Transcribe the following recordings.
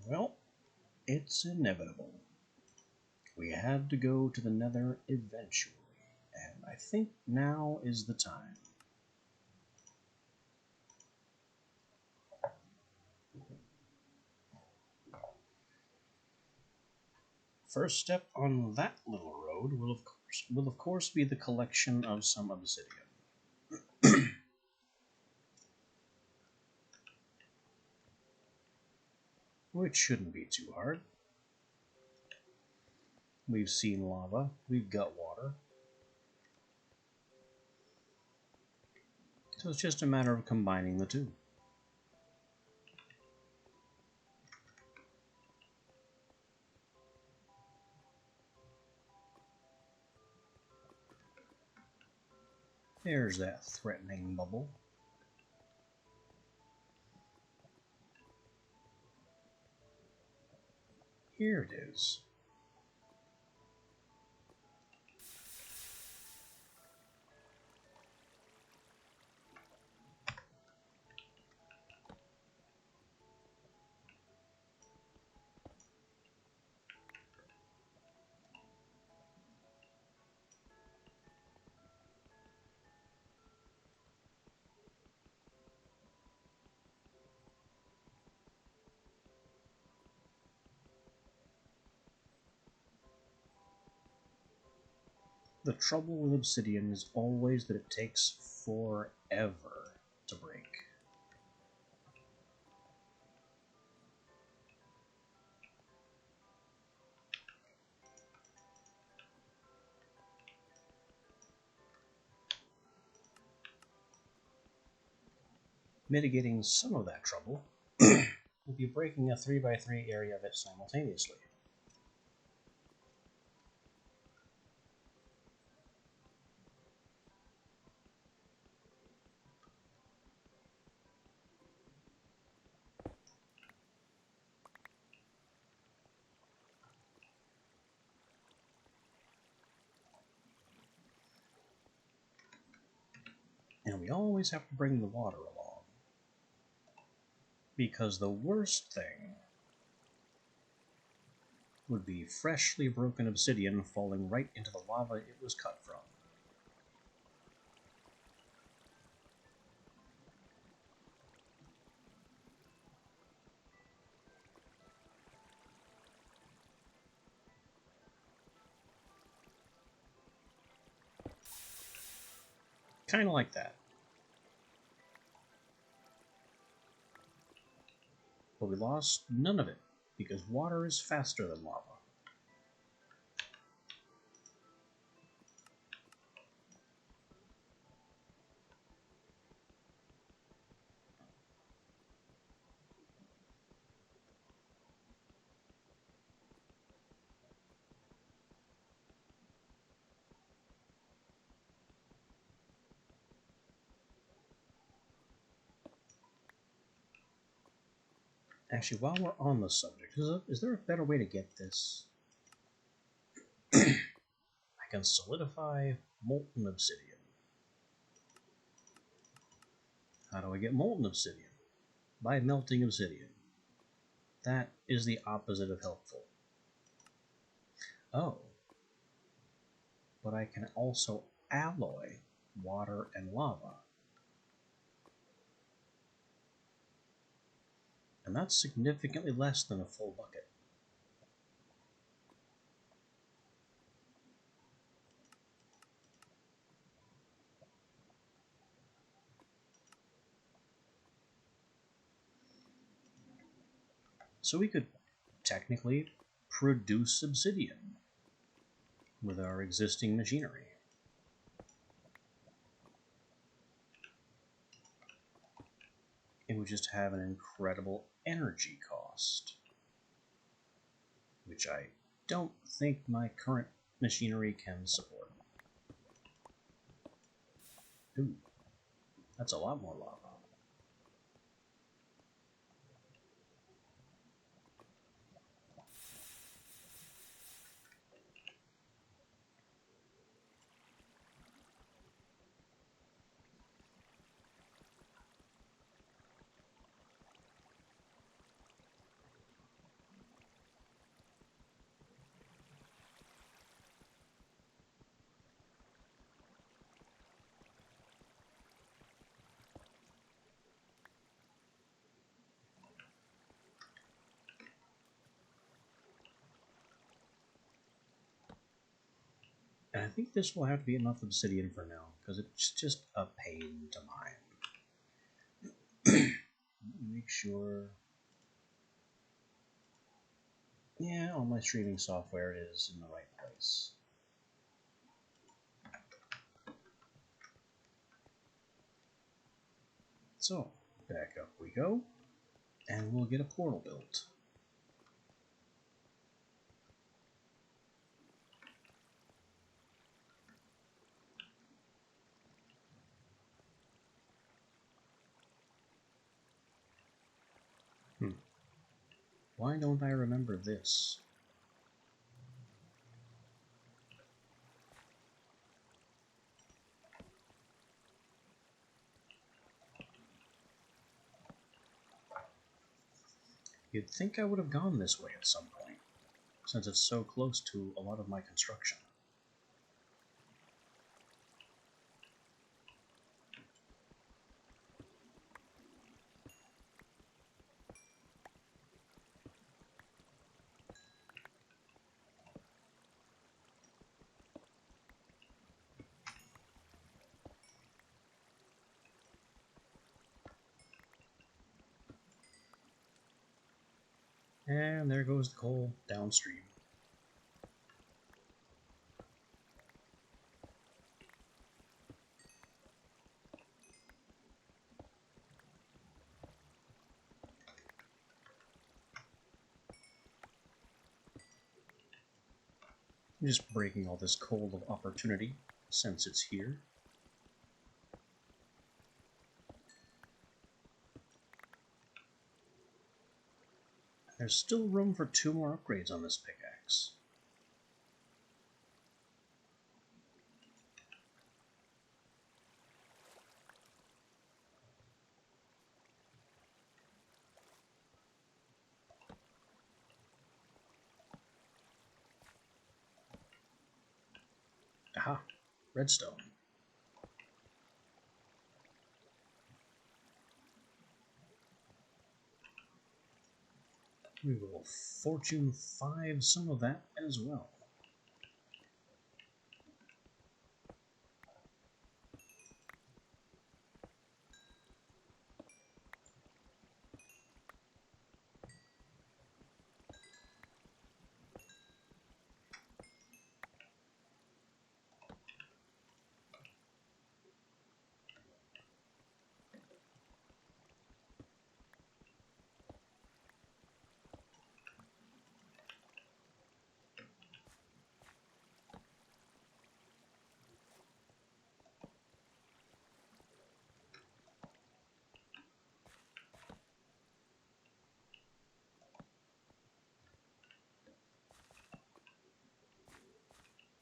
Well, it's inevitable. We had to go to the Nether eventually, and I think now is the time. First step on that little road will of course be the collection of some obsidian. Which shouldn't be too hard. We've seen lava, we've got water, so it's just a matter of combining the two. There's that threatening bubble. Here it is. The trouble with obsidian is always that it takes forever to break. Mitigating some of that trouble will be breaking a 3x3 area of it simultaneously. And we always have to bring the water along. Because the worst thing would be freshly broken obsidian falling right into the lava it was cut from. Kind of like that. But we lost none of it, because water is faster than lava. Actually, while we're on the subject, is there a better way to get this? I can solidify molten obsidian. How do I get molten obsidian? By melting obsidian. That is the opposite of helpful. Oh. But I can also alloy water and lava. And that's significantly less than a full bucket. So we could technically produce obsidian with our existing machinery. It would just have an incredible energy cost, which I don't think my current machinery can support. Ooh, that's a lot more lava. And I think this will have to be enough obsidian for now, because it's just a pain to mine. Make sure. Yeah, all my streaming software is in the right place. So, back up we go, and we'll get a portal built. Why don't I remember this? You'd think I would have gone this way at some point, since it's so close to a lot of my construction. And there goes the coal downstream. I'm just breaking all this coal of opportunity, since it's here. There's still room for 2 more upgrades on this pickaxe. Aha, redstone. We will fortune 5 some of that as well.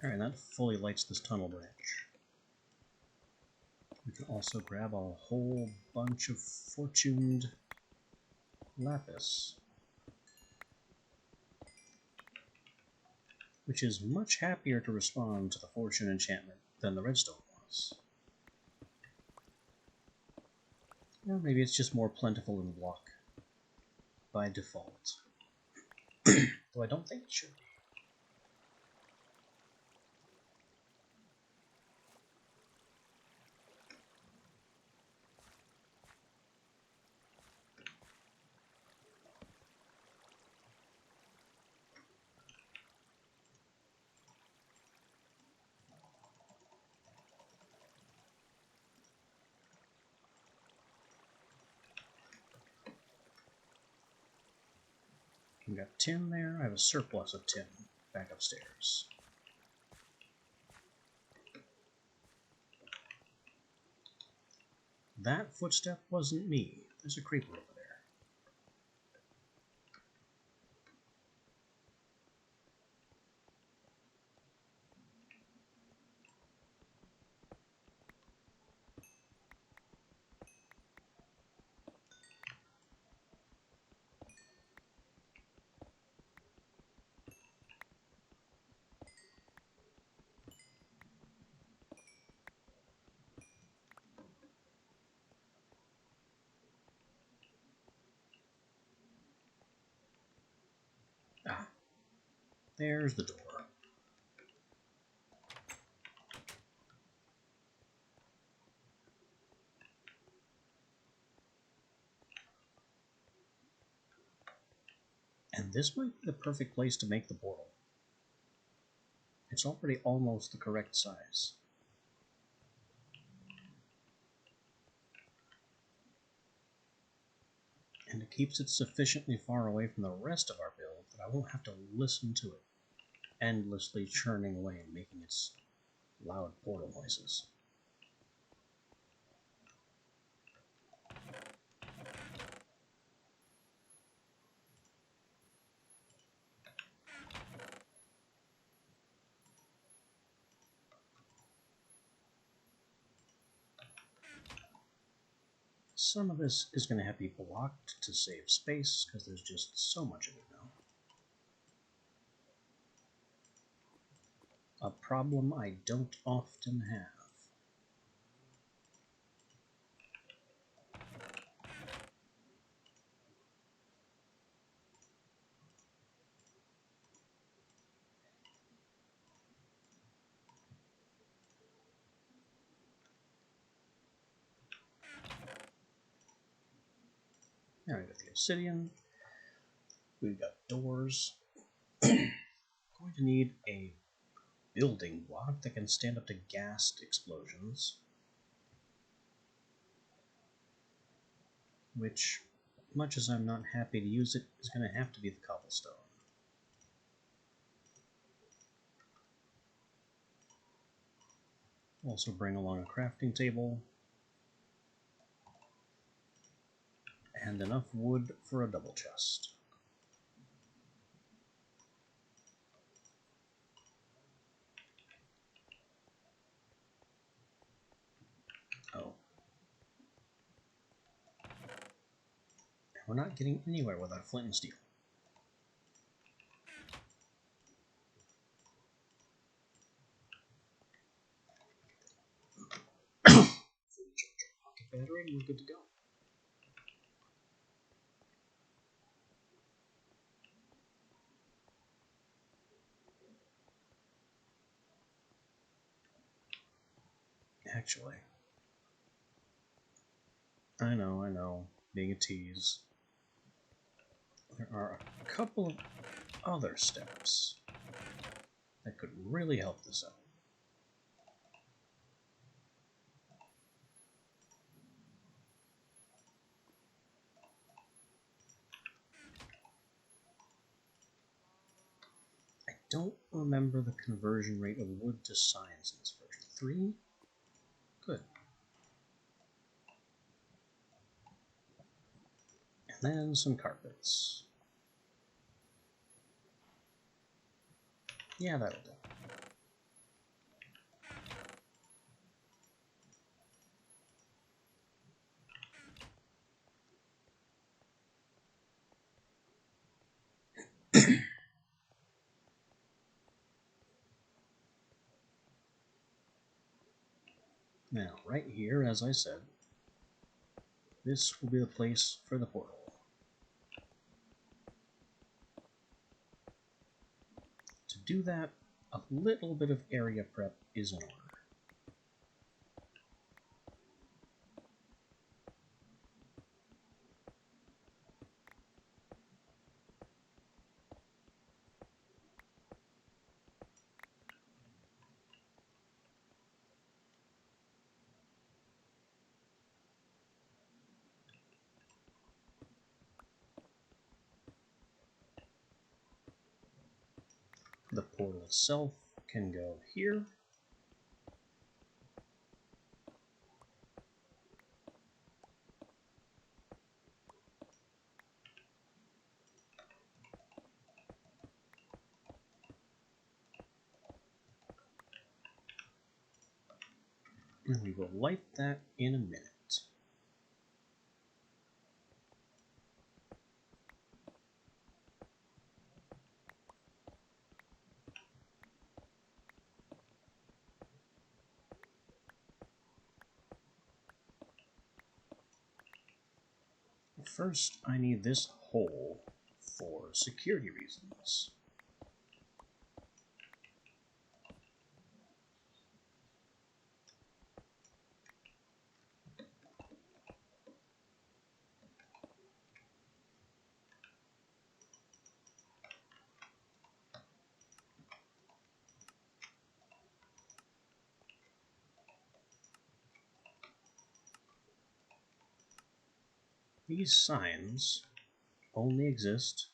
Alright, that fully lights this tunnel branch. We can also grab a whole bunch of fortuned lapis, which is much happier to respond to the fortune enchantment than the redstone was. Or maybe it's just more plentiful in block by default. Though I don't think it should be. We got tin there. I have a surplus of tin back upstairs. That footstep wasn't me. There's a creeper over there. Ah, there's the door. This might be the perfect place to make the portal. It's already almost the correct size. And it keeps it sufficiently far away from the rest of our build that I won't have to listen to it endlessly churning away and making its loud portal noises. Some of this is going to have to be blocked to save space, because there's just so much of it now. A problem I don't often have. Now we got the obsidian. We've got doors. Going to need a building block that can stand up to gassed explosions. Which, much as I'm not happy to use it, is going to have to be the cobblestone. Also bring along a crafting table. And enough wood for a double chest. Oh. And we're not getting anywhere without flint and steel. Pocket battery, and we're good to go. Actually, I know, being a tease. There are a couple of other steps that could really help this out. I don't remember the conversion rate of wood to science in this version. 3? Good. And then some carpets. Yeah, that'll do. Now, right here, as I said, this will be the place for the portal. To do that, a little bit of area prep is in order. The portal itself can go here. And we will light that in a minute. First, I need this hole for security reasons. These signs only exist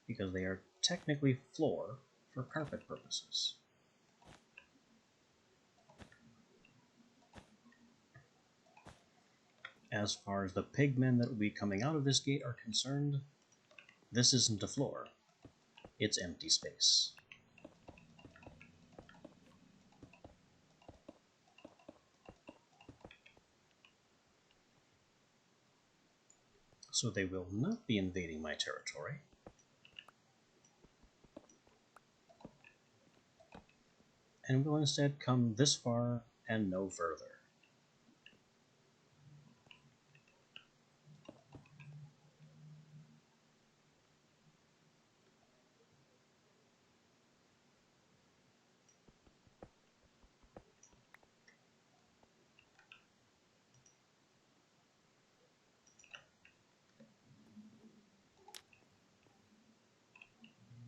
because they are technically floor for carpet purposes. As far as the pigmen that will be coming out of this gate are concerned, this isn't a floor. It's empty space. So they will not be invading my territory. And will instead come this far and no further.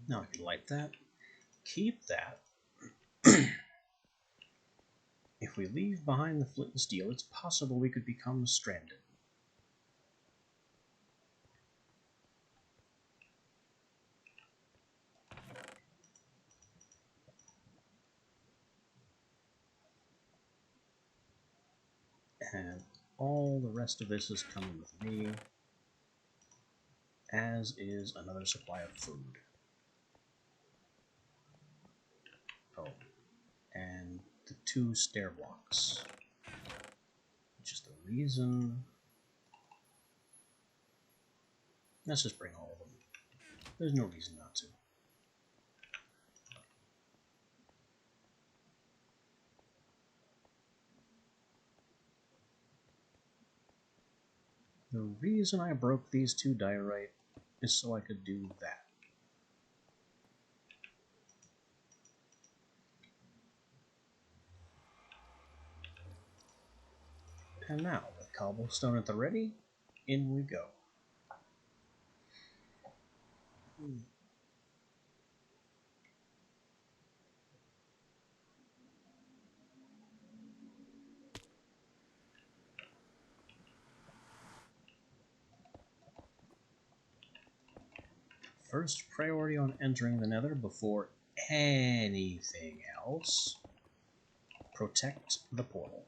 Now I can light that, keep that. If we leave behind the flint and steel, it's possible we could become stranded. And all the rest of this is coming with me, as is another supply of food. Oh, and the 2 stair blocks, which is the reason. Let's just bring all of them. There's no reason not to. The reason I broke these 2 diorite is so I could do that. And now, with cobblestone at the ready, in we go. First priority on entering the Nether before anything else, protect the portal.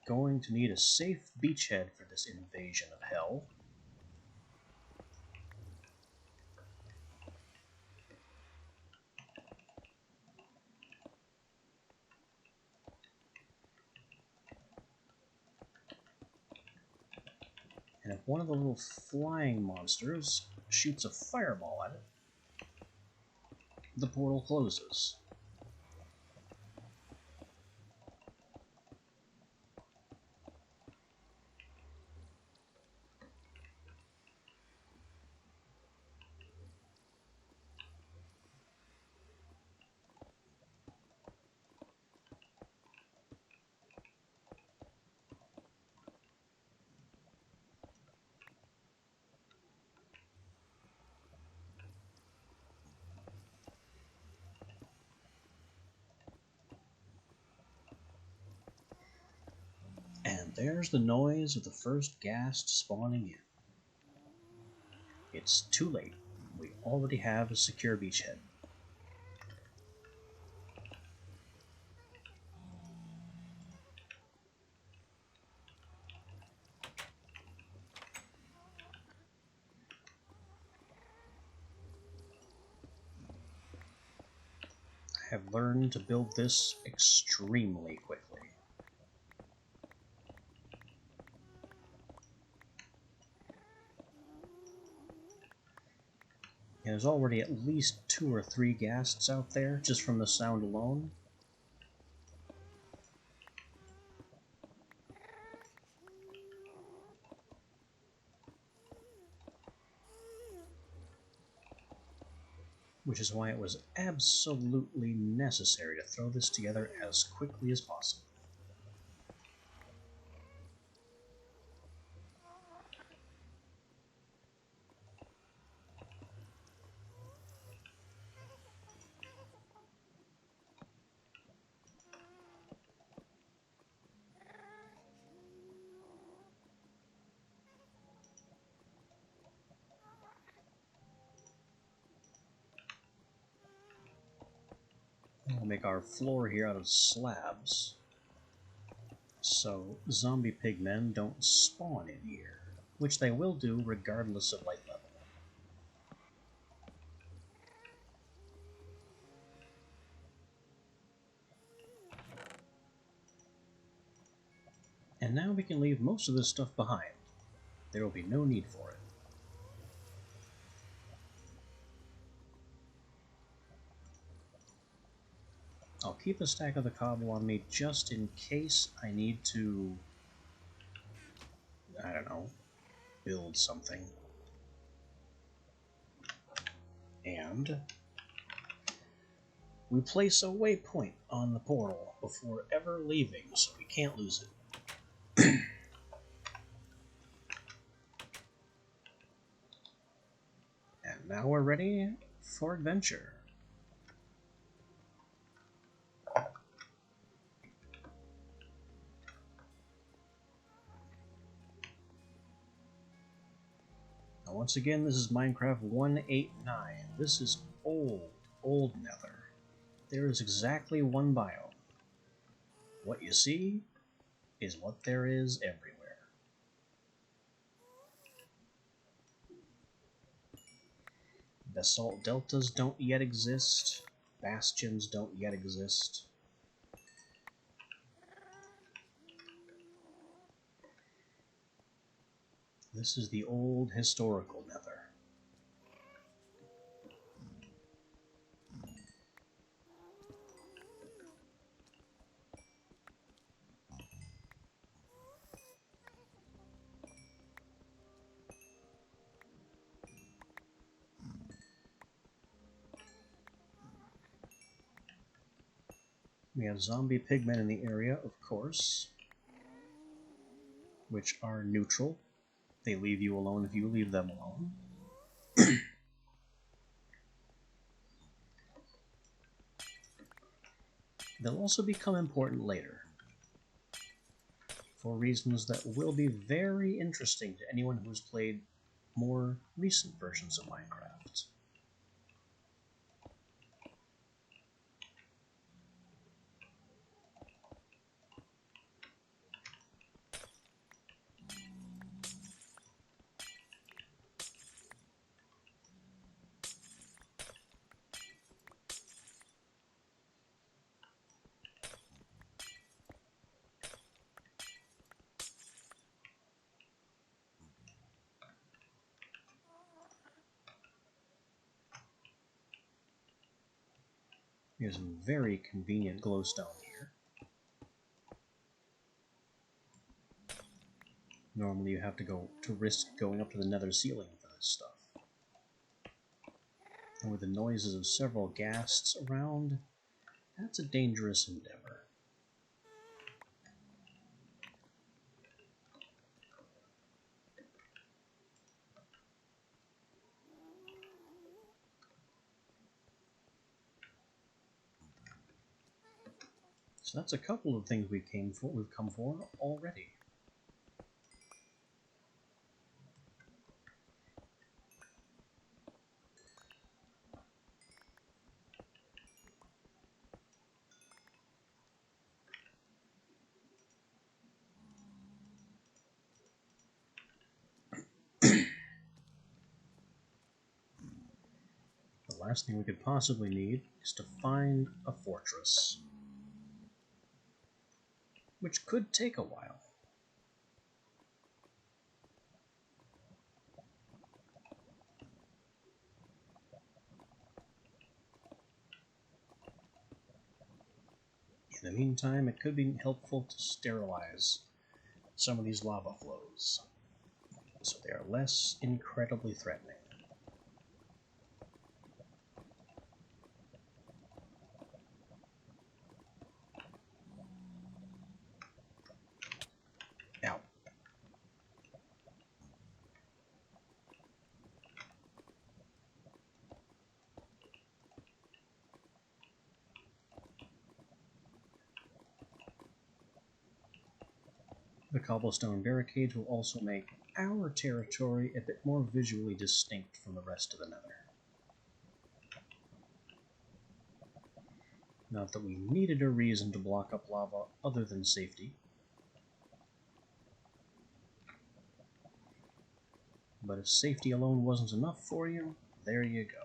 Going to need a safe beachhead for this invasion of hell. And if one of the little flying monsters shoots a fireball at it, the portal closes. And there's the noise of the first ghast spawning in. It's too late. We already have a secure beachhead. I have learned to build this extremely quickly. And there's already at least 2 or 3 ghasts out there, just from the sound alone. Which is why it was absolutely necessary to throw this together as quickly as possible. We'll make our floor here out of slabs, so zombie pigmen don't spawn in here, which they will do regardless of light level. And now we can leave most of this stuff behind. There will be no need for it. I'll keep a stack of the cobble on me just in case I need to, I don't know, build something. And we place a waypoint on the portal before ever leaving, so we can't lose it. And now we're ready for adventure. Now once again, this is Minecraft 1.8.9. This is old Nether. There is exactly one biome. What you see is what there is everywhere. Basalt deltas don't yet exist. Bastions don't yet exist. This is the old historical Nether. We have zombie pigmen in the area, of course, which are neutral. They leave you alone if you leave them alone. They'll also become important later, for reasons that will be very interesting to anyone who's played more recent versions of Minecraft. Here's some very convenient glowstone here. Normally you have to risk going up to the nether ceiling for this stuff. And with the noises of several ghasts around, that's a dangerous endeavor. So that's a couple of things we've come for already. The last thing we could possibly need is to find a fortress, which could take a while. In the meantime, it could be helpful to sterilize some of these lava flows, so they are less incredibly threatening. Now, the cobblestone barricades will also make our territory a bit more visually distinct from the rest of the Nether. Not that we needed a reason to block up lava other than safety. But if safety alone wasn't enough for you, there you go.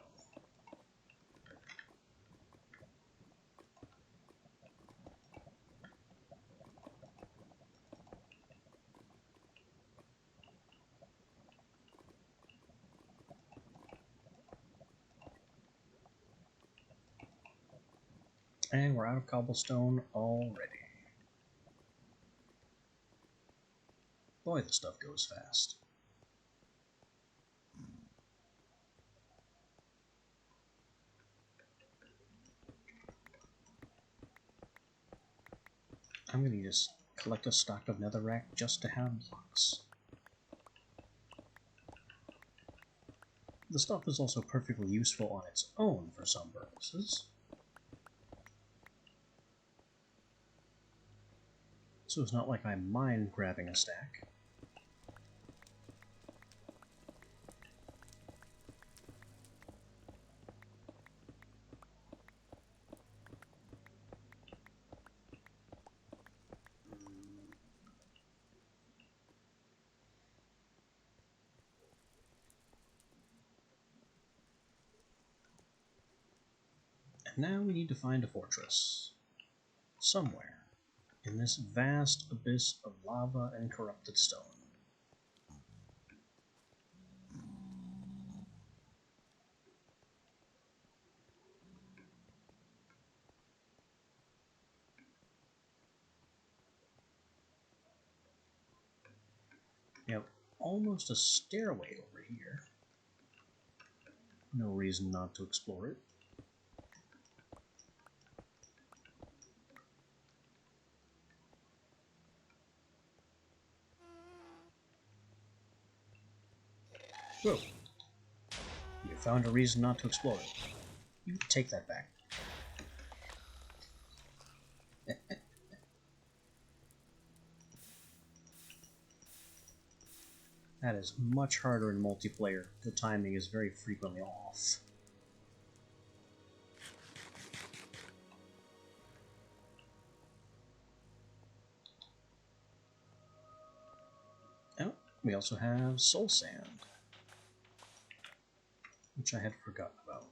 And we're out of cobblestone already. Boy, the stuff goes fast. I'm going to just collect a stock of netherrack just to have blocks. The stuff is also perfectly useful on its own for some purposes. So it's not like I mind grabbing a stack. And now we need to find a fortress. Somewhere in this vast abyss of lava and corrupted stone. We have almost a stairway over here. No reason not to explore it. Whoa. You found a reason not to explore it. You take that back. That is much harder in multiplayer. The timing is very frequently off. Oh, we also have soul sand, which I had forgotten about.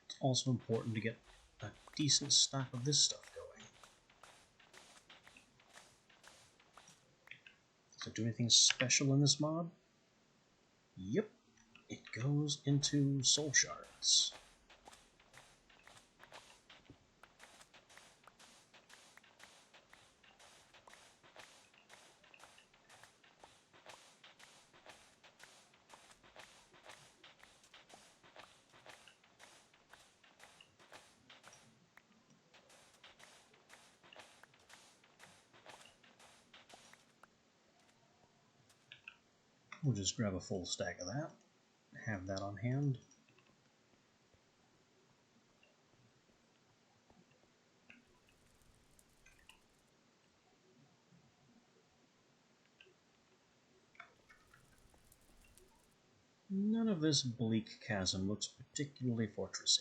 It's also important to get a decent stock of this stuff going. Does it do anything special in this mod? Yep, it goes into soul shards. We'll just grab a full stack of that, have that on hand. None of this bleak chasm looks particularly fortressy.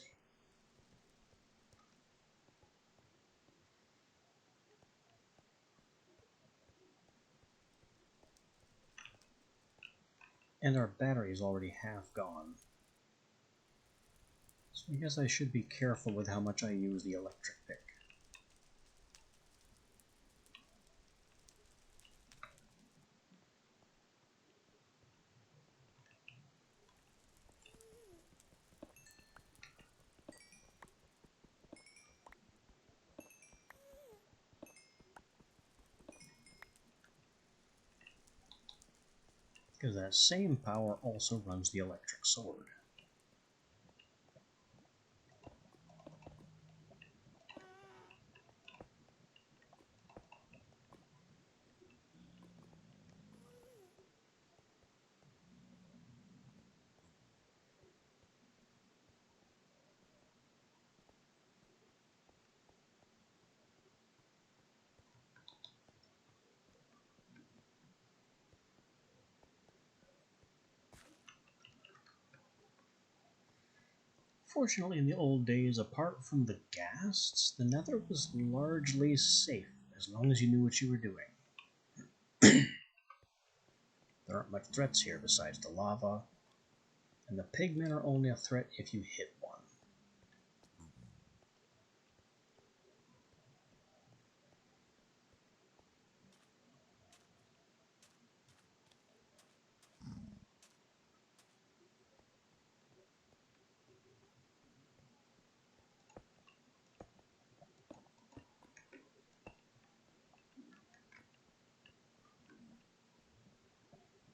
And our battery's already half gone. So I guess I should be careful with how much I use the electric pick. Because that same power also runs the electric sword. Fortunately, in the old days, apart from the ghasts, the Nether was largely safe as long as you knew what you were doing. There aren't much threats here besides the lava, and the pigmen are only a threat if you hit one.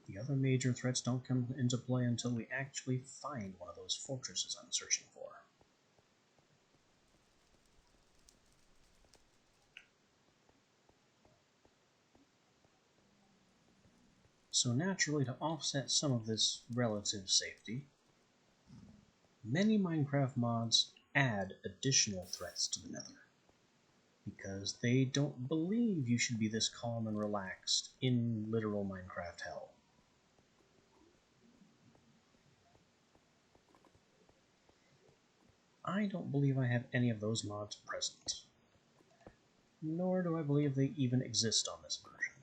The other major threats don't come into play until we actually find one of those fortresses I'm searching for. So naturally, to offset some of this relative safety, many Minecraft mods add additional threats to the Nether, because they don't believe you should be this calm and relaxed in literal Minecraft hell. I don't believe I have any of those mods present, nor do I believe they even exist on this version.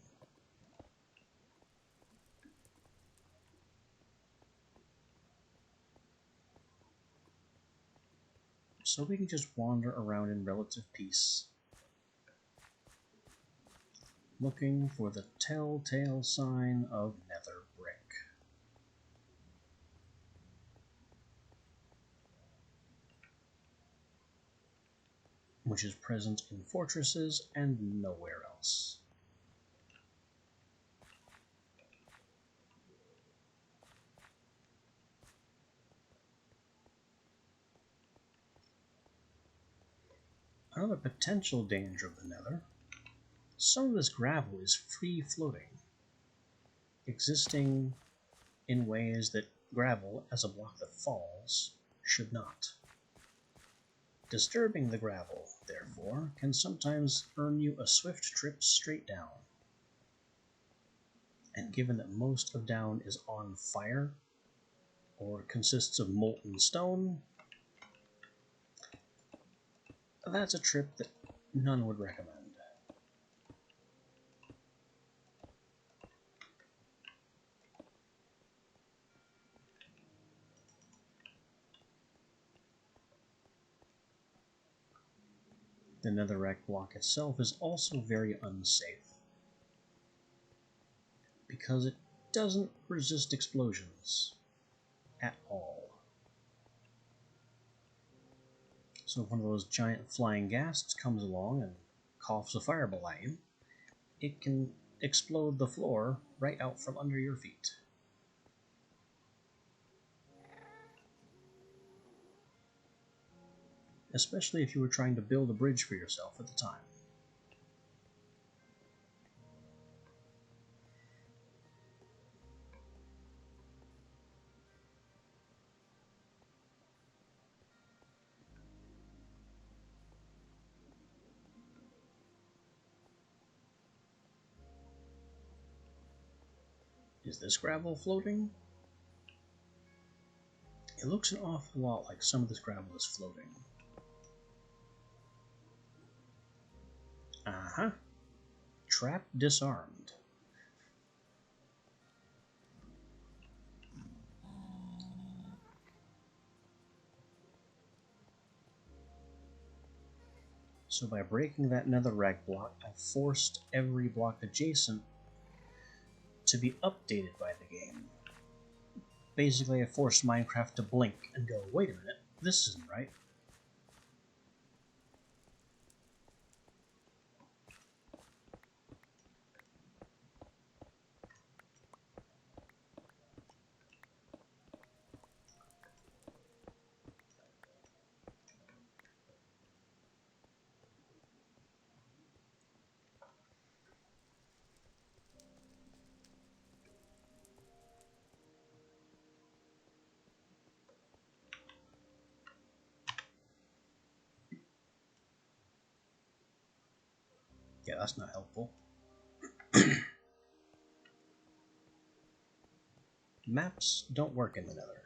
So we can just wander around in relative peace, looking for the telltale sign of nether brick. Which is present in fortresses and nowhere else. Another potential danger of the Nether: some of this gravel is free floating, existing in ways that gravel, as a block that falls, should not. Disturbing the gravel, therefore, can sometimes earn you a swift trip straight down. And given that most of down is on fire, or consists of molten stone, that's a trip that none would recommend. The netherrack block itself is also very unsafe, because it doesn't resist explosions at all. So if one of those giant flying ghasts comes along and coughs a fireball at you, it can explode the floor right out from under your feet. Especially if you were trying to build a bridge for yourself at the time. Is this gravel floating? It looks an awful lot like some of this gravel is floating. Uh-huh. Trap disarmed. So by breaking that netherrack block, I forced every block adjacent to be updated by the game. Basically, I forced Minecraft to blink and go, wait a minute, this isn't right. Yeah, that's not helpful. Maps don't work in the Nether.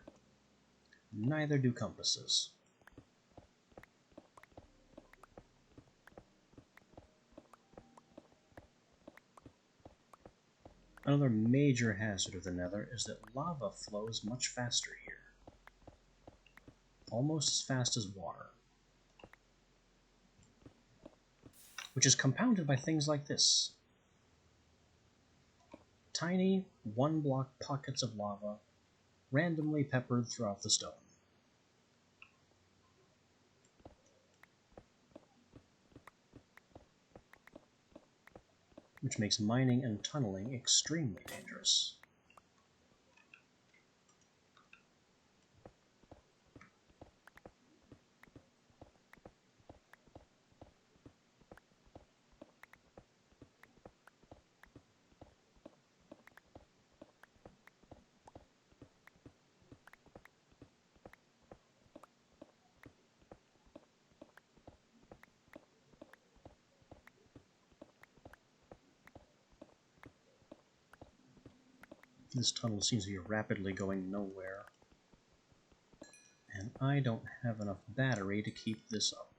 Neither do compasses. Another major hazard of the Nether is that lava flows much faster here. Almost as fast as water. Which is compounded by things like this. Tiny, one-block pockets of lava randomly peppered throughout the stone. Which makes mining and tunneling extremely dangerous. This tunnel seems to be rapidly going nowhere. And I don't have enough battery to keep this up.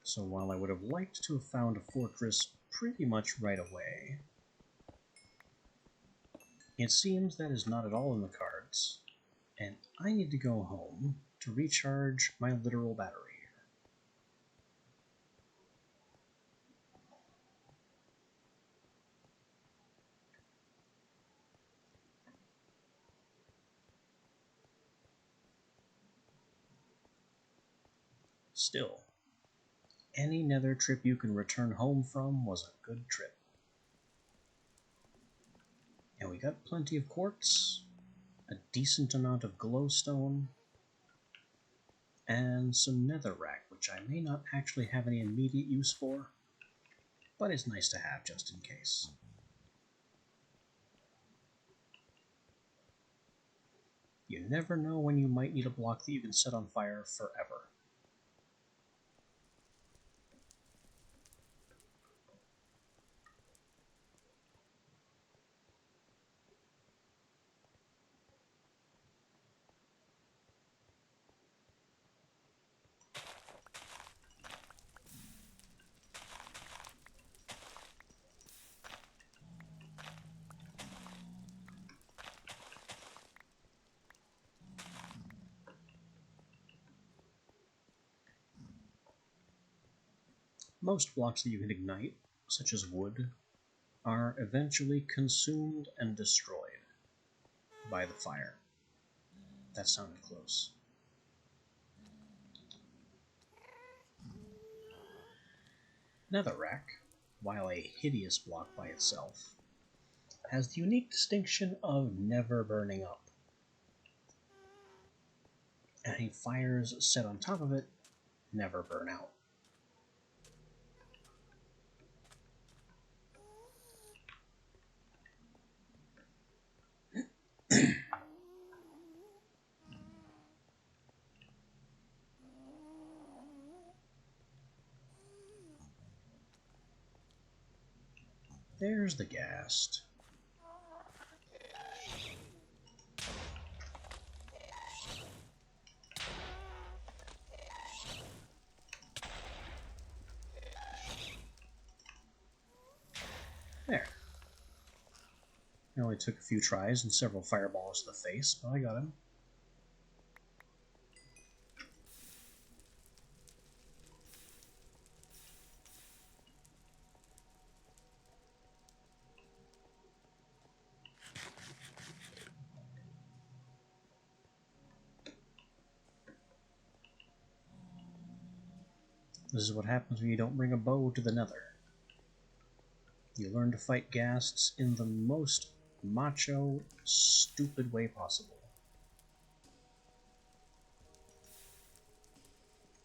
So while I would have liked to have found a fortress pretty much right away, it seems that is not at all in the cards, and I need to go home to recharge my literal battery. Still, any nether trip you can return home from was a good trip. And we got plenty of quartz, a decent amount of glowstone, and some netherrack, which I may not actually have any immediate use for, but it's nice to have just in case. You never know when you might need a block that you can set on fire forever. Most blocks that you can ignite, such as wood, are eventually consumed and destroyed by the fire. That sounded close. Netherrack, while a hideous block by itself, has the unique distinction of never burning up. Any fires set on top of it never burn out. There's the ghast. There. It only took a few tries and several fireballs to the face, but I got him. This is what happens when you don't bring a bow to the nether. You learn to fight ghasts in the most macho, stupid way possible.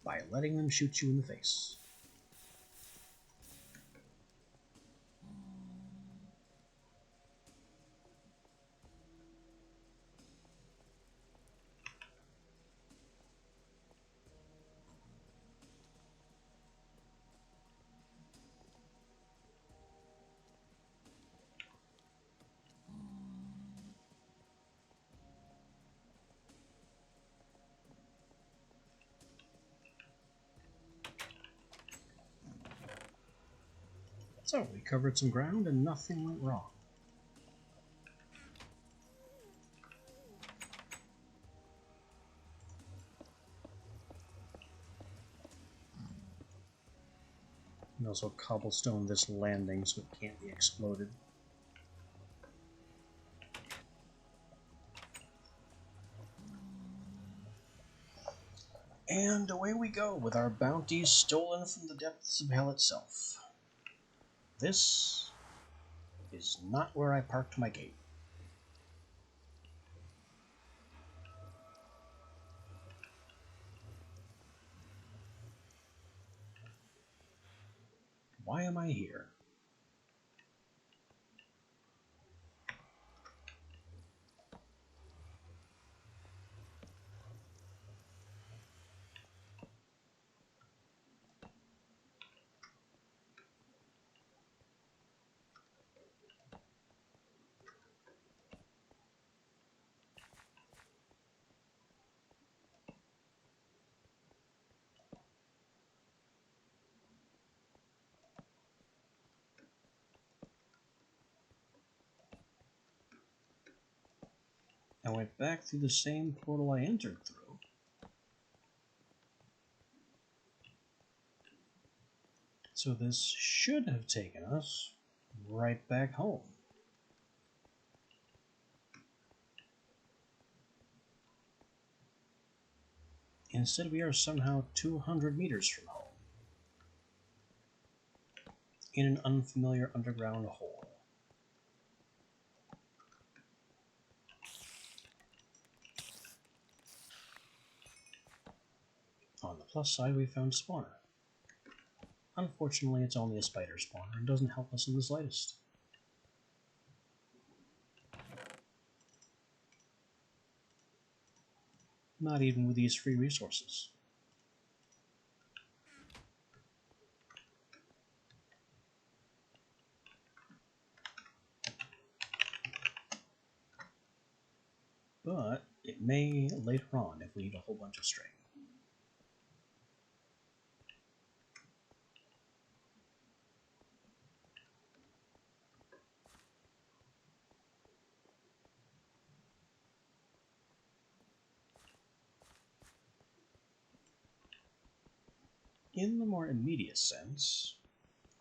By letting them shoot you in the face. So, we covered some ground and nothing went wrong. We also cobblestone this landing so it can't be exploded. And away we go with our bounties stolen from the depths of hell itself. This is not where I parked my gate. Why am I here? I went back through the same portal I entered through. So this should have taken us right back home. Instead, we are somehow 200 meters from home, in an unfamiliar underground hole. On the plus side, we found spawner. Unfortunately, it's only a spider spawner and doesn't help us in the slightest. Not even with these free resources. But it may later on if we need a whole bunch of string. In the more immediate sense,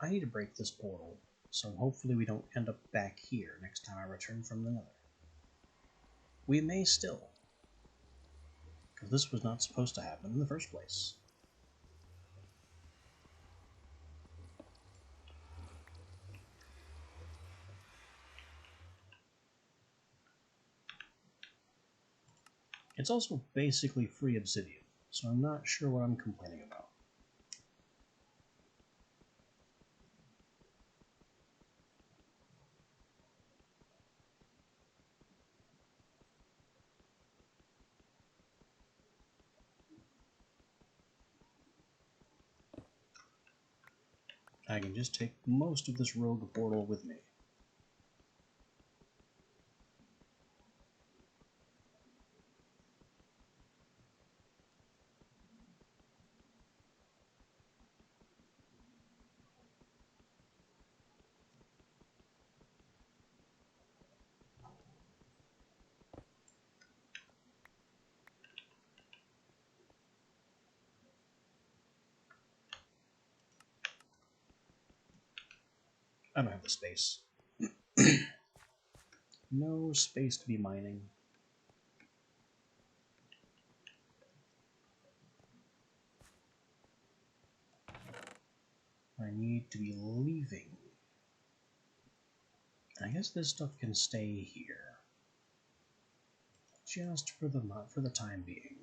I need to break this portal, so hopefully we don't end up back here next time I return from the Nether. We may still, because this was not supposed to happen in the first place. It's also basically free obsidian, so I'm not sure what I'm complaining about. I can just take most of this rogue portal with me. I don't have the space. No space to be mining. I need to be leaving. I guess this stuff can stay here. Just for the time being.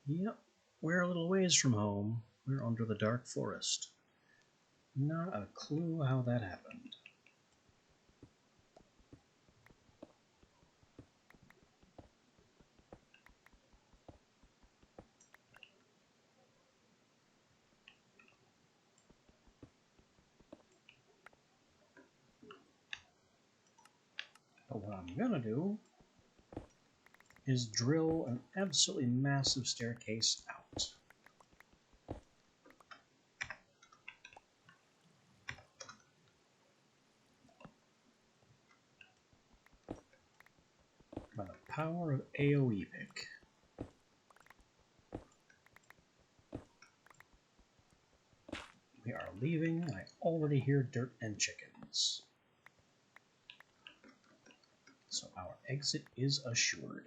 Yep, we're a little ways from home. We're under the dark forest. Not a clue how that happened. But what I'm gonna do is drill an absolutely massive staircase out. By the power of AoE pick. We are leaving. I already hear dirt and chickens. So our exit is assured.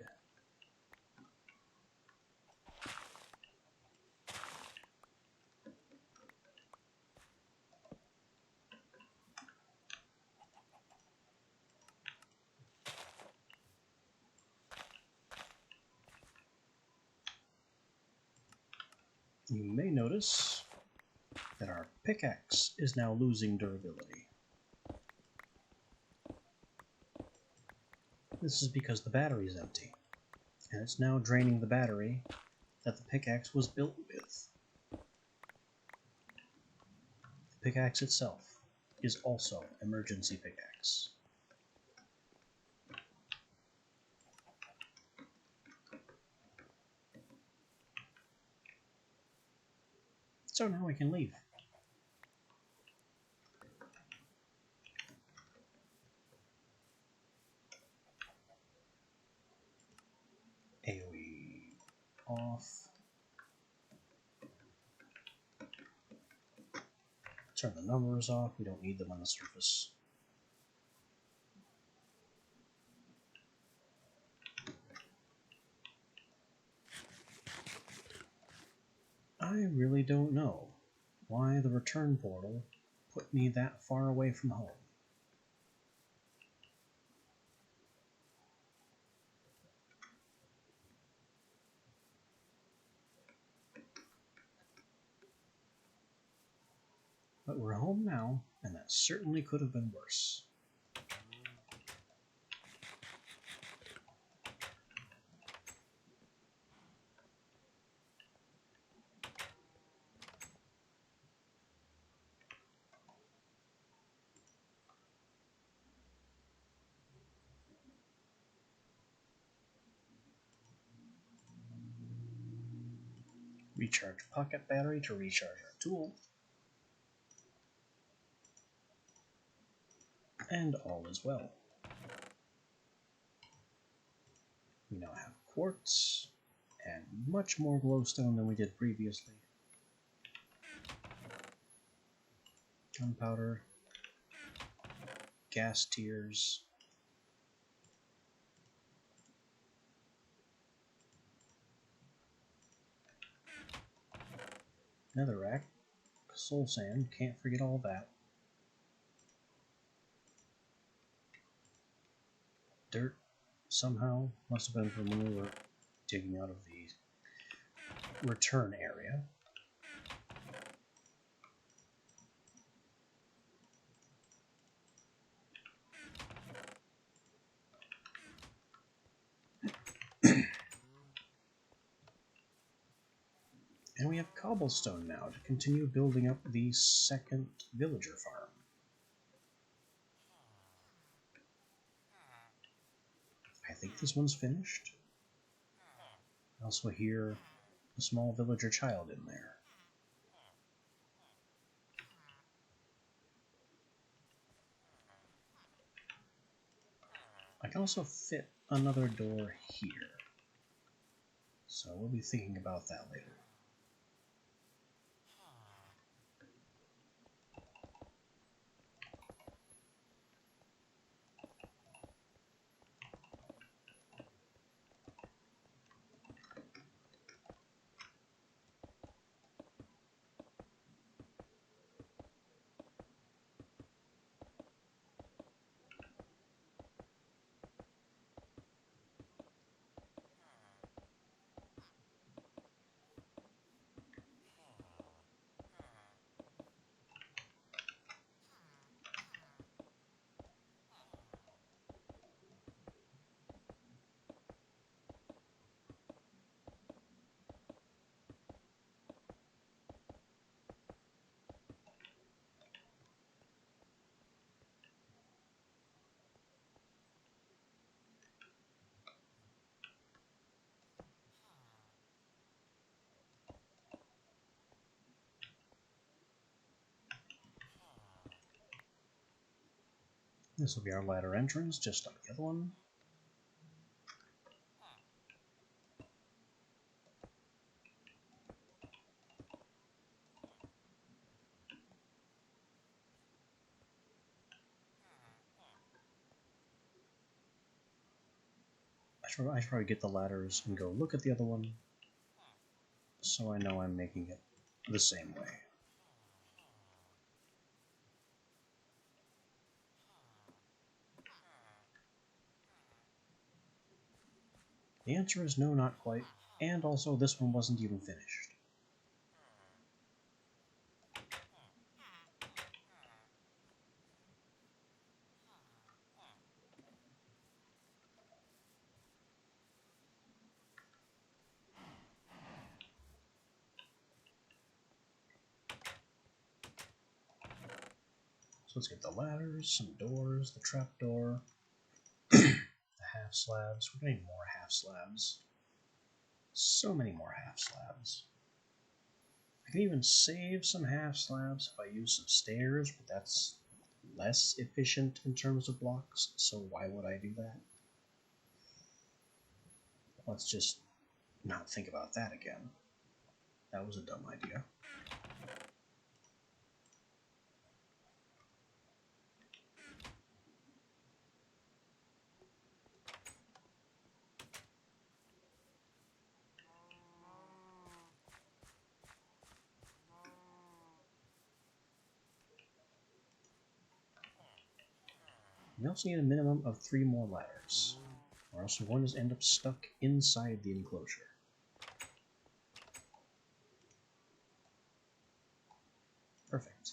You may notice that our pickaxe is now losing durability. This is because the battery is empty, and it's now draining the battery that the pickaxe was built with. The pickaxe itself is also emergency pickaxe. So now we can leave. AoE off. Turn the numbers off. We don't need them on the surface. I really don't know why the return portal put me that far away from home. But we're home now, and that certainly could have been worse. Recharge pocket battery to recharge our tool. And all is well. We now have quartz and much more glowstone than we did previously. Gunpowder, gas tiers, netherrack, soul sand, can't forget all that. Dirt, somehow, must have been from when we were digging out of the return area. And we have cobblestone now to continue building up the second villager farm. I think this one's finished. I also hear a small villager child in there. I can also fit another door here. So we'll be thinking about that later. This will be our ladder entrance, just like the other one. I should probably get the ladders and go look at the other one, so I know I'm making it the same way. The answer is no, not quite, and also this one wasn't even finished. So let's get the ladders, some doors, the trapdoor, the half slabs. We're getting more half slabs. So many more half slabs. I can even save some half slabs if I use some stairs, but that's less efficient in terms of blocks, so why would I do that? Let's just not think about that again. That was a dumb idea. We also need a minimum of 3 more ladders, or else we're going to end up stuck inside the enclosure. Perfect.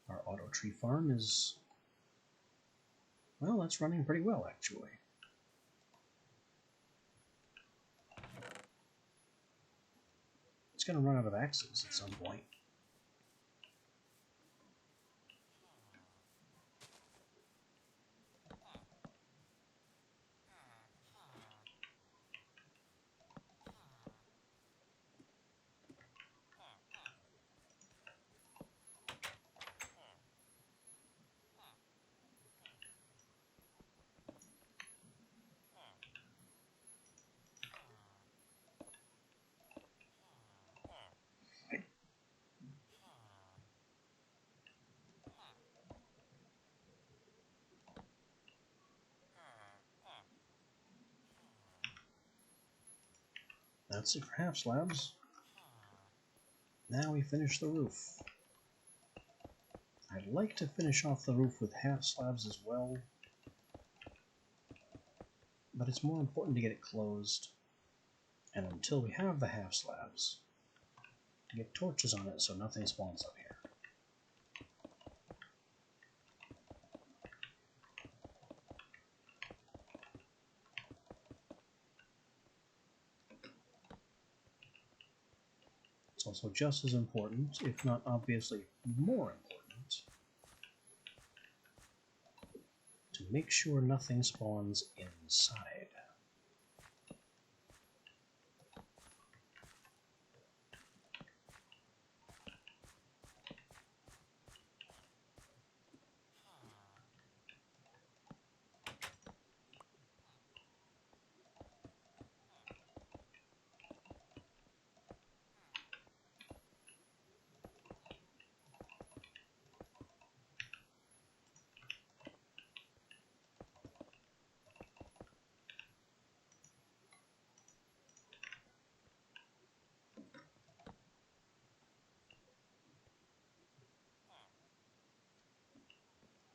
Our auto tree farm is, well, that's running pretty well actually. It's going to run out of axes at some point. That's it for half slabs. Now we finish the roof. I'd like to finish off the roof with half slabs as well, but it's more important to get it closed. And until we have the half slabs, get torches on it so nothing spawns up here. It's also just as important, if not obviously more important, to make sure nothing spawns inside.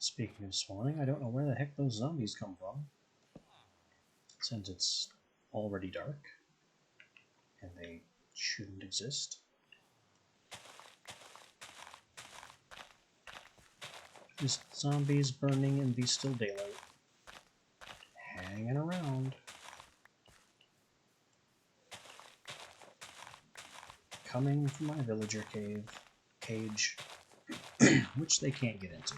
Speaking of spawning, I don't know where the heck those zombies come from, since it's already dark, and they shouldn't exist. Just zombies burning in the still daylight, hanging around. Coming from my villager cage, which they can't get into.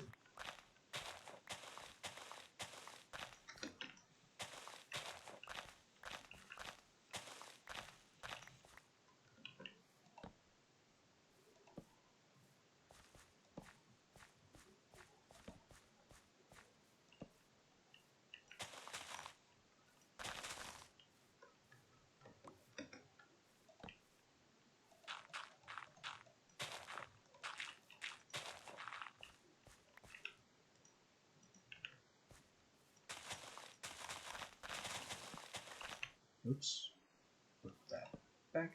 Oops. Put that back.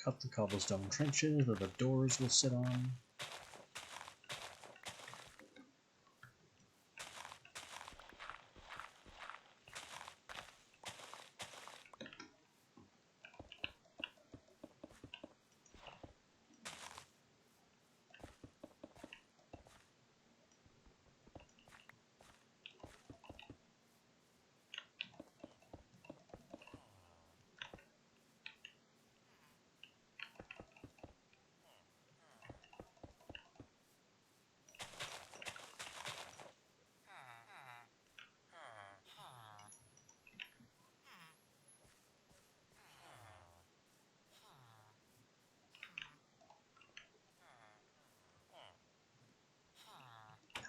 Cut the cobblestone trenches that the doors will sit on.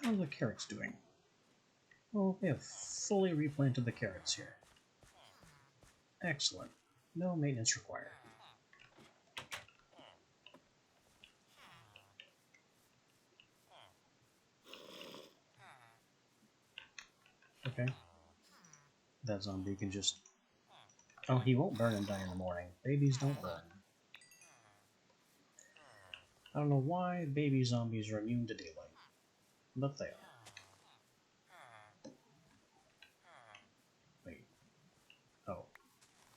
How are the carrots doing? Well, they have fully replanted the carrots here. Excellent. No maintenance required. Okay. That zombie can just... Oh, he won't burn and die in the morning. Babies don't burn. I don't know why baby zombies are immune to daylight, but they are. Wait. Oh.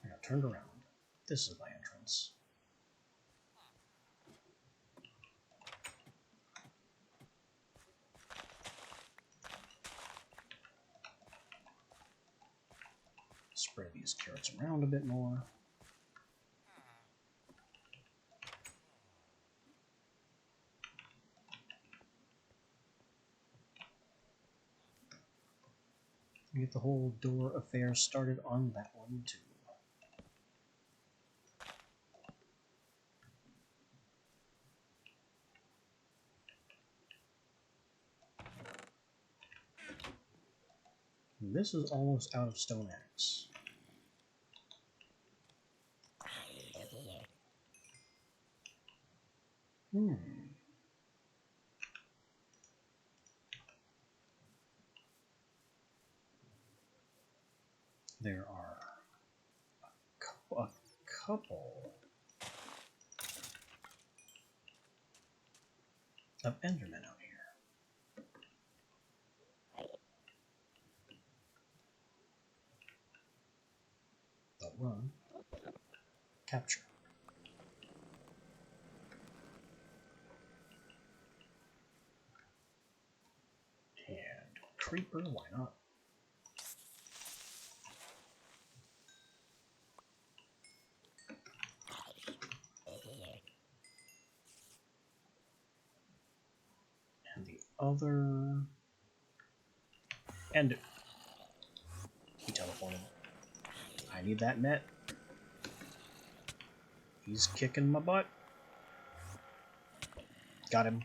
I got turned around. This is my entrance. Spread these carrots around a bit more. Get the whole door affair started on that one too. This is almost out of stone axe. There are a couple of Endermen out here. Don't run. Capture. And creeper, why not? And the other... And he teleported. I need that net. He's kicking my butt. Got him.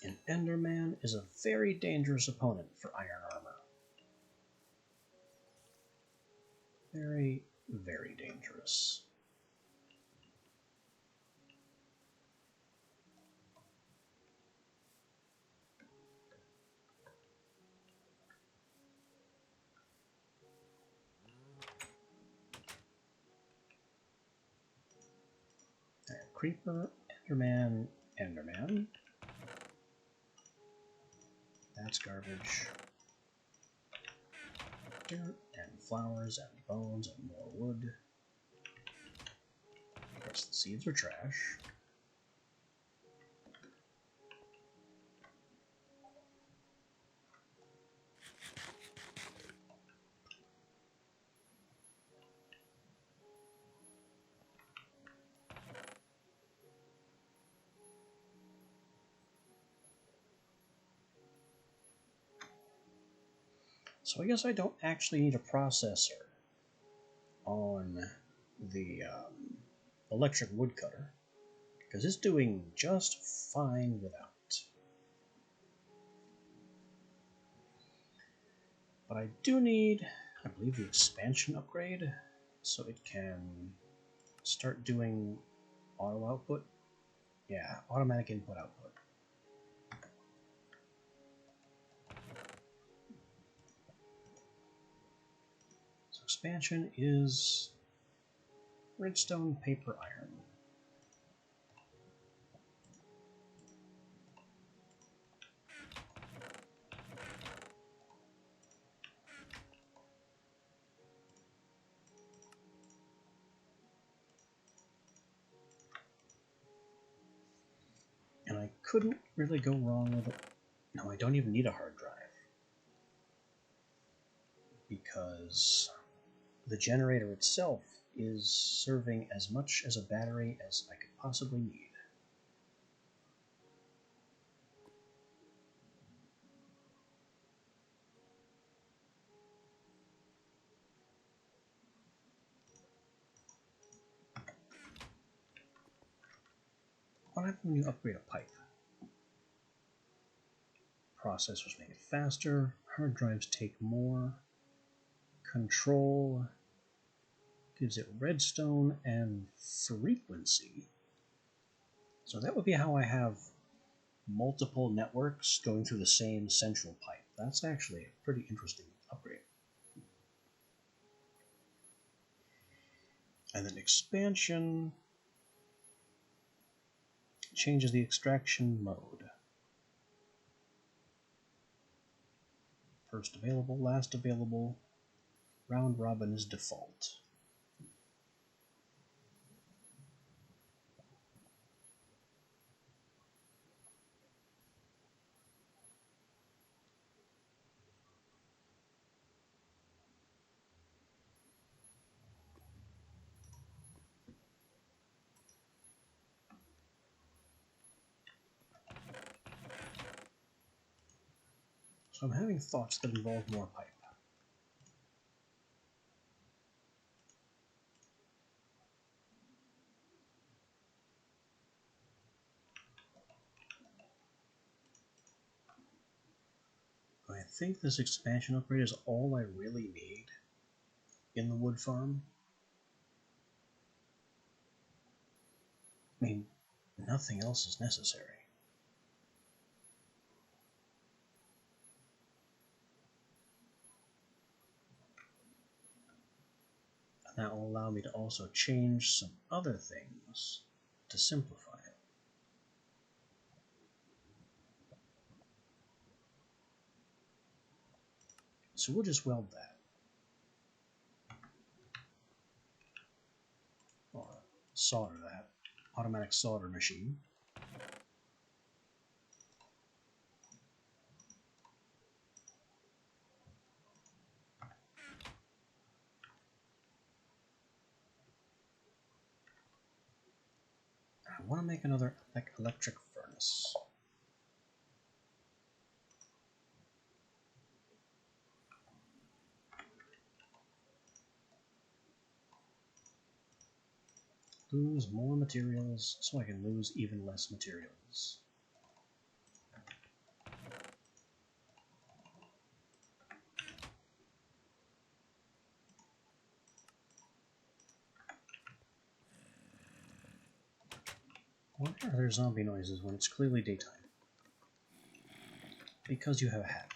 An Enderman is a very dangerous opponent for iron armor. Very, very dangerous. Creeper, Enderman, Enderman. That's garbage. Dirt and flowers and bones and more wood. Of course, the seeds are trash. So I guess I don't actually need a processor on the electric woodcutter, because it's doing just fine without. But I do need, I believe, the expansion upgrade, so it can start doing auto output. Yeah, automatic input output. So expansion is redstone, paper, iron. And I couldn't really go wrong with it. No, I don't even need a hard drive, because the generator itself is serving as much as a battery as I could possibly need. What happens when you upgrade a pipe? Processors make it faster, hard drives take more, control gives it redstone and frequency. So that would be how I have multiple networks going through the same central pipe. That's actually a pretty interesting upgrade. And then expansion changes the extraction mode. First available, last available, round robin is default. So I'm having thoughts that involve more pipe. I think this expansion upgrade is all I really need in the wood farm. I mean, nothing else is necessary. And that will allow me to also change some other things to simplify it. So we'll just weld that. Or solder that. Automatic solder machine. I want to make another electric furnace. Lose more materials so I can lose even less materials. Why are there zombie noises when it's clearly daytime? Because you have a hat.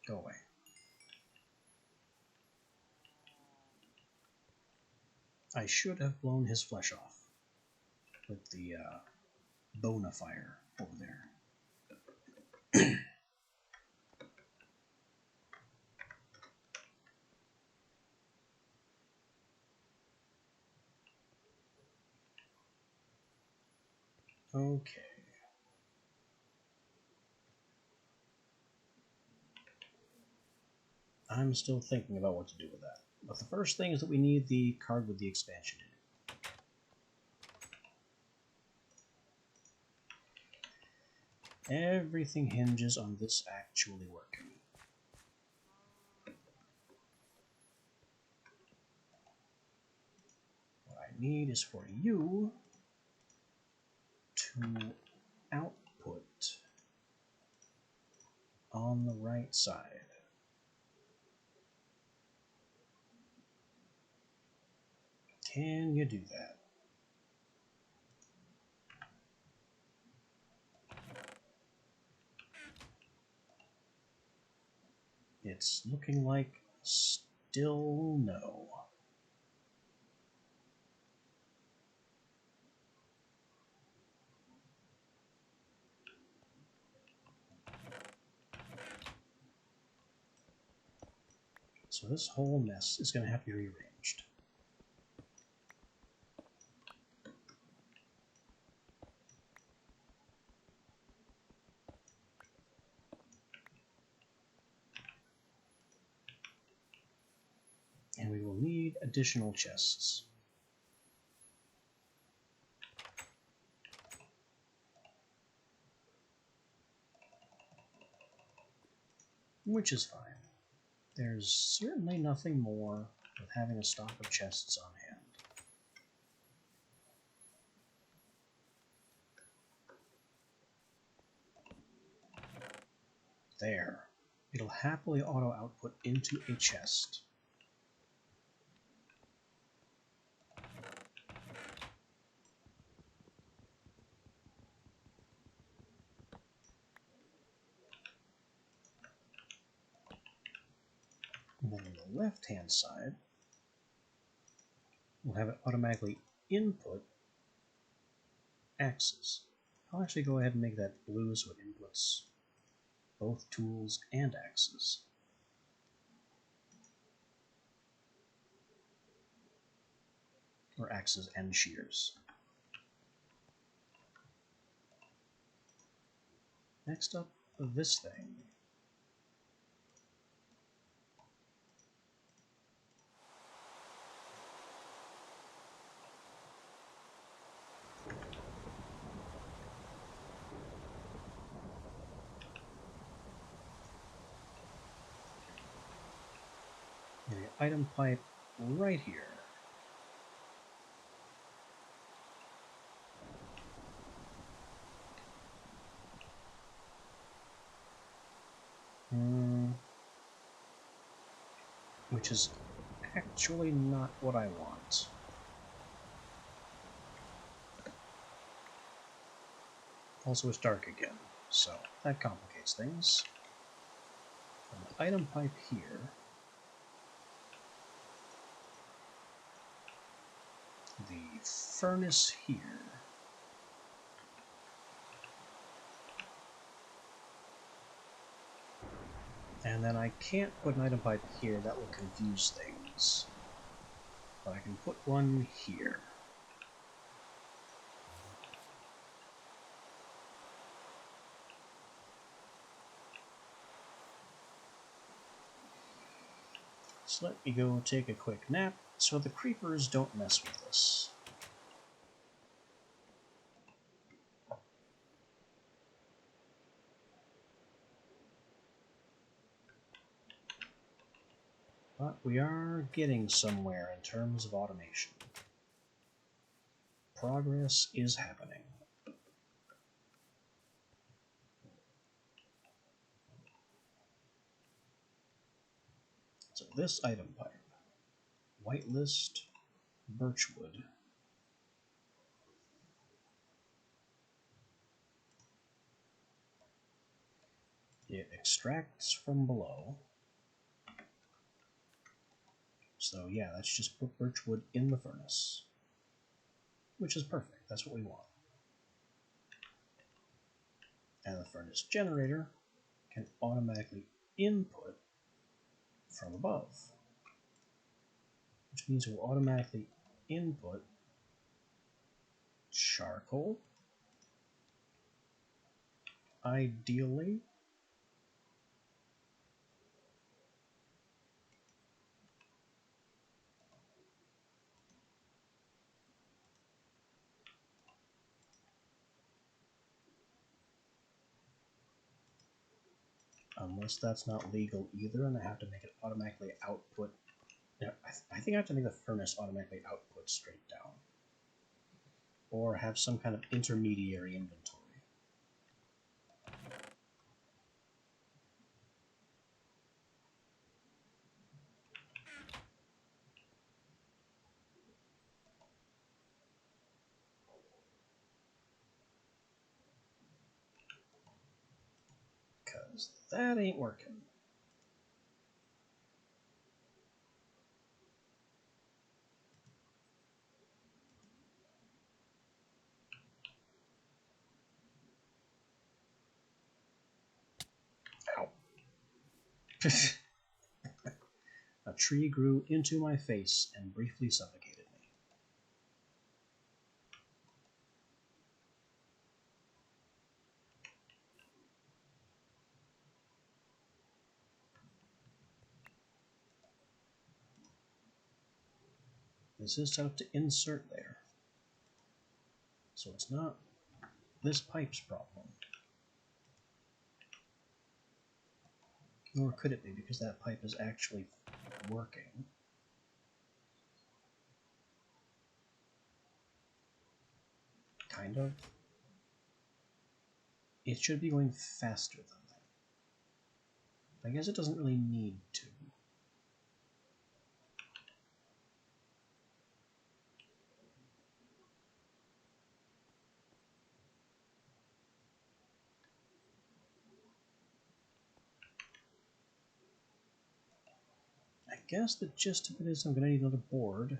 Go away. I should have blown his flesh off with the Bonafire over there. Okay. I'm still thinking about what to do with that. But the first thing is that we need the card with the expansion in it. Everything hinges on this actually working. need is for you to output on the right side. Can you do that? It's looking like still no. So this whole mess is going to have to be rearranged. And we will need additional chests. Which is fine. There's certainly nothing more with having a stock of chests on hand. There. It'll happily auto-output into a chest. And then on the left-hand side, we'll have it automatically input axes. I'll actually go ahead and make that blue so it inputs both tools and axes. Or axes and shears. Next up, this thing. The item pipe right here. Which is actually not what I want. Also, it's dark again, so that complicates things. And the item pipe here. The furnace here. And then I can't put an item pipe here, that will confuse things. But I can put one here. So let me go take a quick nap so the creepers don't mess with us. But we are getting somewhere in terms of automation. Progress is happening. So this item pipe, whitelist, birchwood. It extracts from below. So yeah, let's just put birchwood in the furnace. Which is perfect, that's what we want. And the furnace generator can automatically input from above. Which means it will automatically input charcoal, ideally, unless that's not legal either, and I have to make it automatically output. Yeah, I think I have to make the furnace automatically output straight down. or have some kind of intermediary inventory. Because that ain't working. Ow. A tree grew into my face and briefly suffocated me. This is set up to insert there. So it's not this pipe's problem. Nor could it be, because that pipe is actually working. Kind of. It should be going faster than that. I guess it doesn't really need to. I guess the gist of it is I'm going to need another board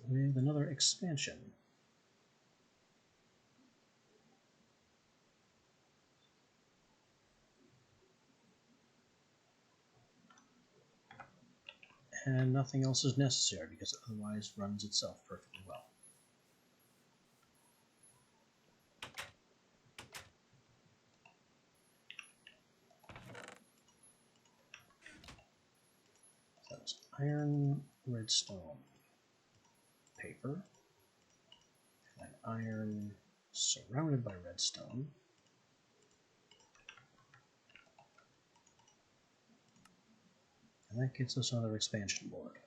with another expansion. And nothing else is necessary because it otherwise runs itself perfectly well. So that's iron, redstone, paper, and iron surrounded by redstone. And that gets us another expansion board.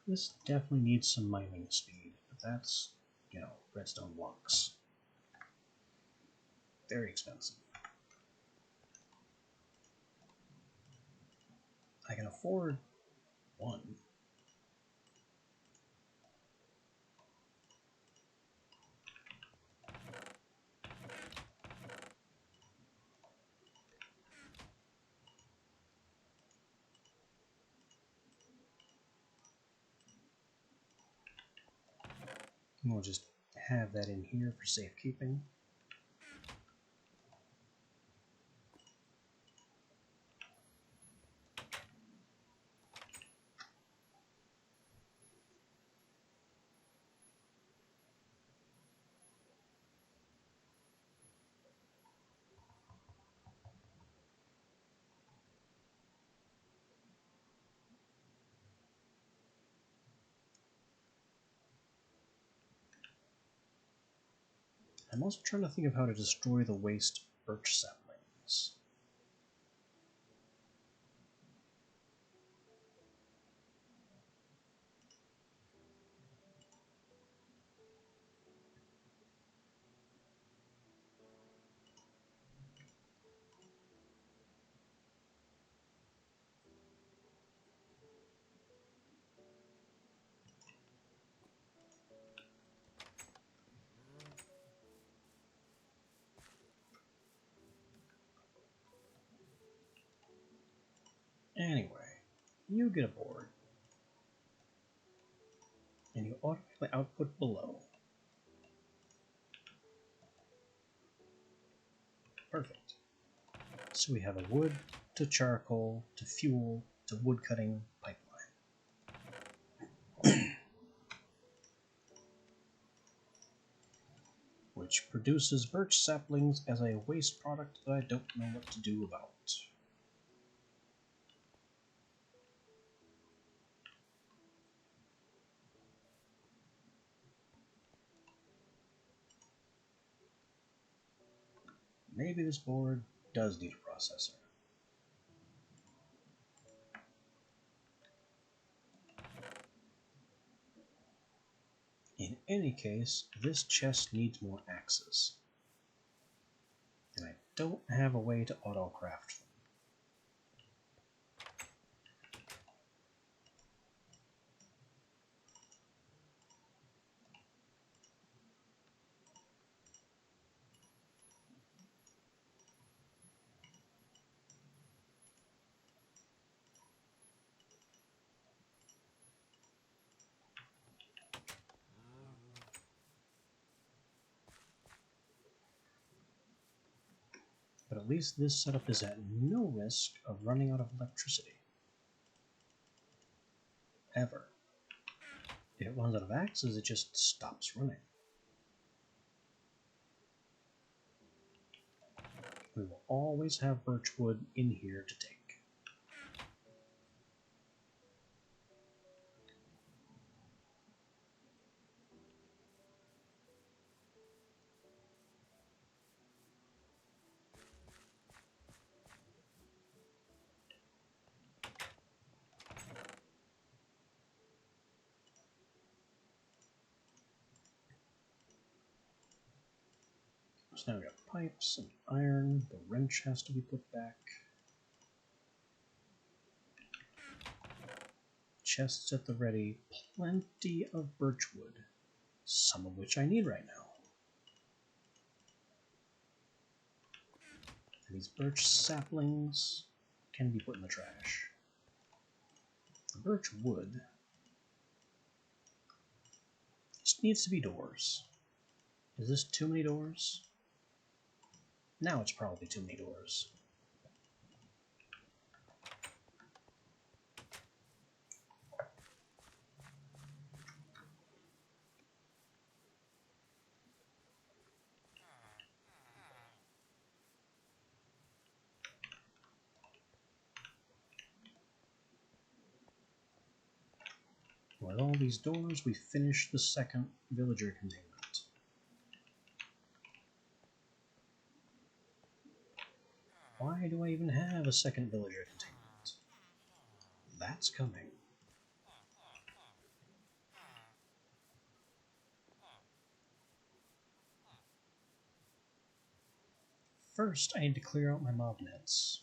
This definitely needs some mining speed, but that's, you know, redstone blocks. Very expensive. I can afford one. And we'll just have that in here for safekeeping. I'm also trying to think of how to destroy the waste birch saplings. Anyway, you get aboard, and you automatically output below. Perfect. So we have a wood to charcoal to fuel to wood cutting pipeline. Which which produces birch saplings as a waste product that I don't know what to do about. Maybe this board does need a processor. In any case, this chest needs more axes. And I don't have a way to auto-craft them. But at least this setup is at no risk of running out of electricity. Ever. If it runs out of axes, it just stops running. We will always have birch wood in here to take. So now we got pipes and iron. The wrench has to be put back. Chests at the ready. Plenty of birch wood. Some of which I need right now. And these birch saplings can be put in the trash. The birch wood just needs to be doors. Is this too many doors? Now it's probably too many doors. With all these doors, we finish the second villager containment. Why do I even have a second villager containment? That's coming. First, I need to clear out my mob nets.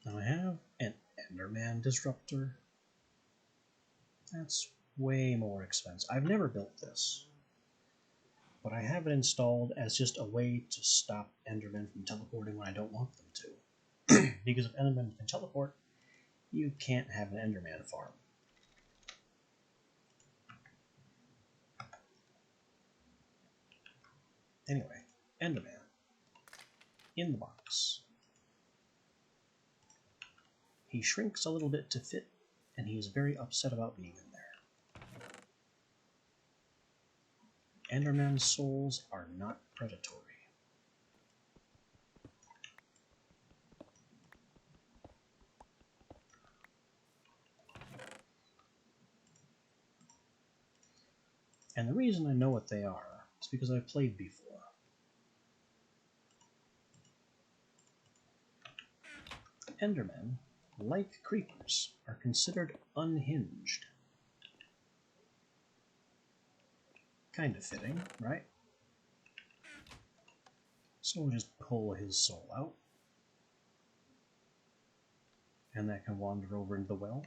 Now I have an Enderman disruptor. That's way more expensive. I've never built this, but I have it installed as just a way to stop Endermen from teleporting when I don't want them to. Because if Endermen can teleport, you can't have an Enderman farm. Anyway, Enderman. In the box. He shrinks a little bit to fit, and he is very upset about being in there. Enderman souls are not predatory. And the reason I know what they are is because I've played before. Endermen, like creepers, are considered unhinged. Kind of fitting, right? So we'll just pull his soul out. And that can wander over into the well.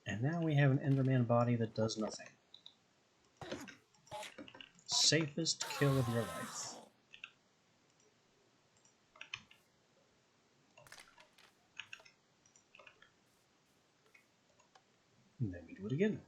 And now we have an Enderman body that does nothing. Safest kill of your life. And then we do it again.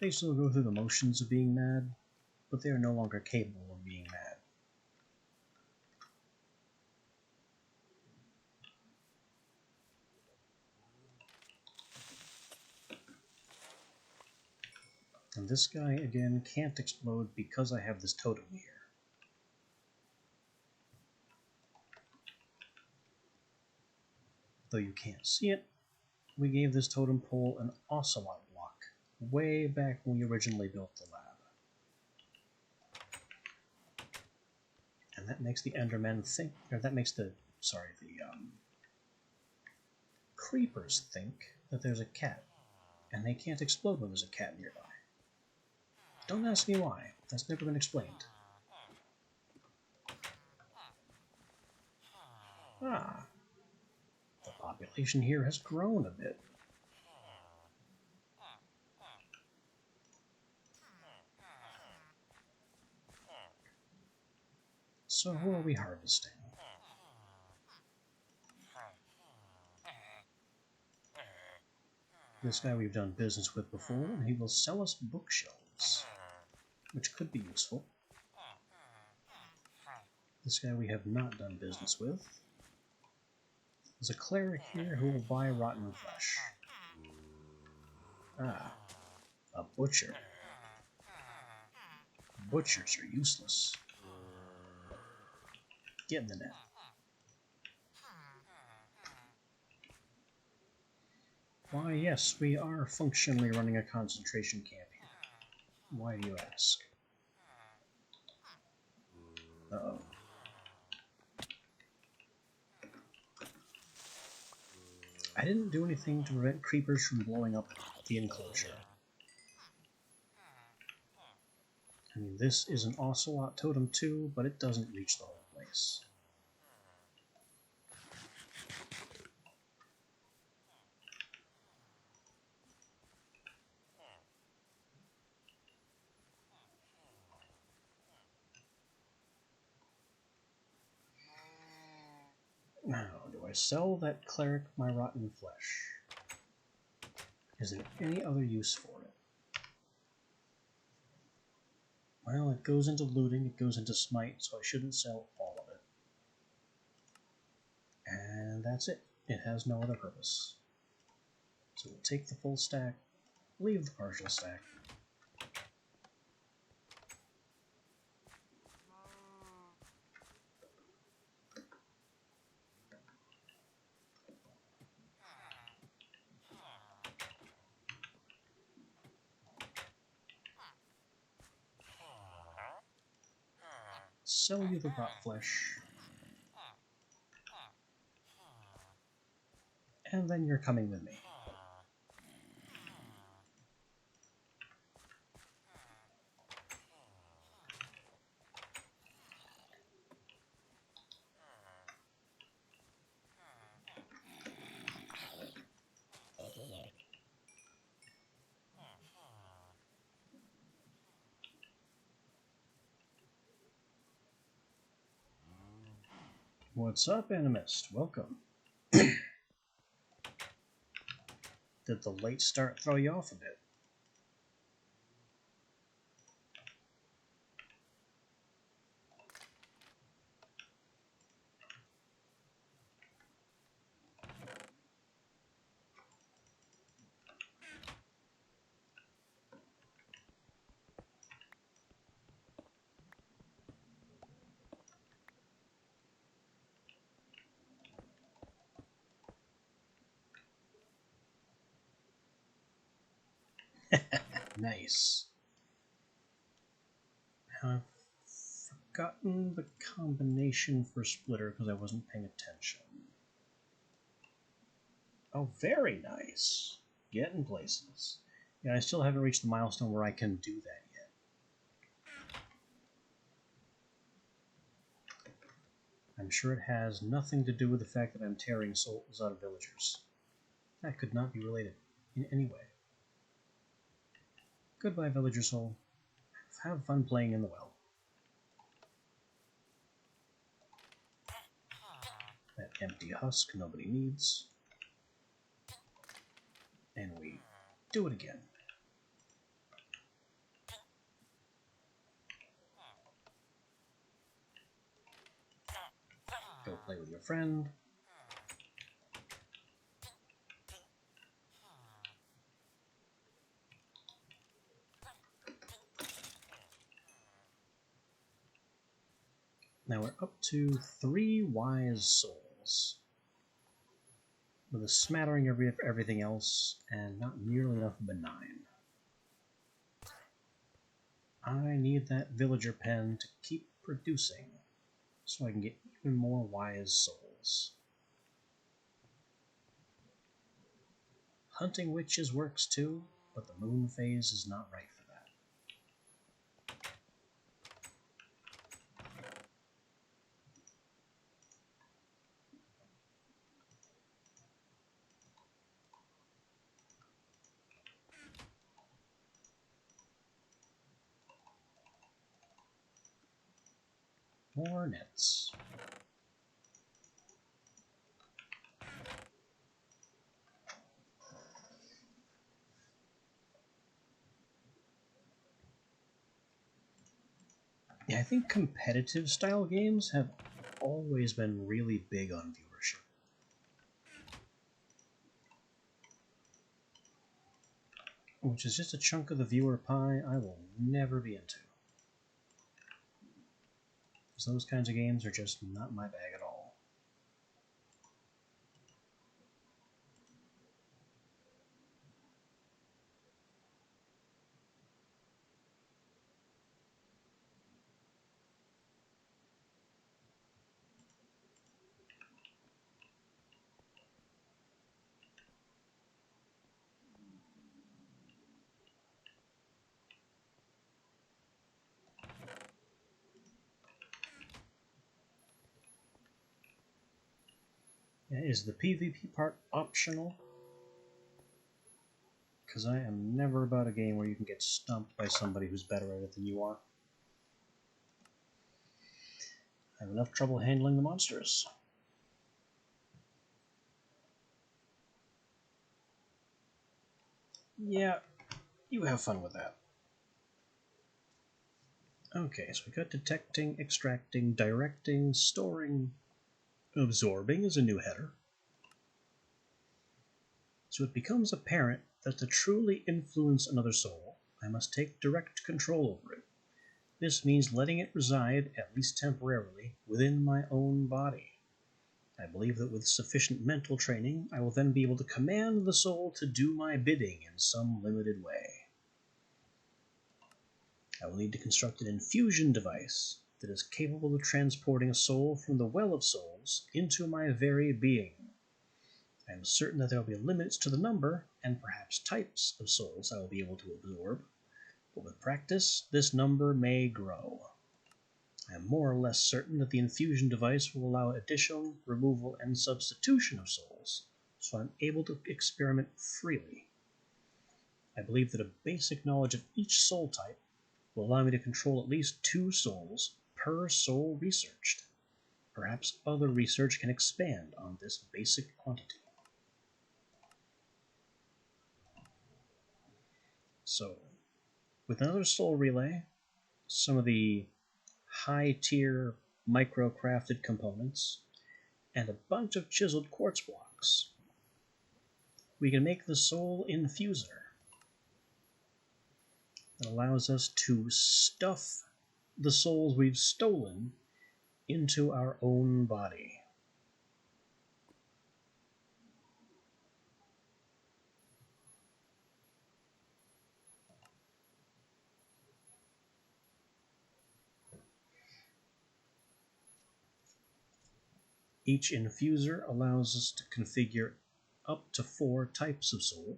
They still go through the motions of being mad, but they are no longer capable of being mad. And this guy, again, can't explode because I have this totem here. Though you can't see it, we gave this totem pole an ocelot block way back when we originally built the lab. And that makes the Endermen think, or that makes the creepers think that there's a cat, and they can't explode when there's a cat nearby. Don't ask me why, that's never been explained. Ah, the population here has grown a bit. So who are we harvesting? This guy we've done business with before, and he will sell us bookshelves, which could be useful. This guy we have not done business with. There's a cleric here who will buy rotten flesh. Ah, a butcher. Butchers are useless. Get in the net. Why, yes, we are functionally running a concentration camp here. Why do you ask? Uh-oh. I didn't do anything to prevent creepers from blowing up the enclosure. I mean, this is an ocelot totem too, but it doesn't reach the whole place. Now, do I sell that cleric my rotten flesh? Is there any other use for it? Well, it goes into looting, it goes into smite, so I shouldn't sell all of it. And that's it. It has no other purpose. So we'll take the full stack, leave the partial stack. Sell you the rot flesh. And then you're coming with me. What's up, Animist? Welcome. Did the late start throw you off a bit? Nice. I've forgotten the combination for splitter because I wasn't paying attention. Oh, very nice. Getting places. Yeah, I still haven't reached the milestone where I can do that yet. I'm sure it has nothing to do with the fact that I'm tearing souls out of villagers. That could not be related in any way. Goodbye, villager soul. Have fun playing in the well. That empty husk nobody needs. And we do it again. play with your friend. Now we're up to 3 wise souls, with a smattering of everything else, and not nearly enough benign. I need that villager pen to keep producing, so I can get even more wise souls. Hunting witches works too, but the moon phase is not right for that. More nets. Yeah, I think competitive style games have always been really big on viewership. Which is just a chunk of the viewer pie I will never be into. Because those kinds of games are just not my bag at all. Yeah, is the PvP part optional? Because I am never about a game where you can get stumped by somebody who's better at it than you are. I have enough trouble handling the monsters. Yeah, you have fun with that. Okay, so we got detecting, extracting, directing, storing, absorbing is a new header. So it becomes apparent that to truly influence another soul, I must take direct control over it. This means letting it reside, at least temporarily, within my own body. I believe that with sufficient mental training, I will then be able to command the soul to do my bidding in some limited way. I will need to construct an infusion device that is capable of transporting a soul from the well of souls into my very being. I am certain that there will be limits to the number, and perhaps types, of souls I will be able to absorb, but with practice, this number may grow. I am more or less certain that the infusion device will allow addition, removal, and substitution of souls, so I'm able to experiment freely. I believe that a basic knowledge of each soul type will allow me to control at least 2 souls per soul researched. Perhaps other research can expand on this basic quantity. So, with another soul relay, some of the high-tier micro-crafted components, and a bunch of chiseled quartz blocks, we can make the soul infuser that allows us to stuff the souls we've stolen into our own body. Each infuser allows us to configure up to 4 types of soul,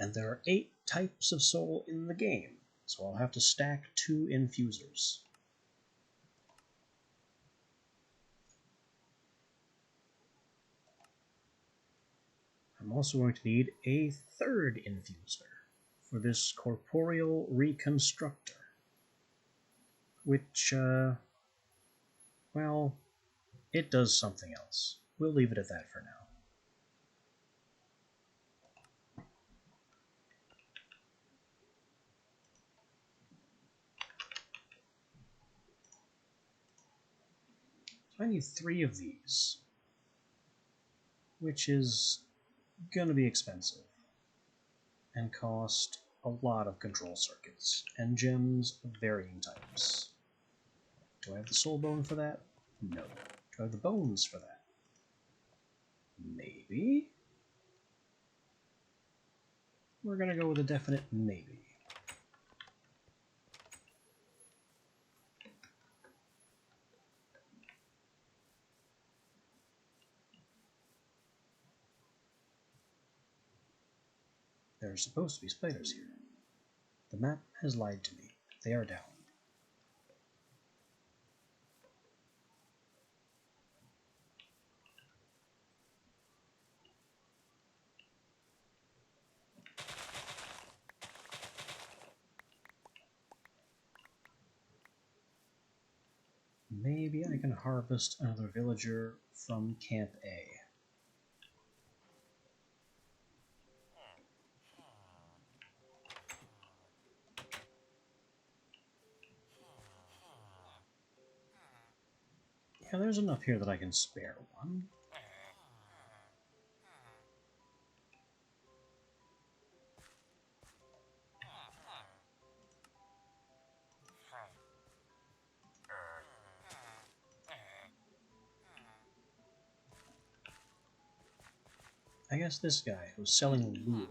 and there are 8 types of soul in the game, so I'll have to stack 2 infusers. I'm also going to need a 3rd infuser for this corporeal reconstructor, which, well, it does something else. We'll leave it at that for now. I need 3 of these, which is gonna be expensive and cost a lot of control circuits and gems of varying types. Do I have the soul bone for that? No. Do I have the bones for that? Maybe? We're gonna go with a definite maybe. There are supposed to be spiders here. The map has lied to me. They are down. Maybe I can harvest another villager from Camp A. Yeah, there's enough here that I can spare one. I guess this guy who's selling lure.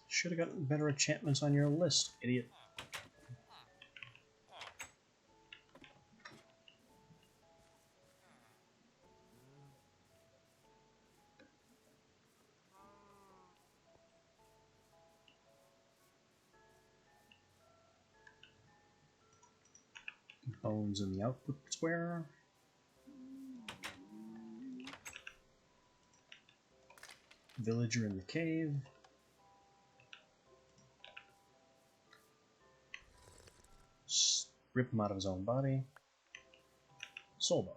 Should have gotten better enchantments on your list, idiot. Bones in the output square. Villager in the cave. Rip him out of his own body. Soul bone.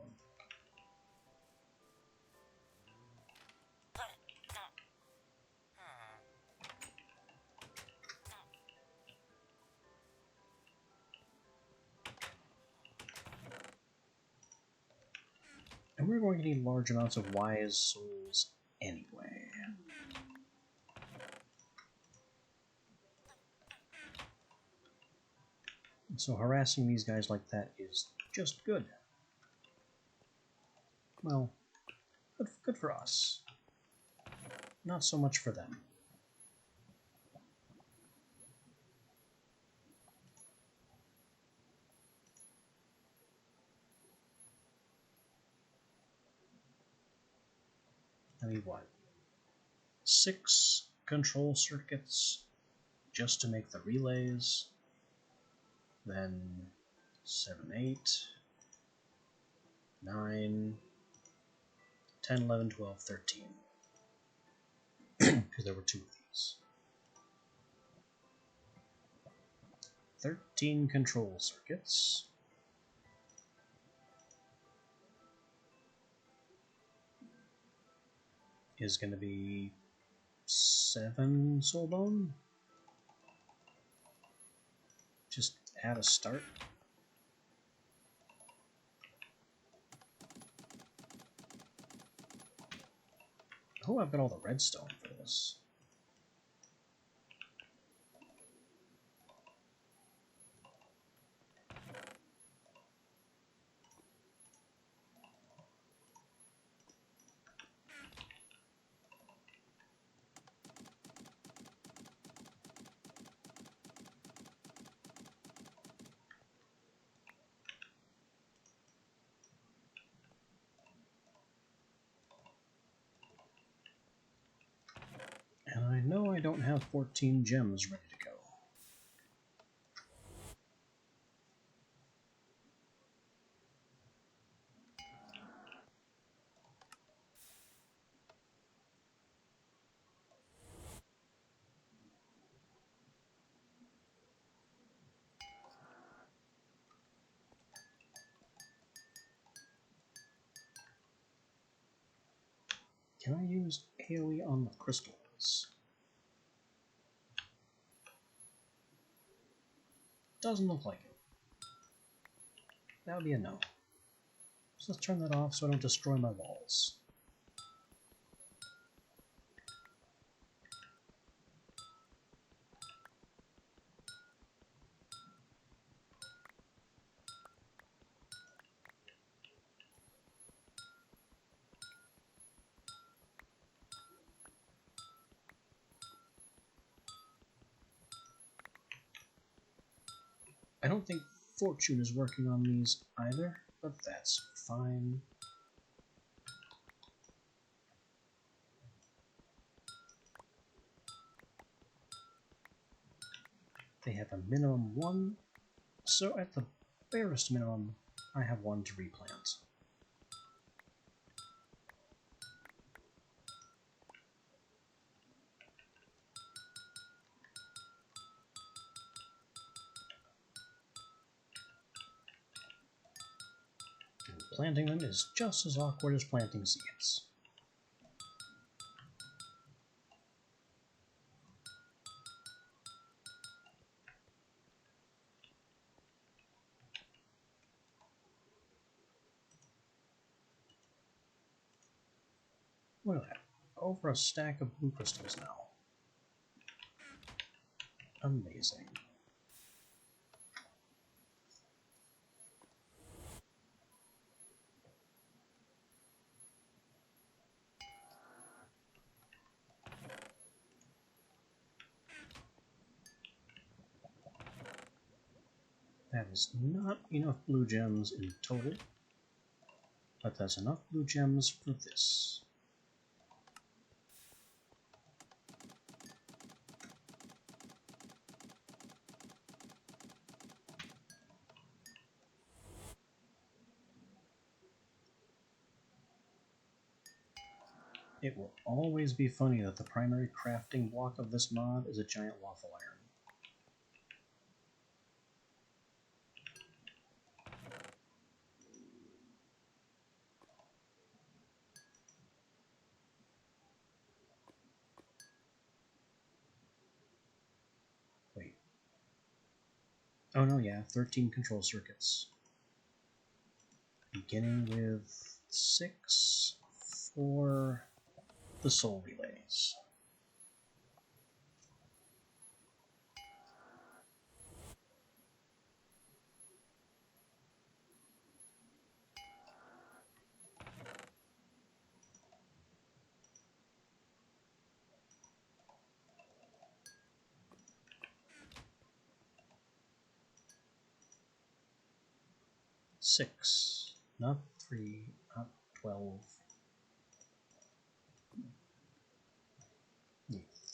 And we're going to need large amounts of wise souls anyway. So harassing these guys like that is just good. Well, good for us. Not so much for them. I mean, what? 6 control circuits just to make the relays. Then 7, 8, 9, 10, 11, 12, 13. Because there were 2 of these. 13 control circuits. Is going to be 7 soul bone. Just add a start. Oh, I've got all the redstone for this. And I know I don't have 14 gems ready to go. Can I use AoE on the crystals? Doesn't look like it. that would be a no. So let's turn that off so I don't destroy my walls. I don't think Fortune is working on these either, but that's fine. They have a minimum 1, so at the barest minimum, I have 1 to replant. And planting them is just as awkward as planting seeds. Look at that. Over a stack of blue crystals now. Amazing. That is not enough blue gems in total, but that's enough blue gems for this. It will always be funny that the primary crafting block of this mod is a giant waffle iron. Wait. Oh no, yeah, 13 control circuits. Beginning with 6 for the soul relays. Six, not 3, not 12.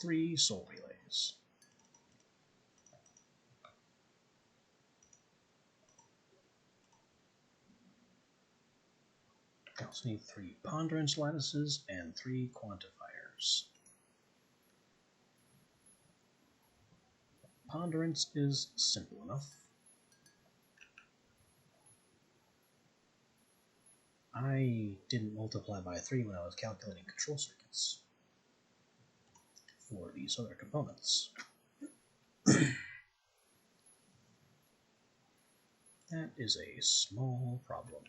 3 soul relays. I also need 3 ponderance lattices and 3 quantifiers. Ponderance is simple enough. I didn't multiply by 3 when I was calculating control circuits for these other components. That is a small problem.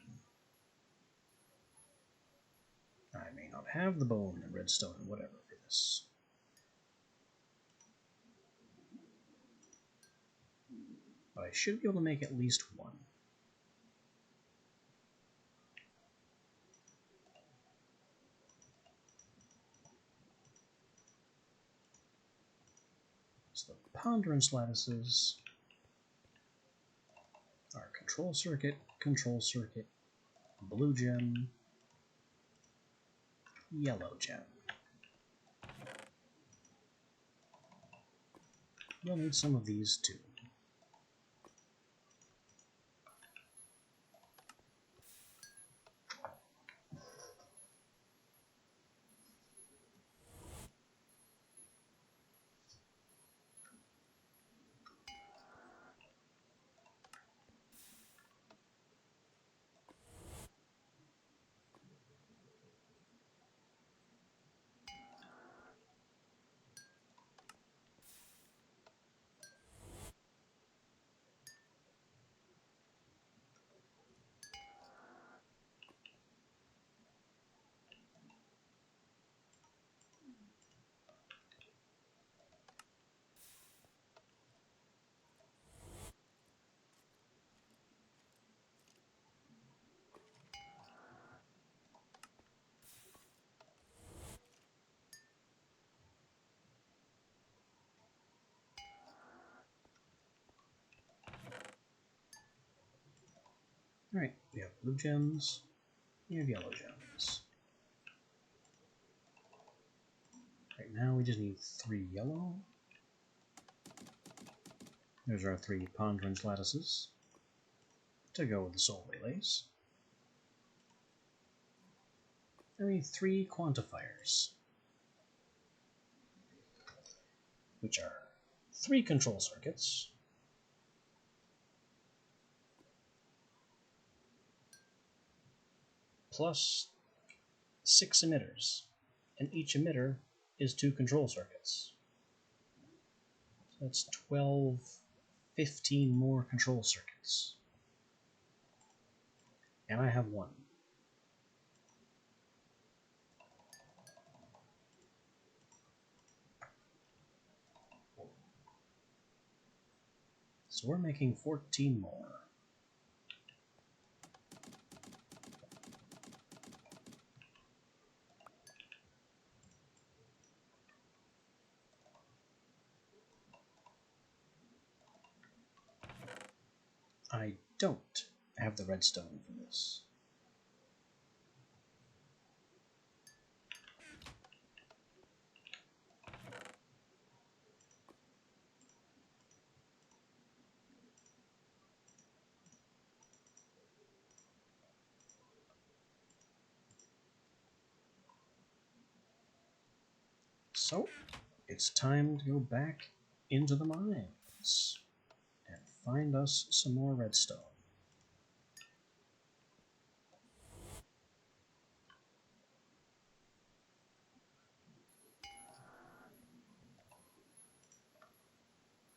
I may not have the bone and redstone and whatever for this. But I should be able to make at least 1. So the ponderance lattices are control circuit, blue gem, yellow gem. You'll need some of these too. Alright, we have blue gems, we have yellow gems. Right now we just need 3 yellow. There's our 3 Pondrens lattices to go with the soul relays. And we need 3 quantifiers, which are 3 control circuits, plus 6 emitters, and each emitter is 2 control circuits. So that's 12, 15 more control circuits. And I have 1. So we're making 14 more. I don't have the redstone for this. So, it's time to go back into the mines and find us some more redstone.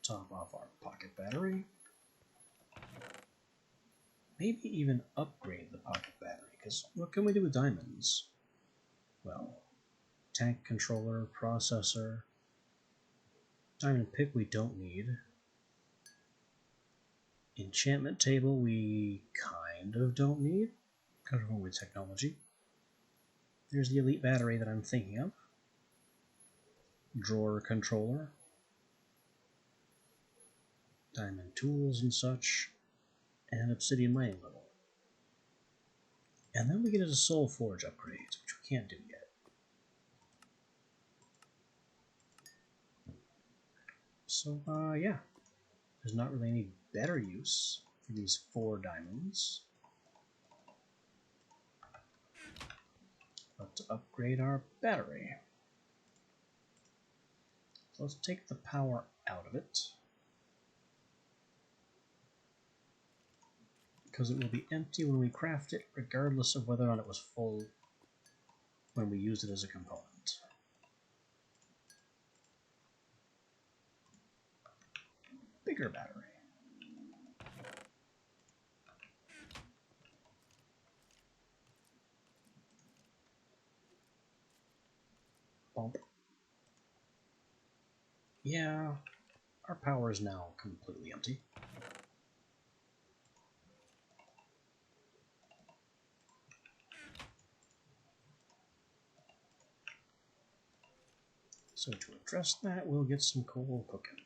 Top off our pocket battery. Maybe even upgrade the pocket battery, because what can we do with diamonds? Well, tank controller, processor, diamond pick we don't need. Enchantment table we kind of don't need, because we're going with technology. There's the elite battery that I'm thinking of. Drawer controller. Diamond tools and such. And obsidian mining level. And then we get into soul forge upgrades, which we can't do yet. So, yeah. There's not really any better use for these 4 diamonds. But to upgrade our battery. So let's take the power out of it, because it will be empty when we craft it, regardless of whether or not it was full when we used it as a component. Bigger battery. Bump. Yeah, our power is now completely empty. So to address that, we'll get some coal cooking.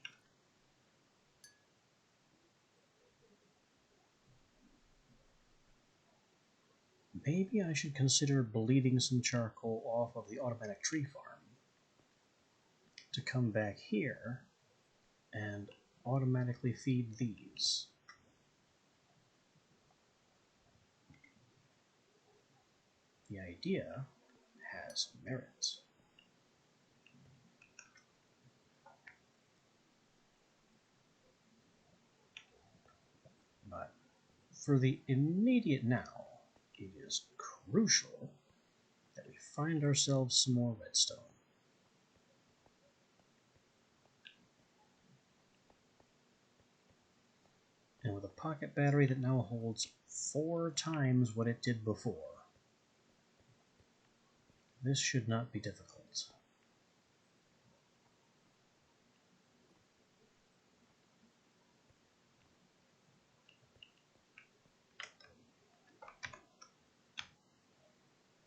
Maybe I should consider bleeding some charcoal off of the automatic tree farm to come back here and automatically feed these. The idea has merit. But for the immediate now, it is crucial that we find ourselves some more redstone. And with a pocket battery that now holds 4 times what it did before, this should not be difficult.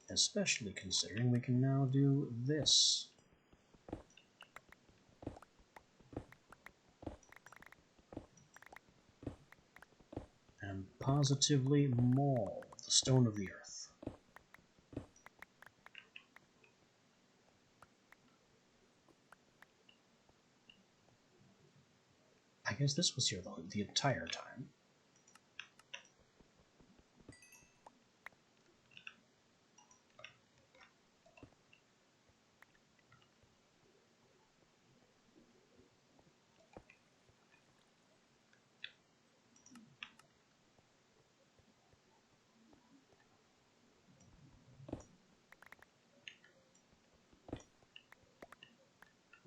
Especially considering we can now do this. And positively maul the stone of the earth. I guess this was here the entire time.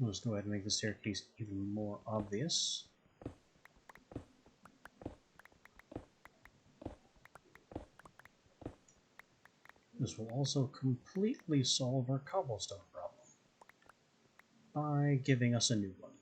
Let's go ahead and make the staircase even more obvious. This will also completely solve our cobblestone problem by giving us a new one.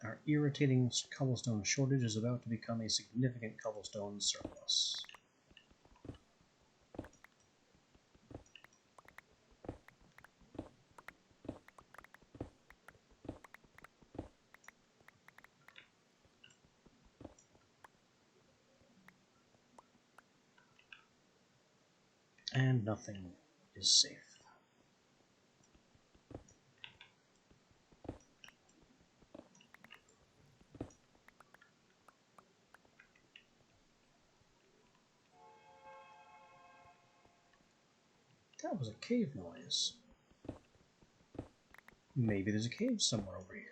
Our irritating cobblestone shortage is about to become a significant cobblestone surplus. And nothing is safe. That was a cave noise. Maybe there's a cave somewhere over here.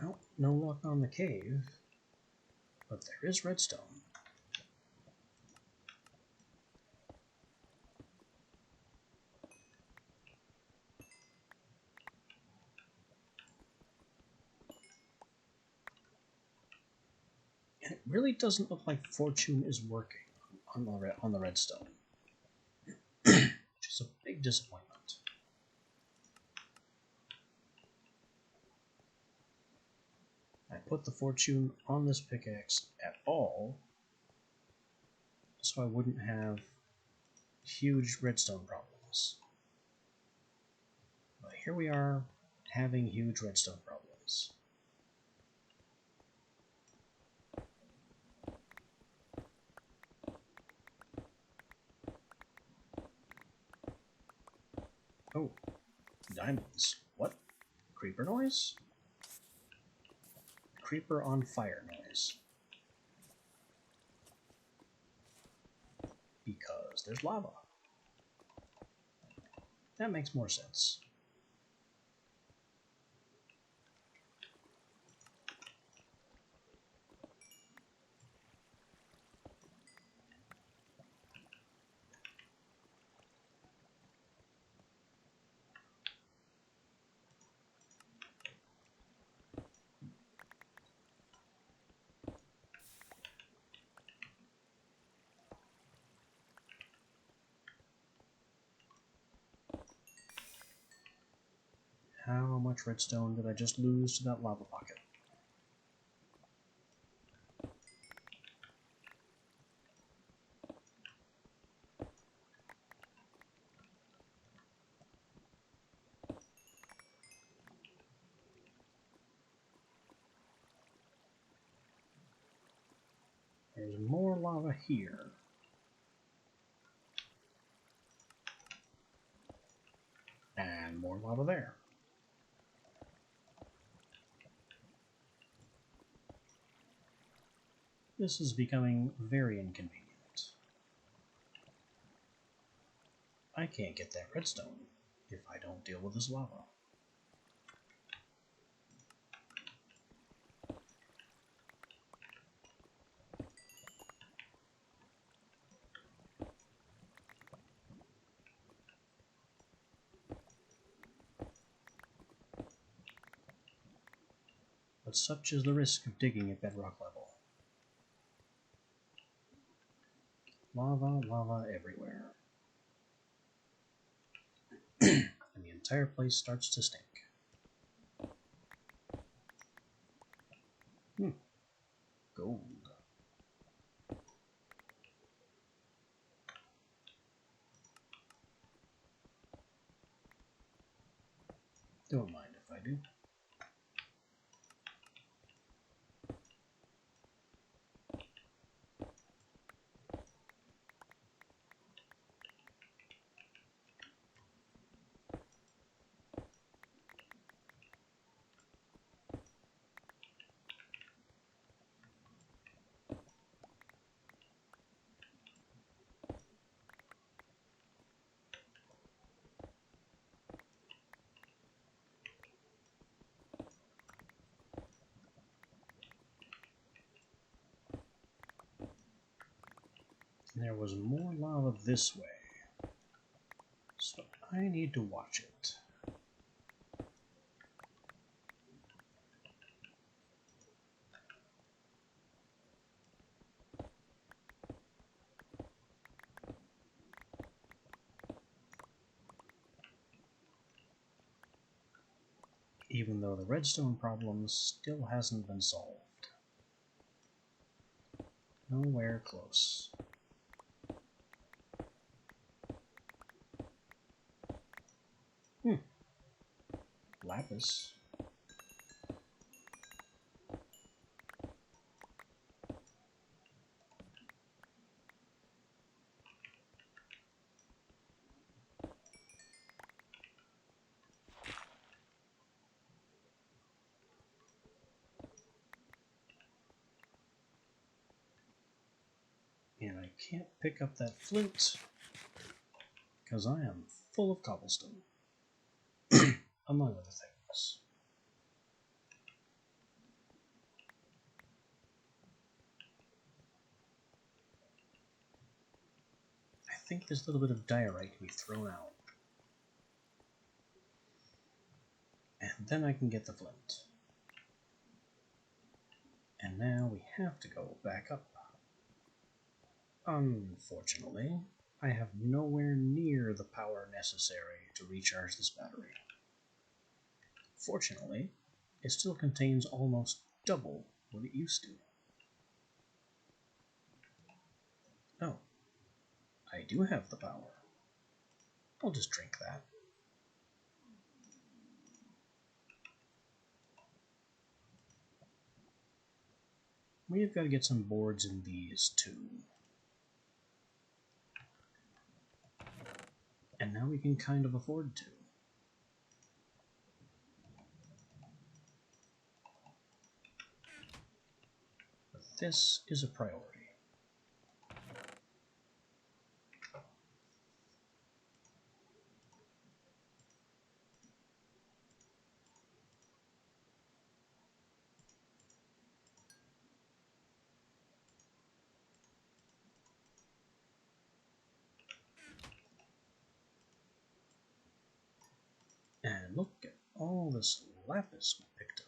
Well, no luck on the cave, but there is redstone. And it really doesn't look like Fortune is working on the redstone, which is a big disappointment. I put the Fortune on this pickaxe at all, so I wouldn't have huge redstone problems. But here we are, having huge redstone problems. Oh, diamonds. What? Creeper noise? Creeper on fire noise. Because there's lava. That makes more sense. How much redstone did I just lose to that lava pocket? There's more lava here. And more lava there. This is becoming very inconvenient. I can't get that redstone if I don't deal with this lava. but such is the risk of digging at bedrock level. Lava, lava everywhere. And the entire place starts to stink. Gold. Don't mind if I do. There was more lava this way, so I need to watch it. Even though the redstone problem still hasn't been solved. Nowhere close. Lapis. And I can't pick up that flint because I am full of cobblestone, among other things. I think this little bit of diorite can be thrown out. And then I can get the flint. And now we have to go back up. Unfortunately, I have nowhere near the power necessary to recharge this battery. Fortunately, it still contains almost double what it used to. Oh, I do have the power. I'll just drink that. We've got to get some boards in these too. And now we can kind of afford to. But this is a priority. And look at all this lapis we picked up.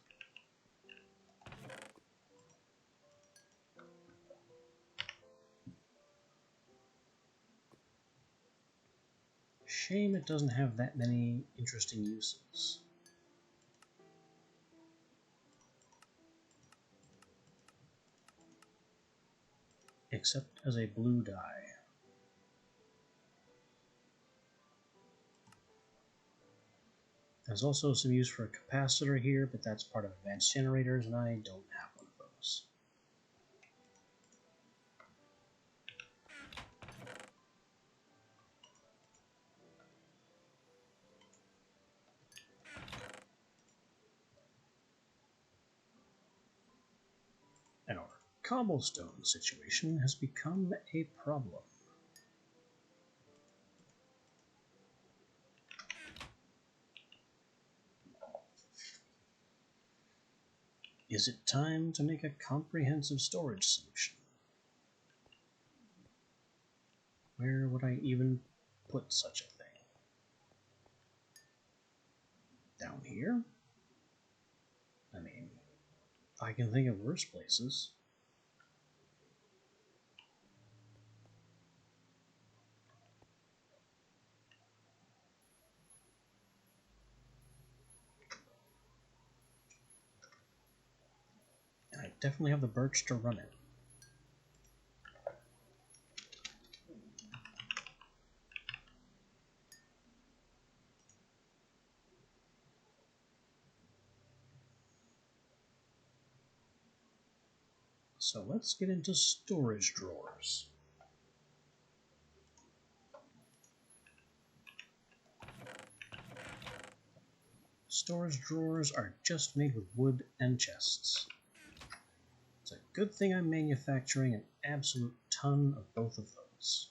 Shame it doesn't have that many interesting uses. Except as a blue dye. There's also some use for a capacitor here, but that's part of advanced generators, and I don't have one of those. Our cobblestone situation has become a problem. Is it time to make a comprehensive storage solution? Where would I even put such a thing? Down here? I mean, I can think of worse places. And I definitely have the birch to run it. So let's get into storage drawers. Storage drawers are just made with wood and chests. It's a good thing I'm manufacturing an absolute ton of both of those.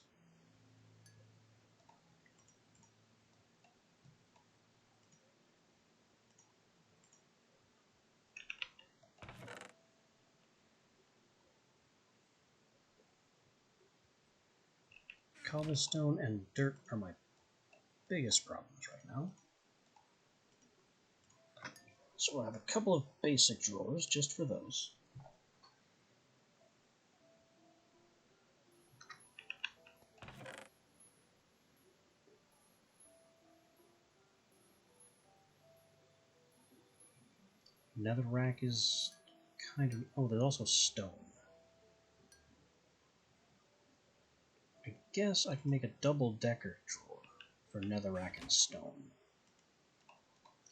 Cobblestone and dirt are my biggest problems right now. So we'll have a couple of basic drawers just for those. Netherrack is kind of... oh, there's also stone. I guess I can make a double-decker drawer for netherrack and stone.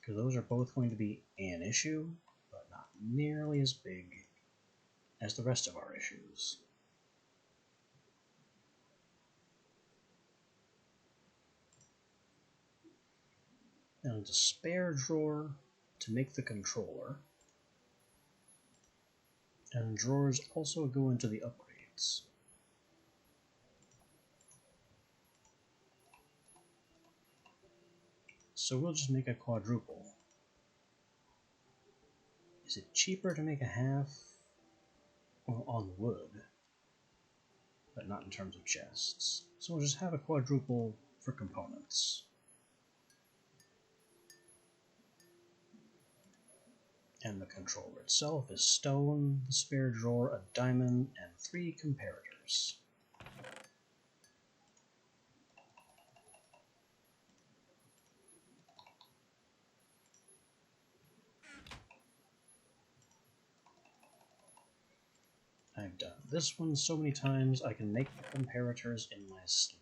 Because those are both going to be an issue, but not nearly as big as the rest of our issues. And a spare drawer to make the controller. And drawers also go into the upgrades. So we'll just make a quadruple. Is it cheaper to make a half? Well, on wood, but not in terms of chests. So we'll just have a quadruple for components. And the controller itself is stone, the spare drawer, a diamond, and 3 comparators. I've done this one so many times I can make the comparators in my sleep.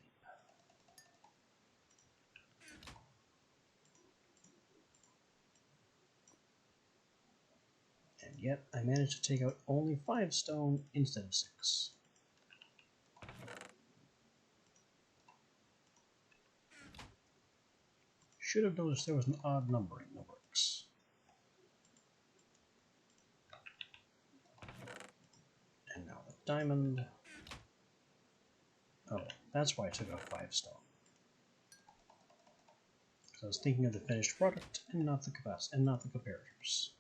And yet I managed to take out only 5 stone instead of 6. Should have noticed there was an odd number in the works. And now the diamond. Oh, that's why I took out 5 stone. Because I was thinking of the finished product and not the capacity and not the comparators.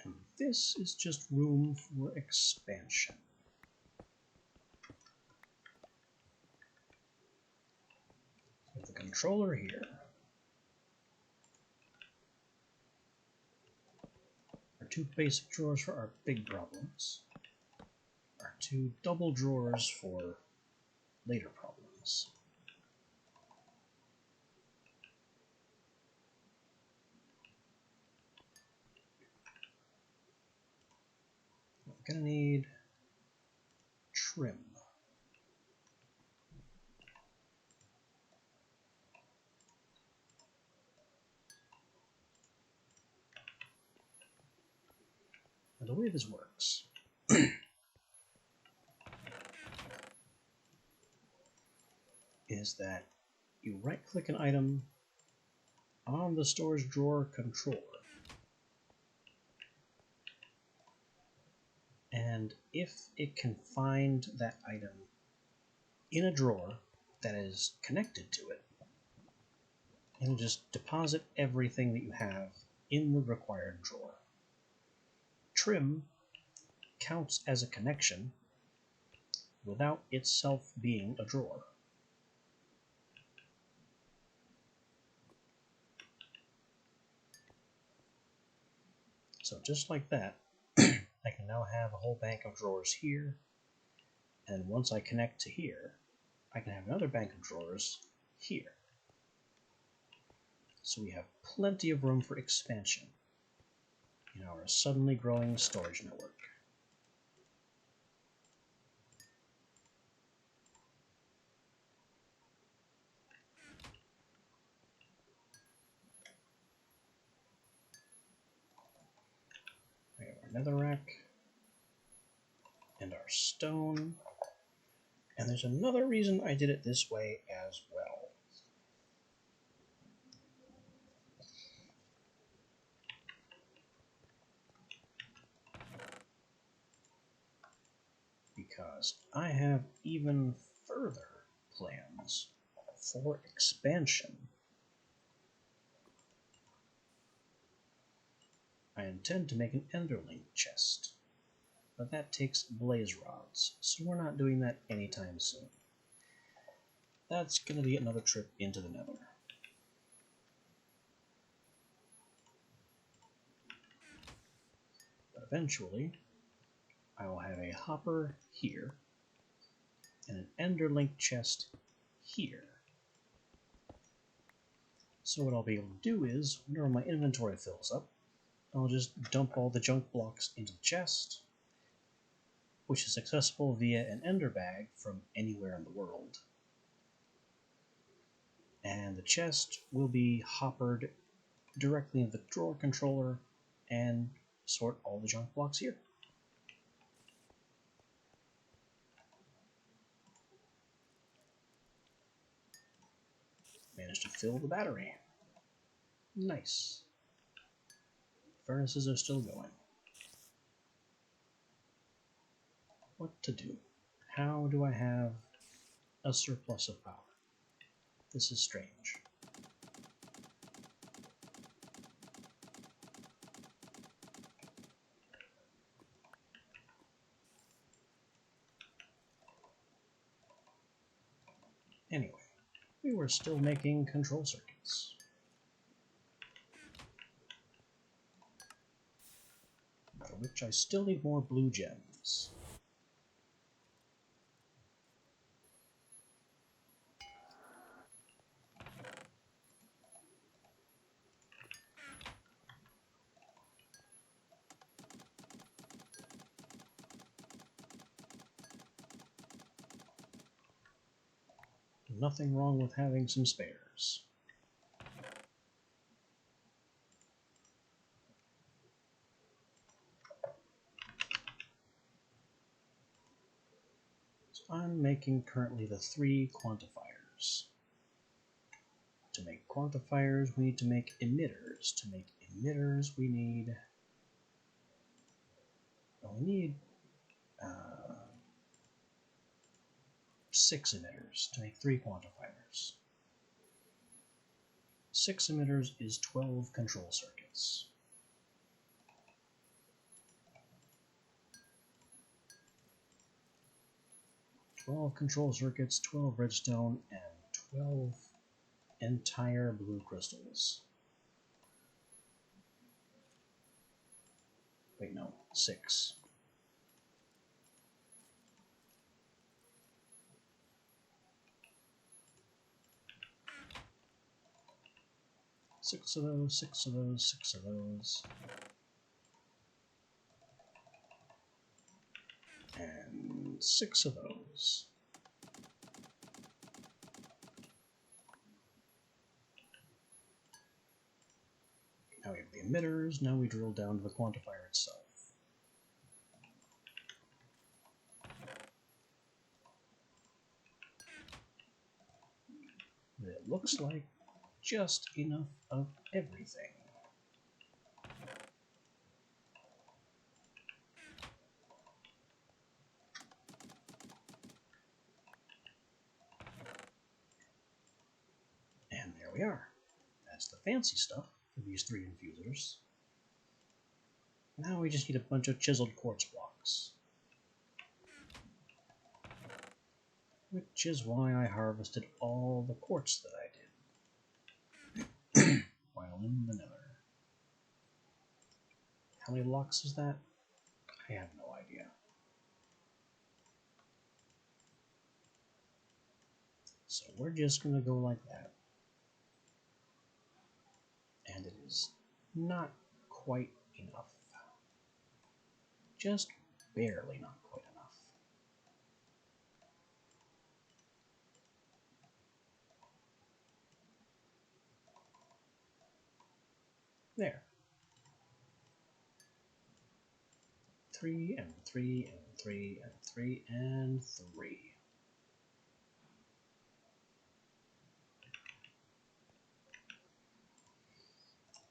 And this is just room for expansion. With the controller here. Our 2 basic drawers for our big problems. Our 2 double drawers for later problems. We're gonna need trim. And the way this works is that you right-click an item on the storage drawer controller, and if it can find that item in a drawer that is connected to it, it'll just deposit everything that you have in the required drawer. Trim counts as a connection without itself being a drawer. So just like that, I can now have a whole bank of drawers here, and once I connect to here, I can have another bank of drawers here. So we have plenty of room for expansion in our suddenly growing storage network. We have our netherrack and our stone. And there's another reason I did it this way as well. Because I have even further plans for expansion. I intend to make an Enderlink chest, but that takes blaze rods, so we're not doing that anytime soon. That's going to be another trip into the Nether. But eventually, I will have a hopper here, and an Enderlink chest here. So what I'll be able to do is, whenever my inventory fills up, I'll just dump all the junk blocks into the chest, which is accessible via an ender bag from anywhere in the world. And the chest will be hoppered directly into the drawer controller and sort all the junk blocks here. Managed to fill the battery. Nice. Furnaces are still going. What to do? How do I have a surplus of power? This is strange. Anyway, we were still making control circuits. For which I still need more blue gems. Nothing wrong with having some spares. So I'm making currently the 3 quantifiers. To make quantifiers, we need to make emitters. To make emitters, we need 6 emitters to make 3 quantifiers. 6 emitters is 12 control circuits. "12 control circuits, 12 redstone, and 12 entire blue crystals." Wait, no, 6. Six of those, 6 of those, 6 of those. And 6 of those. Now we have the emitters, now we drill down to the quantifier itself. It looks like just enough of everything. And there we are. That's the fancy stuff for these 3 infusers. Now we just need a bunch of chiseled quartz blocks. Which is why I harvested all the quartz that I did while in the nether. How many blocks is that? I have no idea. So we're just going to go like that. And it is not quite enough. Just barely not quite enough. There. 3 and 3 and 3 and 3 and 3.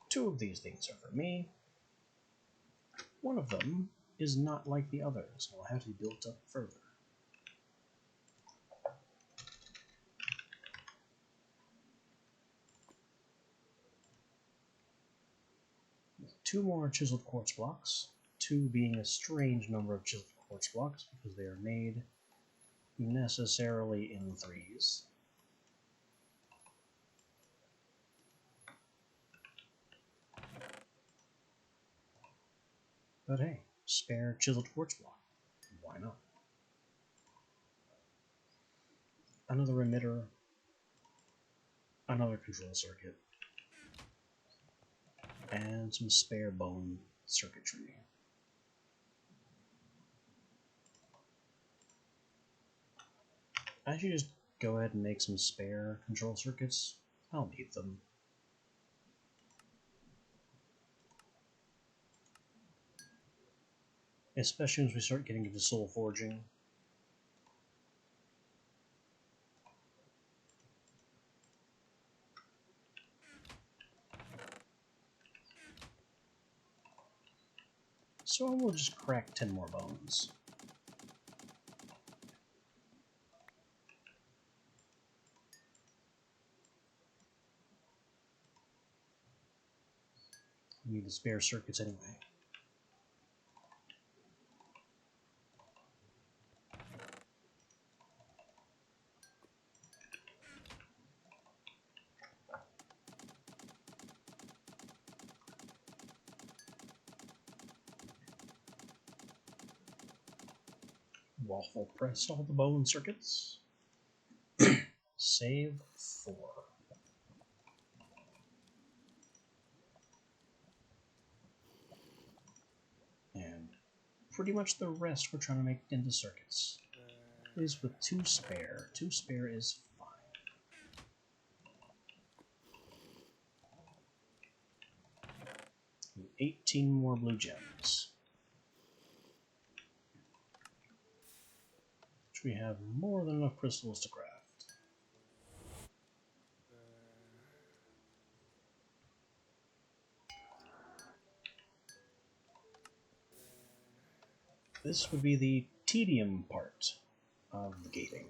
Two of these things are for me. One of them is not like the others and will have to be built up further. With 2 more chiseled quartz blocks, 2 being a strange number of chiseled quartz blocks because they are made necessarily in 3s. But hey, spare chiseled quartz block. Why not? Another emitter, another control circuit, and some spare bone circuitry. I should just go ahead and make some spare control circuits. I'll need them. Especially as we start getting into soul forging. So I will just crack 10 more bones. I need the spare circuits anyway. Waffle press all the bone circuits. Save 4. And pretty much the rest we're trying to make into circuits. At least with 2 spare. 2 spare is fine. And 18 more blue gems. Which we have more than enough crystals to craft. This would be the tedium part of the gating.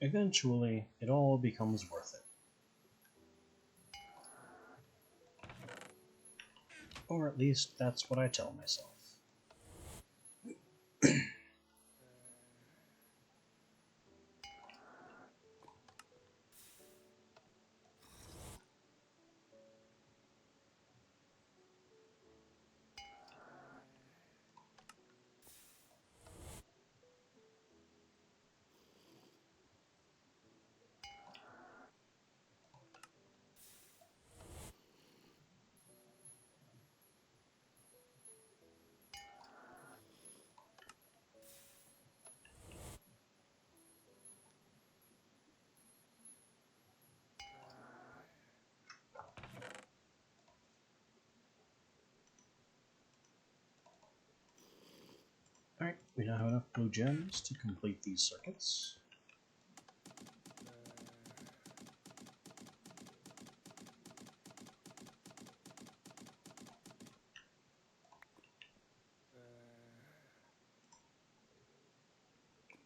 Eventually, it all becomes worth it. Or at least that's what I tell myself. We now have enough blue gems to complete these circuits.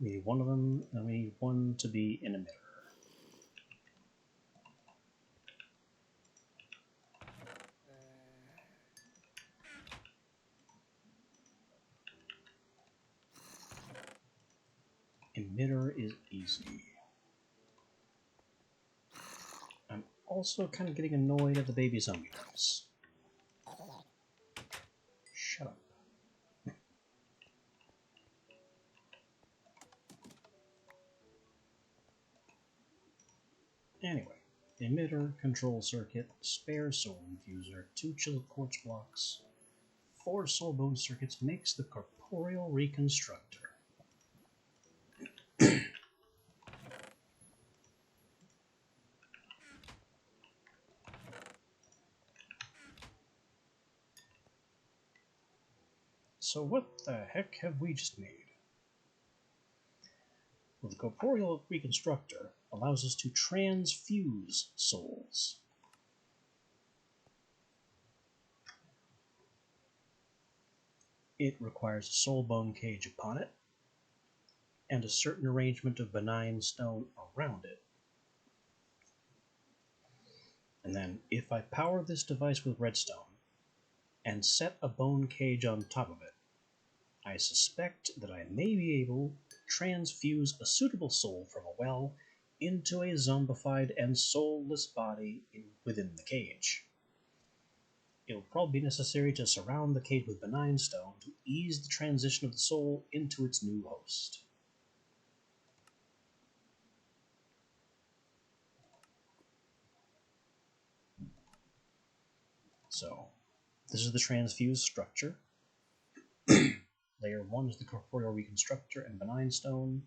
We need one of them, and we need one to be an emitter. Emitter is easy. I'm also kind of getting annoyed at the baby zombie types. Shut up. Anyway, emitter, control circuit, spare soul infuser, 2 chill quartz blocks, 4 soul bone circuits makes the corporeal reconstructor. So what the heck have we just made? Well, the corporeal reconstructor allows us to transfuse souls. It requires a soul bone cage upon it, and a certain arrangement of benign stone around it. And then, if I power this device with redstone, and set a bone cage on top of it, I suspect that I may be able to transfuse a suitable soul from a well into a zombified and soulless body within the cage. It will probably be necessary to surround the cage with benign stone to ease the transition of the soul into its new host. So, this is the transfused structure. Layer 1 is the corporeal reconstructor and benign stone.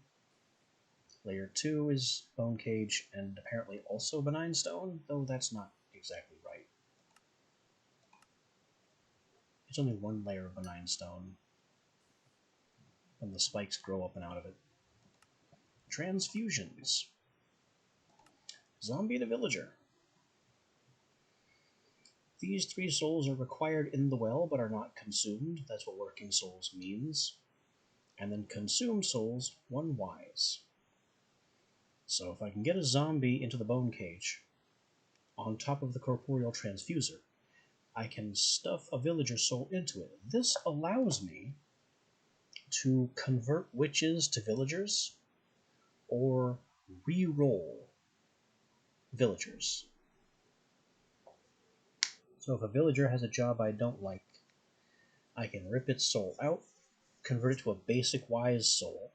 Layer 2 is bone cage and apparently also benign stone, though that's not exactly right. It's only one layer of benign stone, and the spikes grow up and out of it. Transfusions. Zombie to villager. These 3 souls are required in the well, but are not consumed. That's what working souls means. And then consumed souls, 1 wise. So if I can get a zombie into the bone cage, on top of the corporeal transfuser, I can stuff a villager soul into it. This allows me to convert witches to villagers, or re-roll villagers. So if a villager has a job I don't like, I can rip its soul out, convert it to a basic wise soul,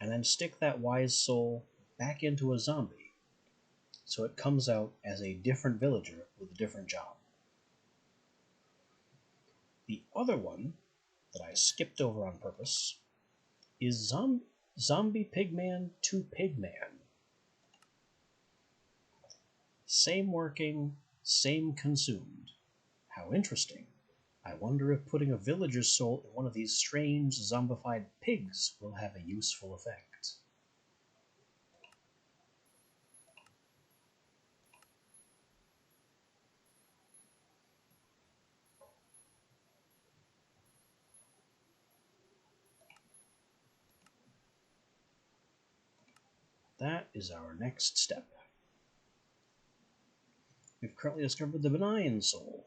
and then stick that wise soul back into a zombie, so it comes out as a different villager with a different job. The other one that I skipped over on purpose is Zombie Pigman to Pigman. Same working, same consumed. How interesting. I wonder if putting a villager's soul in one of these strange zombified pigs will have a useful effect. That is our next step. We've currently discovered the benign soul,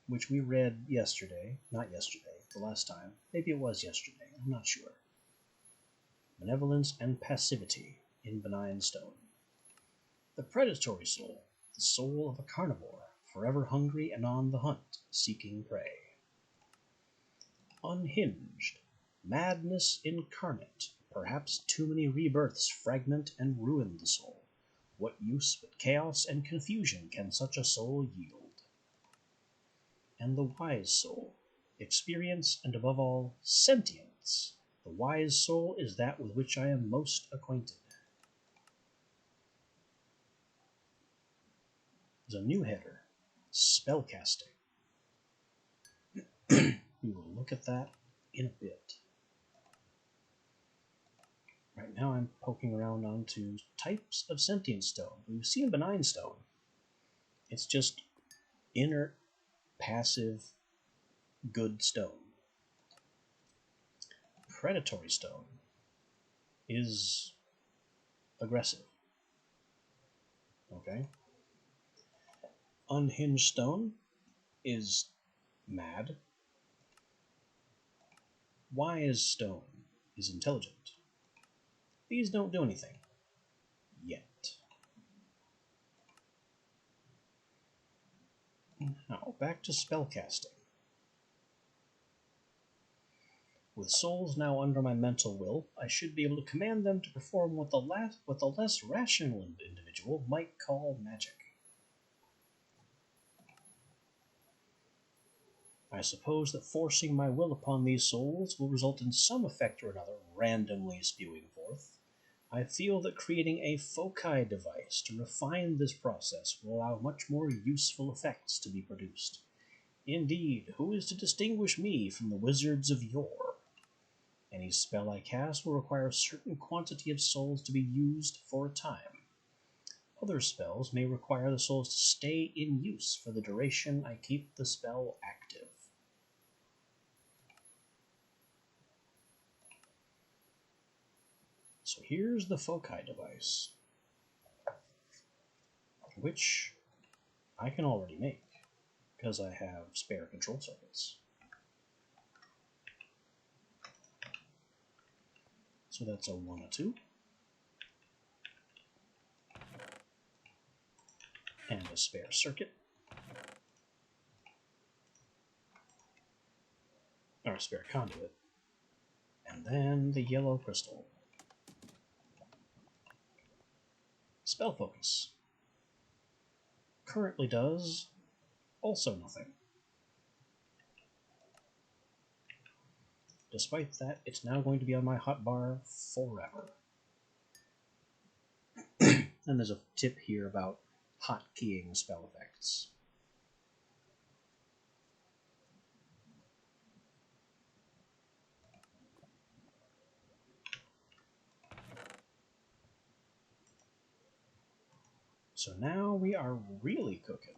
which we read yesterday. Not yesterday, the last time. Maybe it was yesterday, I'm not sure. Benevolence and passivity in benign stone. The predatory soul, the soul of a carnivore, forever hungry and on the hunt, seeking prey. Unhinged, madness incarnate, perhaps too many rebirths fragment and ruin the soul. What use but chaos and confusion can such a soul yield? And the wise soul, experience and above all, sentience. The wise soul is that with which I am most acquainted. There's a new header, spellcasting. We will look at that in a bit. Right now I'm poking around onto types of sentient stone. We've seen benign stone. It's just inert, passive, good stone. Predatory stone is aggressive. Okay? Unhinged stone is mad. Wise stone is intelligent. These don't do anything. Yet. Now, back to spellcasting. With souls now under my mental will, I should be able to command them to perform what the less rational individual might call magic. I suppose that forcing my will upon these souls will result in some effect or another randomly spewing forth. I feel that creating a foci device to refine this process will allow much more useful effects to be produced. Indeed, who is to distinguish me from the wizards of yore? Any spell I cast will require a certain quantity of souls to be used for a time. Other spells may require the souls to stay in use for the duration I keep the spell active. So here's the foci device, which I can already make because I have spare control circuits. So that's a 1, a 2, and a spare circuit, or a spare conduit, and then the yellow crystal. Spell focus. Currently does also nothing. Despite that, it's now going to be on my hotbar forever. And there's a tip here about hotkeying spell effects. So now we are really cooking.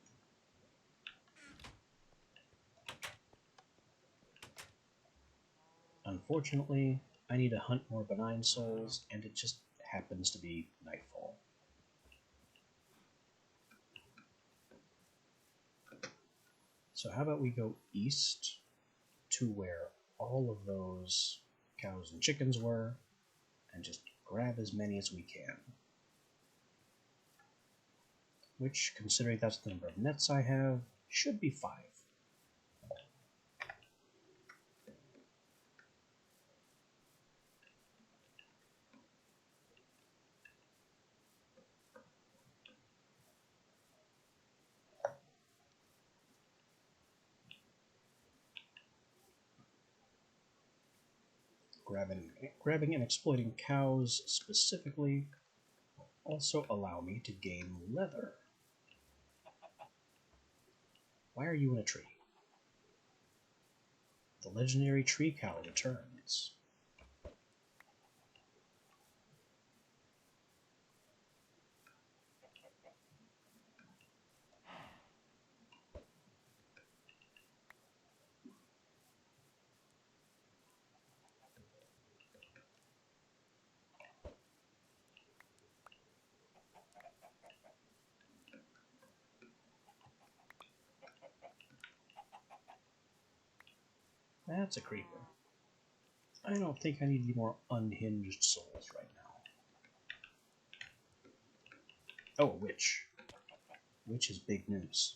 Unfortunately, I need to hunt more benign souls, and it just happens to be nightfall. So how about we go east to where all of those cows and chickens were, and just grab as many as we can. Which, considering that's the number of nets I have, should be 5. Grabbing and exploiting cows specifically will also allow me to gain leather. Why are you in a tree? The legendary tree cow returns. That's a creeper. I don't think I need any more unhinged souls right now. Oh, a witch. Witch is big news.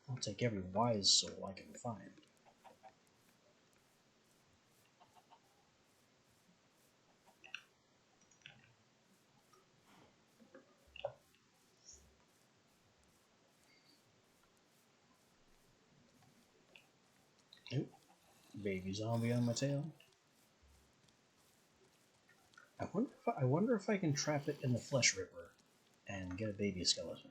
I'll take every wise soul I can find. Nope. Baby zombie on my tail. I wonder if I can trap it in the flesh ripper and get a baby skeleton.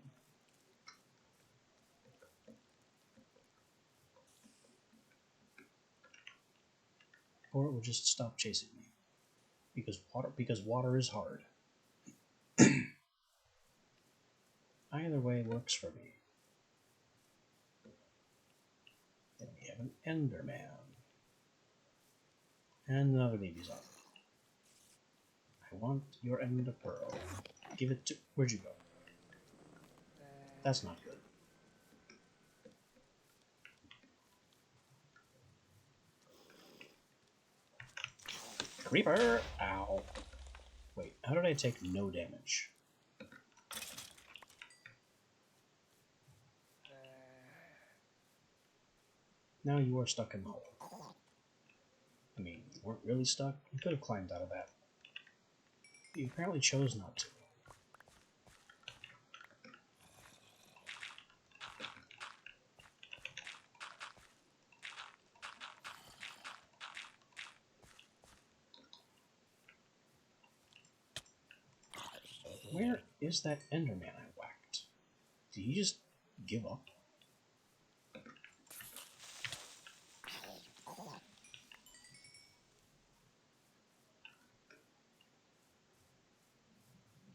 Or it will just stop chasing me. because water is hard. Either way works for me. Then we have an Enderman. And another baby zombie. I want your Ender Pearl. Give it to... Where'd you go? That's not good. Creeper! Ow. Wait, how did I take no damage? Now you are stuck in the hole. I mean, you weren't really stuck. You could have climbed out of that. You apparently chose not to. Where is that Enderman I whacked? Did he just give up?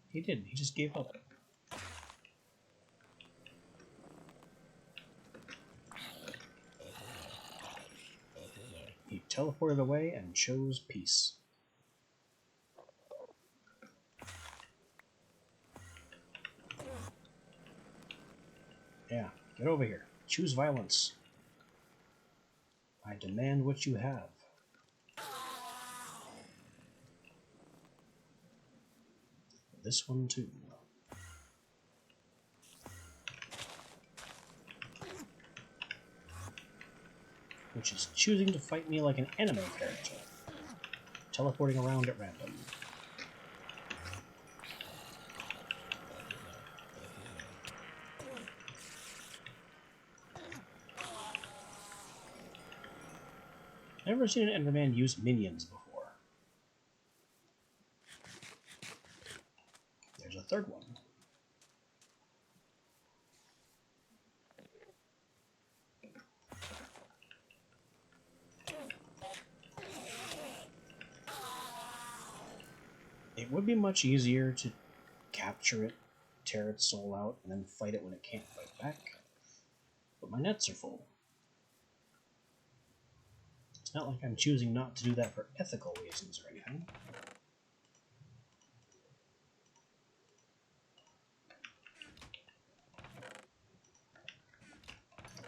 He didn't. He just gave up. He teleported away and chose peace. Yeah, get over here. Choose violence. I demand what you have. This one too. Which is choosing to fight me like an anime character. Teleporting around at random. Never seen an Enderman use minions before. There's a third one. It would be much easier to capture it, tear its soul out, and then fight it when it can't fight back. But my nets are full. It's not like I'm choosing not to do that for ethical reasons or anything.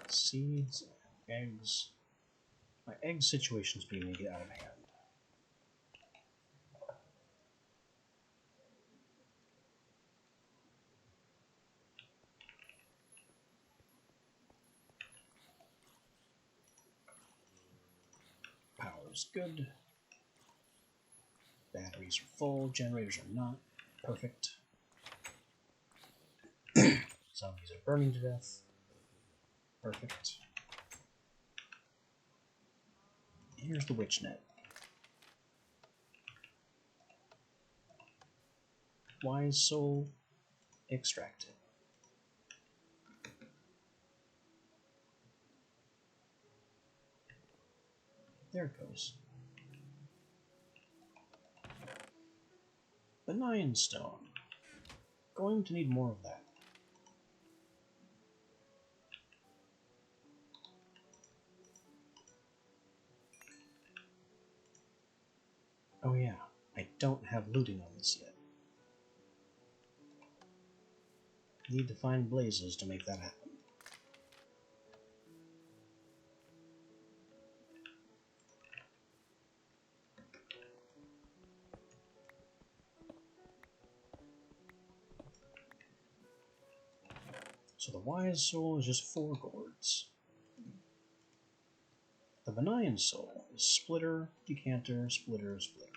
Seeds, eggs. My egg situation's beginning to get out of hand. Power's good. Batteries are full, generators are not. Perfect. Zombies are burning to death. Perfect. Here's the witch net. Wise soul extracted. There it goes. Benign stone. Going to need more of that. Oh yeah, I don't have looting on this yet. Need to find blazes to make that happen. So the wise soul is just 4 gourds. The benign soul is splitter, decanter, splitter, splitter.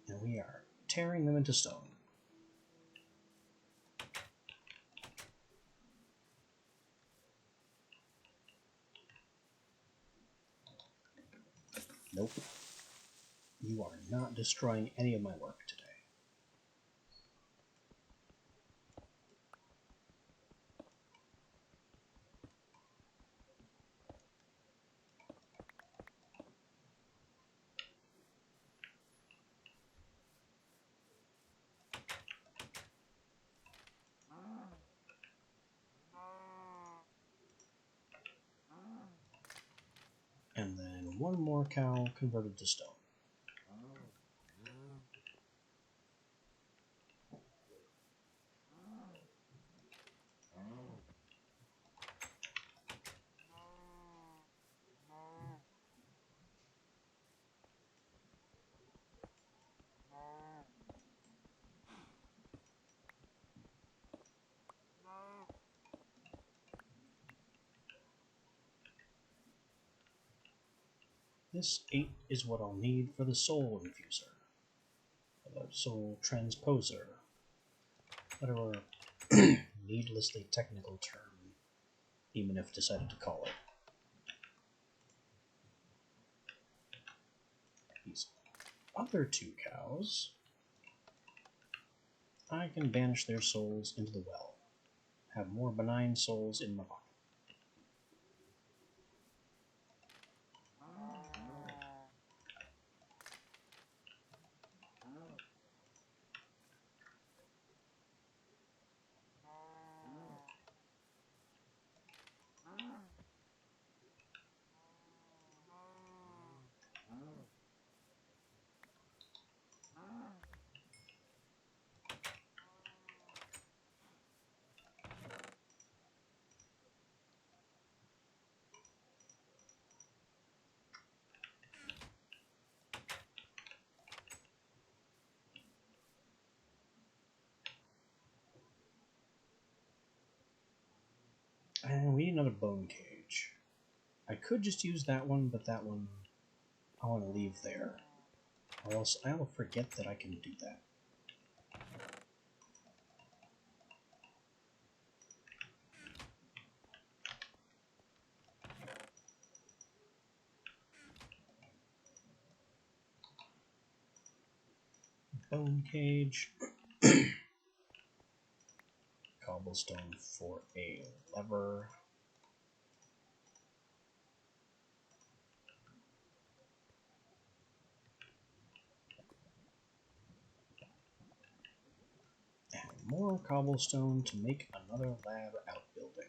And we are tearing them into stone. Nope. You are not destroying any of my work today. and one more cow converted to stone. This 8 is what I'll need for the soul infuser, the soul transposer, whatever needlessly technical term Demonif decided to call it. These other 2 cows, I can banish their souls into the well, have more benign souls in my pocket. And we need another bone cage. I could just use that one, but that one I want to leave there, or else I'll forget that I can do that. Bone cage. Cobblestone for a lever. And more cobblestone to make another lab outbuilding.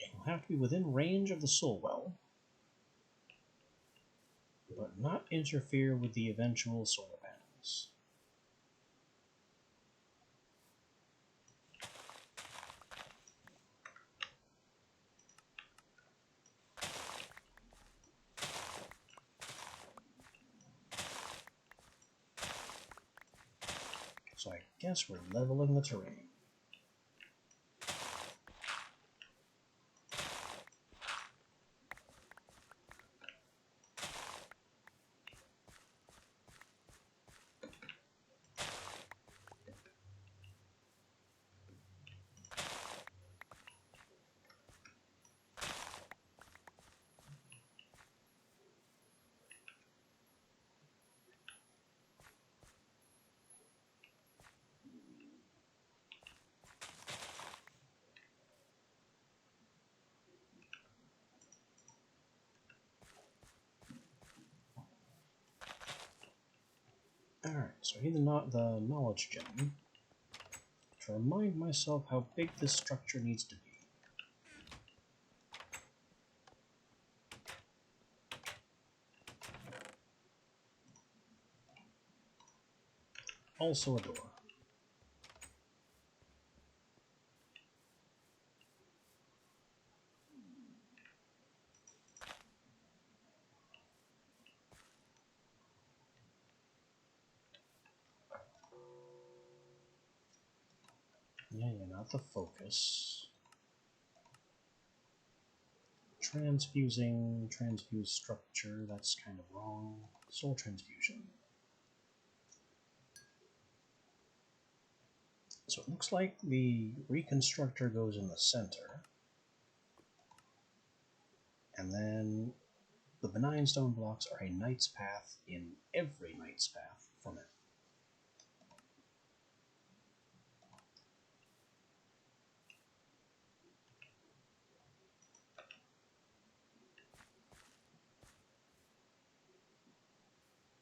It'll have to be within range of the soul well, but not interfere with the eventual solar panels. So I guess we're leveling the terrain. Alright, so I need the knowledge gem to remind myself how big this structure needs to be. Also a door. Yeah, not the focus. Transfuse structure, that's kind of wrong. Soul transfusion. So it looks like the reconstructor goes in the center, and then the benign stone blocks are a knight's path in every knight's path from it.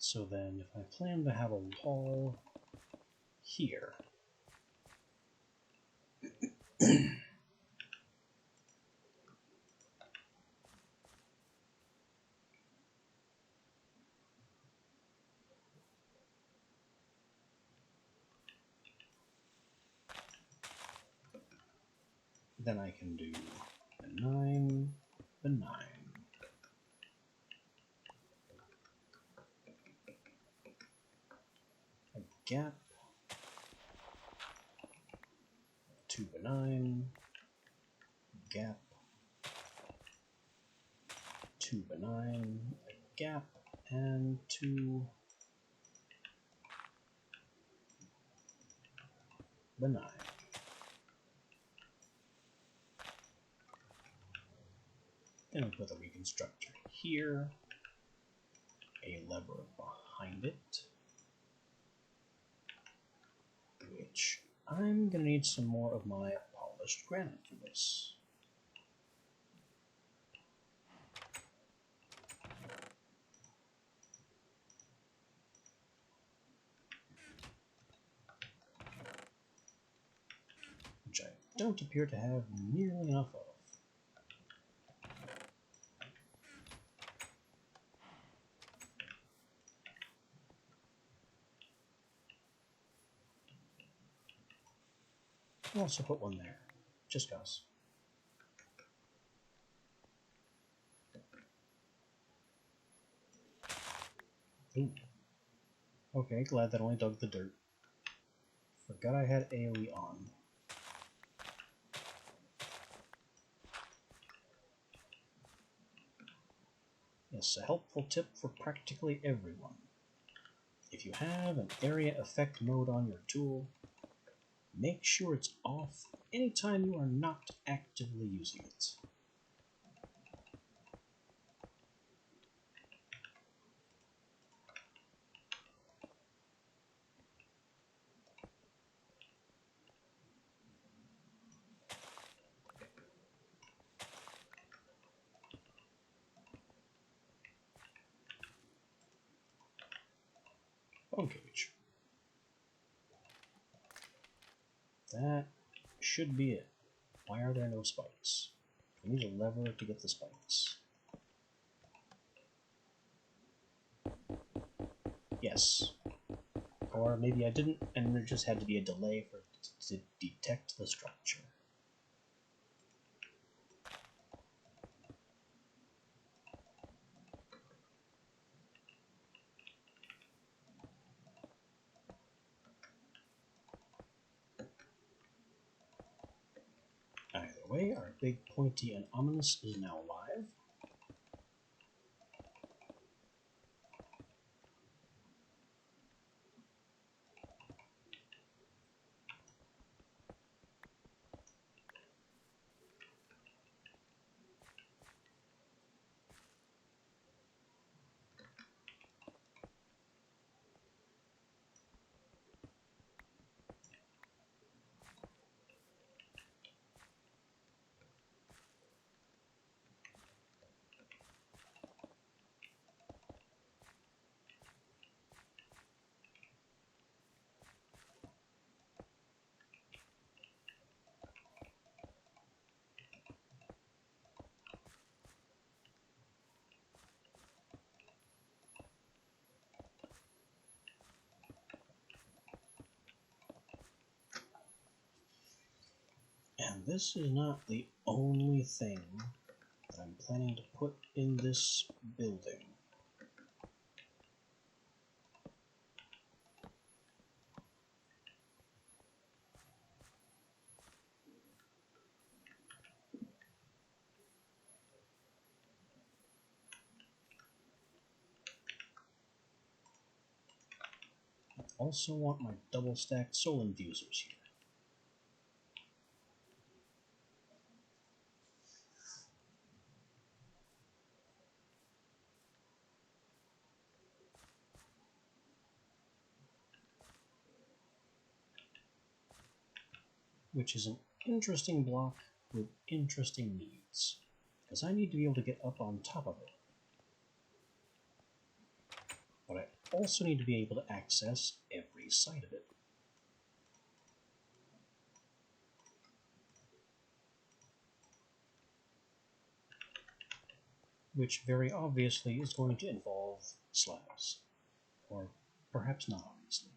So then if I plan to have a wall here, then I can do the 9, the 9. A gap, 2 benign, gap, 2 benign, a gap, and 2 benign. Then we put the reconstructor here, a lever behind it, which I'm going to need some more of my polished granite for this. Which I don't appear to have nearly enough of. I'll also put one there, just cause. Ooh. Okay, glad that only dug the dirt. Forgot I had AoE on. Yes, a helpful tip for practically everyone. If you have an area effect mode on your tool, make sure it's off anytime you are not actively using it. Bone cage. That should be it. Why are there no spikes? I need a lever to get the spikes. Yes. Or maybe I didn't, and there just had to be a delay for it to detect the structure. Either way, our big pointy and ominous is now live. And this is not the only thing that I'm planning to put in this building. I also want my double-stacked soul infusers here. Which is an interesting block with interesting needs, because I need to be able to get up on top of it. But I also need to be able to access every side of it. Which very obviously is going to involve slabs. Or perhaps not obviously.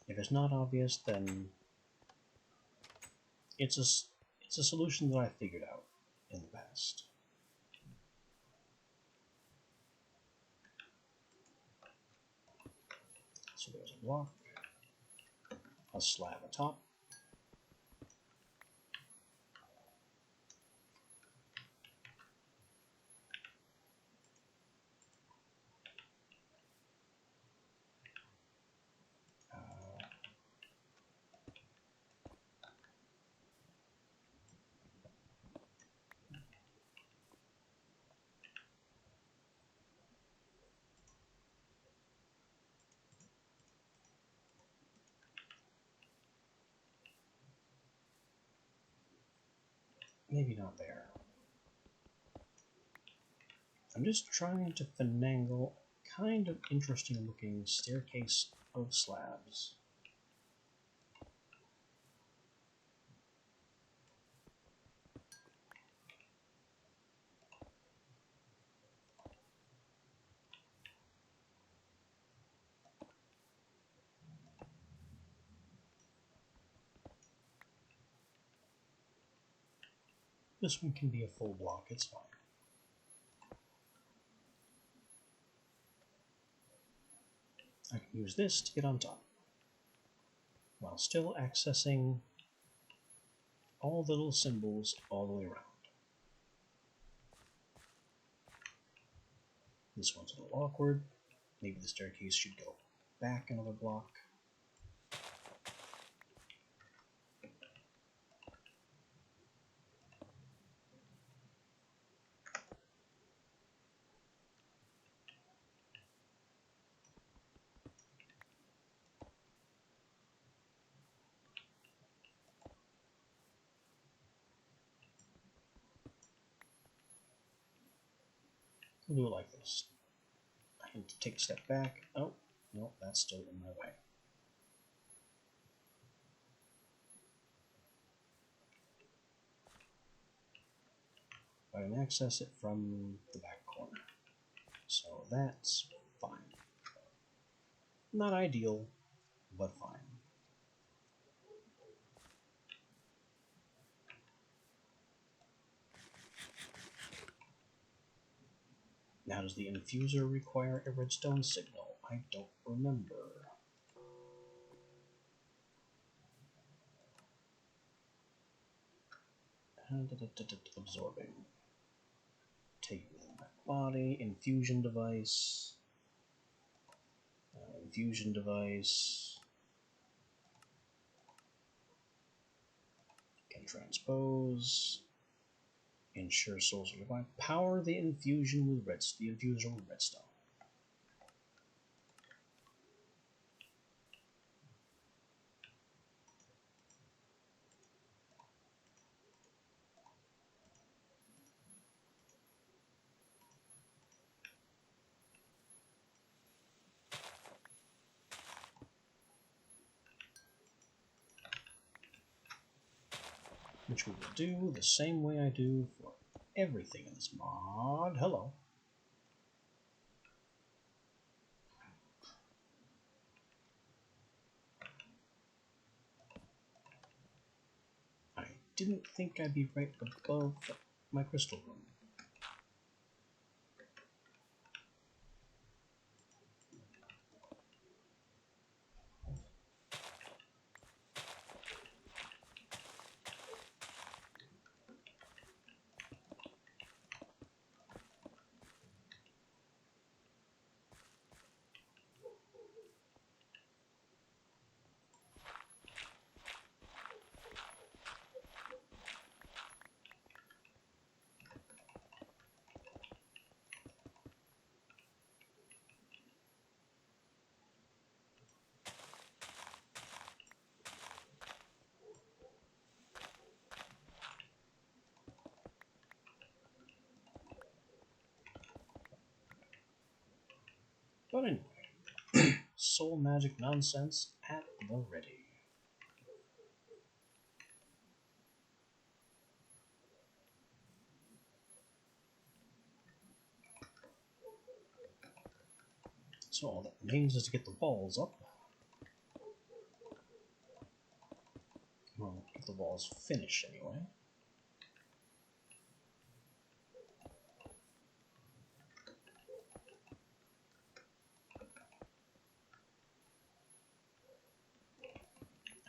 If it's not obvious, then it's a solution that I figured out in the past. So there's a block, a slab atop, maybe not there. I'm just trying to finagle a kind of interesting looking staircase of slabs. This one can be a full block, it's fine. I can use this to get on top, while still accessing all the little symbols all the way around. This one's a little awkward. Maybe the staircase should go back another block. We'll do it like this. I need to take a step back. Oh, no, that's still in my way. I can access it from the back corner. So that's fine. Not ideal, but fine. Now, does the infuser require a redstone signal? I don't remember. Absorbing. Take it in my body. Infusion device. Infusion device. Can transpose. Ensure souls are revived. Power the infusion with redstone. The infuser with redstone. Which we will do the same way I do for everything in this mod. Hello. I didn't think I'd be right above my crystal room. But anyway, soul magic nonsense at the ready. So all that remains is to get the walls up. Well, get the walls finished anyway.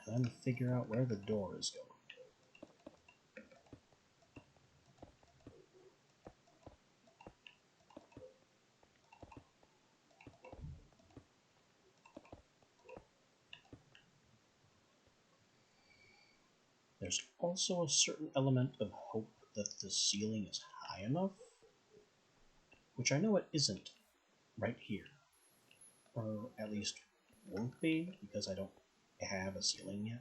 And then figure out where the door is going. There's also a certain element of hope that the ceiling is high enough, which I know it isn't right here, or at least won't be because I don't have a ceiling yet.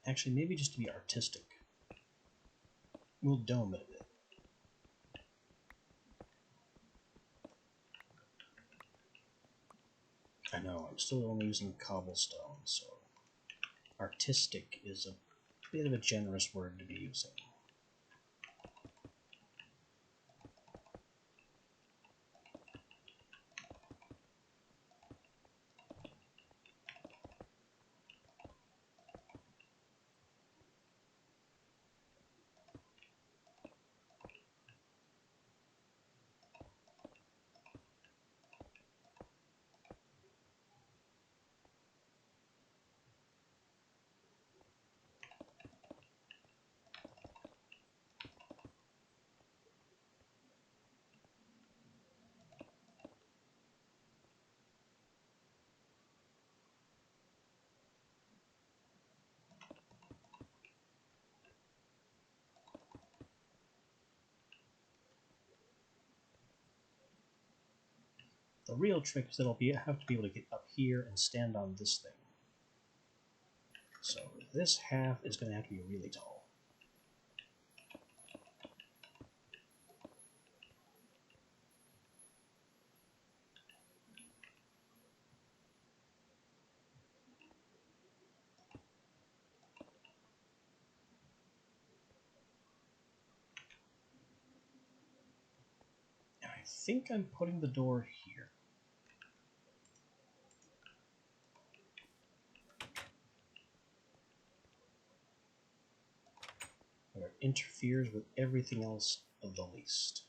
Actually, maybe just to be artistic, we'll dome it a bit. I know, I'm still only using cobblestone, so artistic is a bit of a generous word to be using. The real trick is that I'll have to be able to get up here and stand on this thing. So this half is going to have to be really tall. I think I'm putting the door here. Where it interferes with everything else of the least.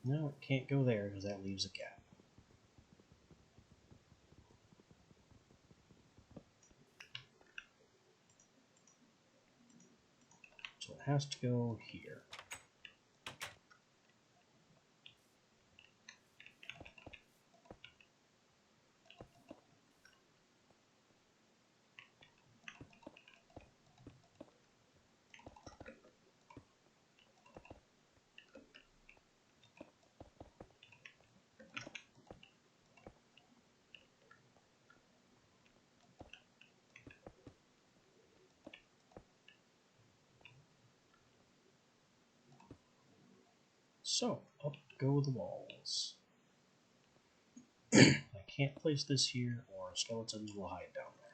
No, it can't go there because that leaves a gap. So it has to go here. So, up go the walls. I can't place this here or skeletons will hide down there.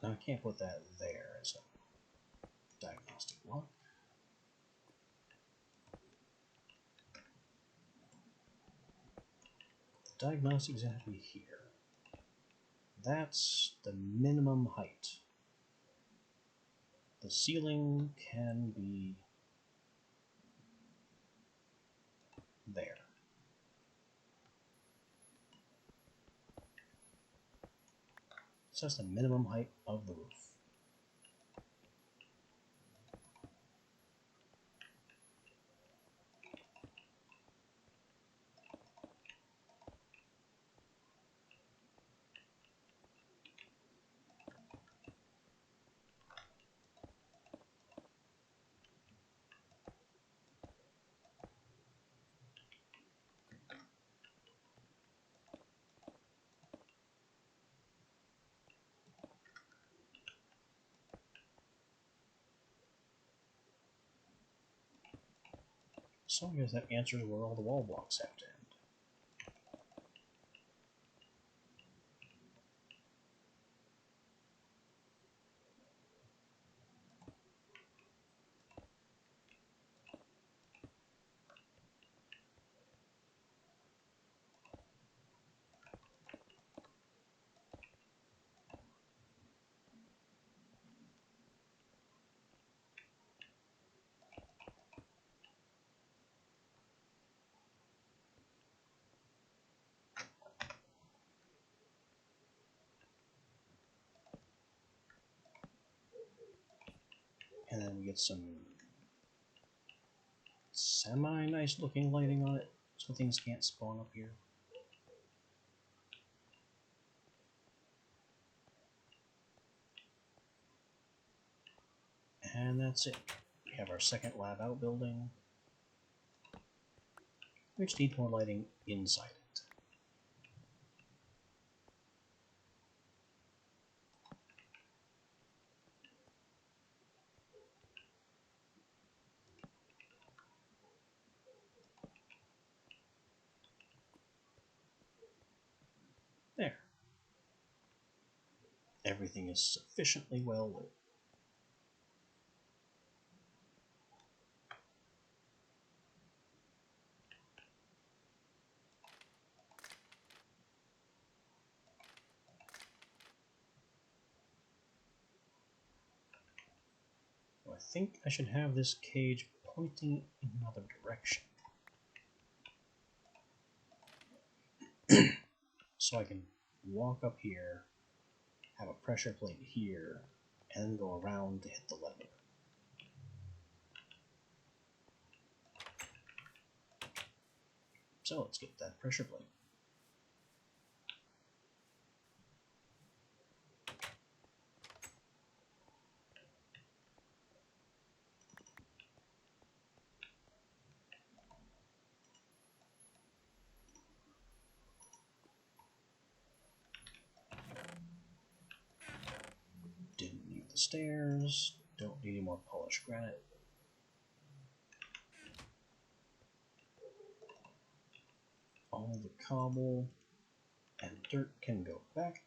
Now I can't put that there as a diagnostic block. The diagnostic's going to be here. That's the minimum height. The ceiling can be there. So that's the minimum height of the roof. So I guess that answers where all the wall blocks have to end. And then we get some semi-nice looking lighting on it, so things can't spawn up here. And that's it. We have our second lab outbuilding, which needs more lighting inside it. There. Everything is sufficiently well lit. I think I should have this cage pointing in another direction. So I can walk up here, have a pressure plate here, and then go around to hit the lever. So let's get that pressure plate. Didn't need the stairs, don't need any more polished granite. All the cobble and dirt can go back.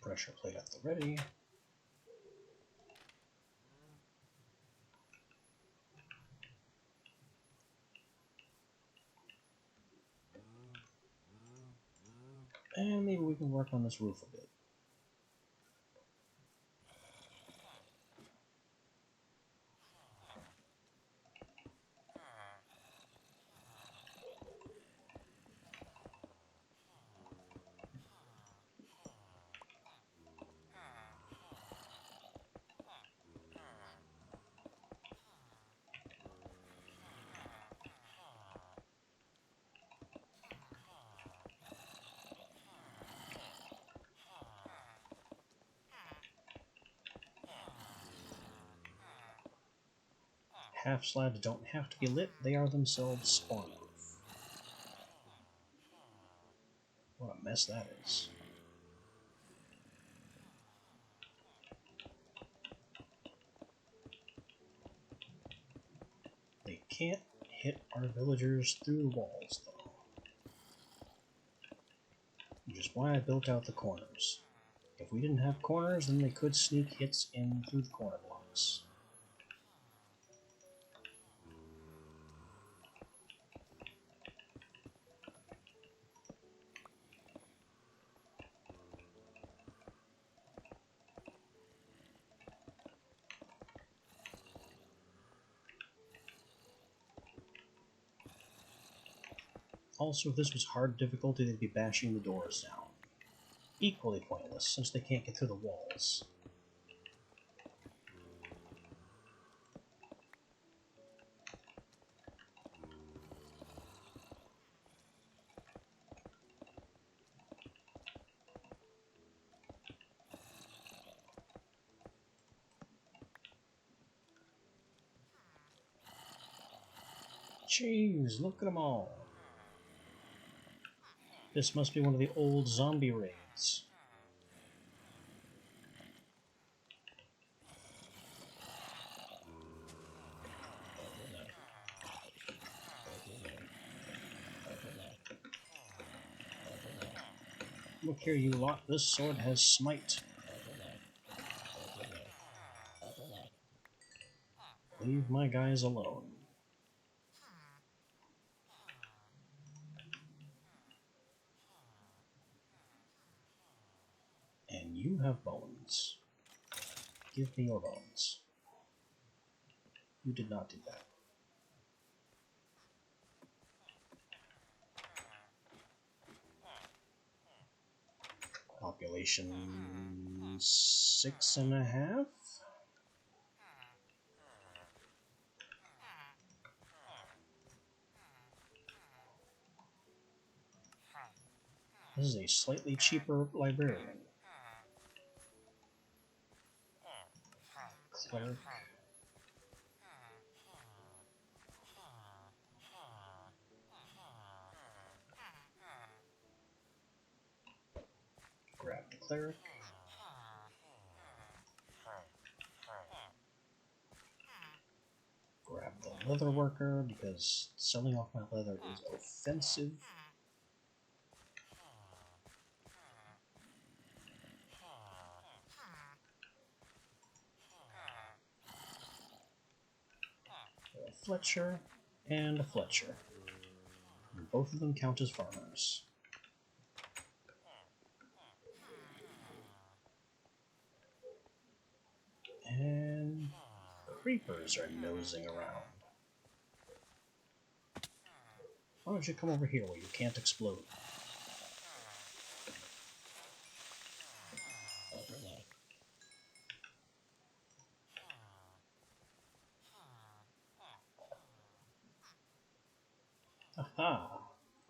Pressure plate at the ready. And maybe we can work on this roof a bit. Half slabs don't have to be lit, they are themselves spawn proof. What a mess that is. can't hit our villagers through the walls, though. Which is why I built out the corners. If we didn't have corners, then they could sneak hits in through the corner blocks. Also, if this was hard difficulty, they'd be bashing the doors down. Equally pointless, since they can't get through the walls. Jeez, look at them all. This must be one of the old zombie raids. Look here, you lot. This sword has smite. Leave my guys alone. And you have bones. Give me your bones. You did not do that. Population 6.5? This is a slightly cheaper librarian. Cleric. Grab the cleric. Grab the leather worker because selling off my leather is offensive. A Fletcher and a Fletcher. And both of them count as farmers. And creepers are nosing around. Why don't you come over here where you can't explode? Aha!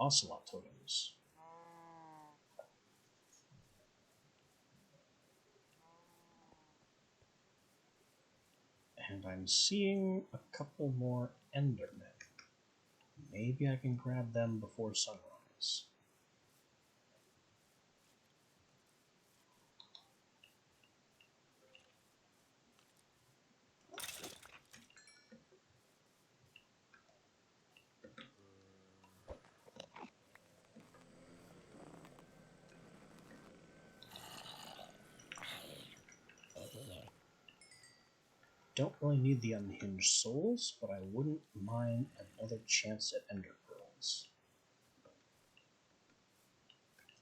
Ocelot totems. And I'm seeing a couple more Endermen. Maybe I can grab them before sunrise. Don't really need the unhinged souls, but I wouldn't mind another chance at ender pearls.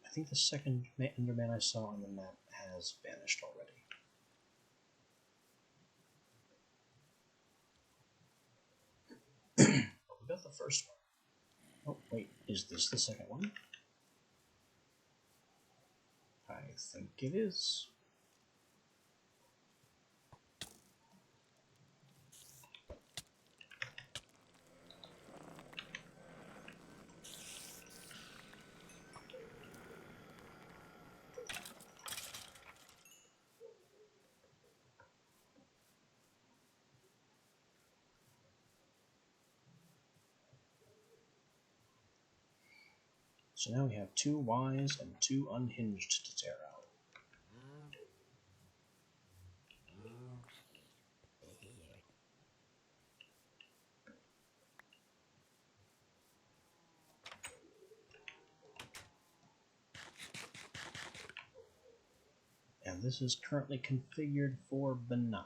I think the second enderman I saw on the map has vanished already. We got the first one. Oh, wait, is this the second one? I think it is. So now we have 2 wise and 2 unhinged to tear out. And this is currently configured for benign.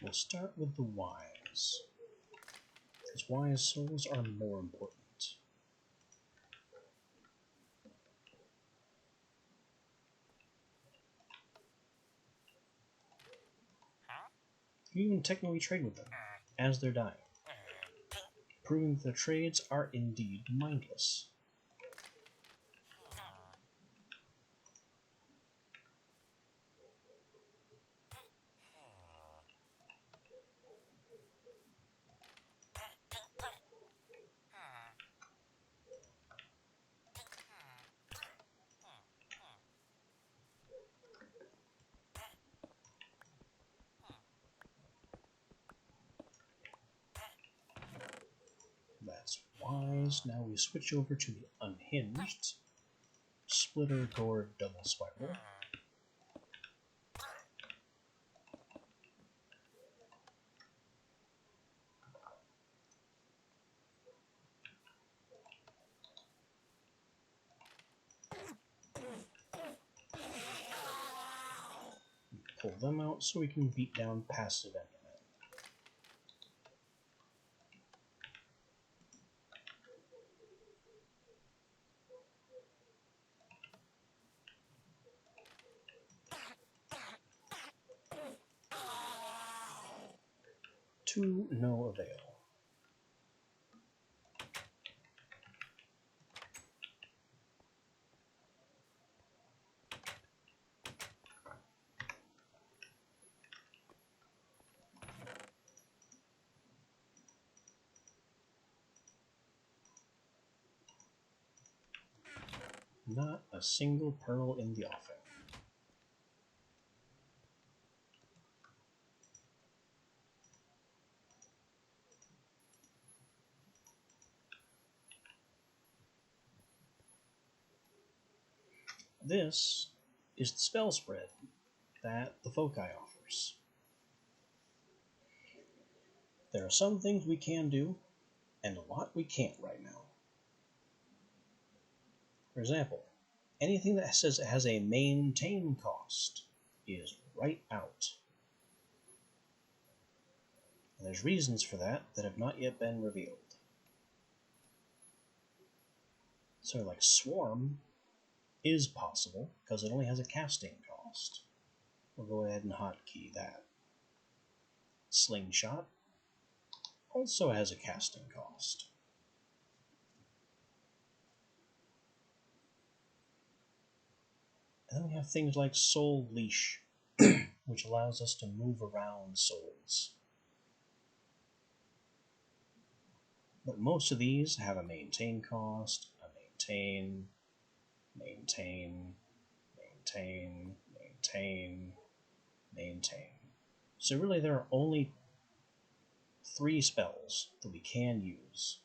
We'll start with the wise, because wise souls are more important. You even technically trade with them, as they're dying, proving that their trades are indeed mindless. That's wise. Now we switch over to the unhinged. Splitter, Gourd, Double Spiral. Pull them out so we can beat down passive enemies. 2, no avail. Not a single pearl in the offing. This is the spell spread that the Foci offers. There are some things we can do, and a lot we can't right now. For example, anything that says it has a maintain cost is right out. And there's reasons for that that have not yet been revealed. So like Swarm is possible because it only has a casting cost. We'll go ahead and hotkey that. Slingshot also has a casting cost. And then we have things like Soul Leash, which allows us to move around souls. But most of these have a maintain cost, a maintain, maintain, maintain, maintain, maintain. So really there are only 3 spells that we can use.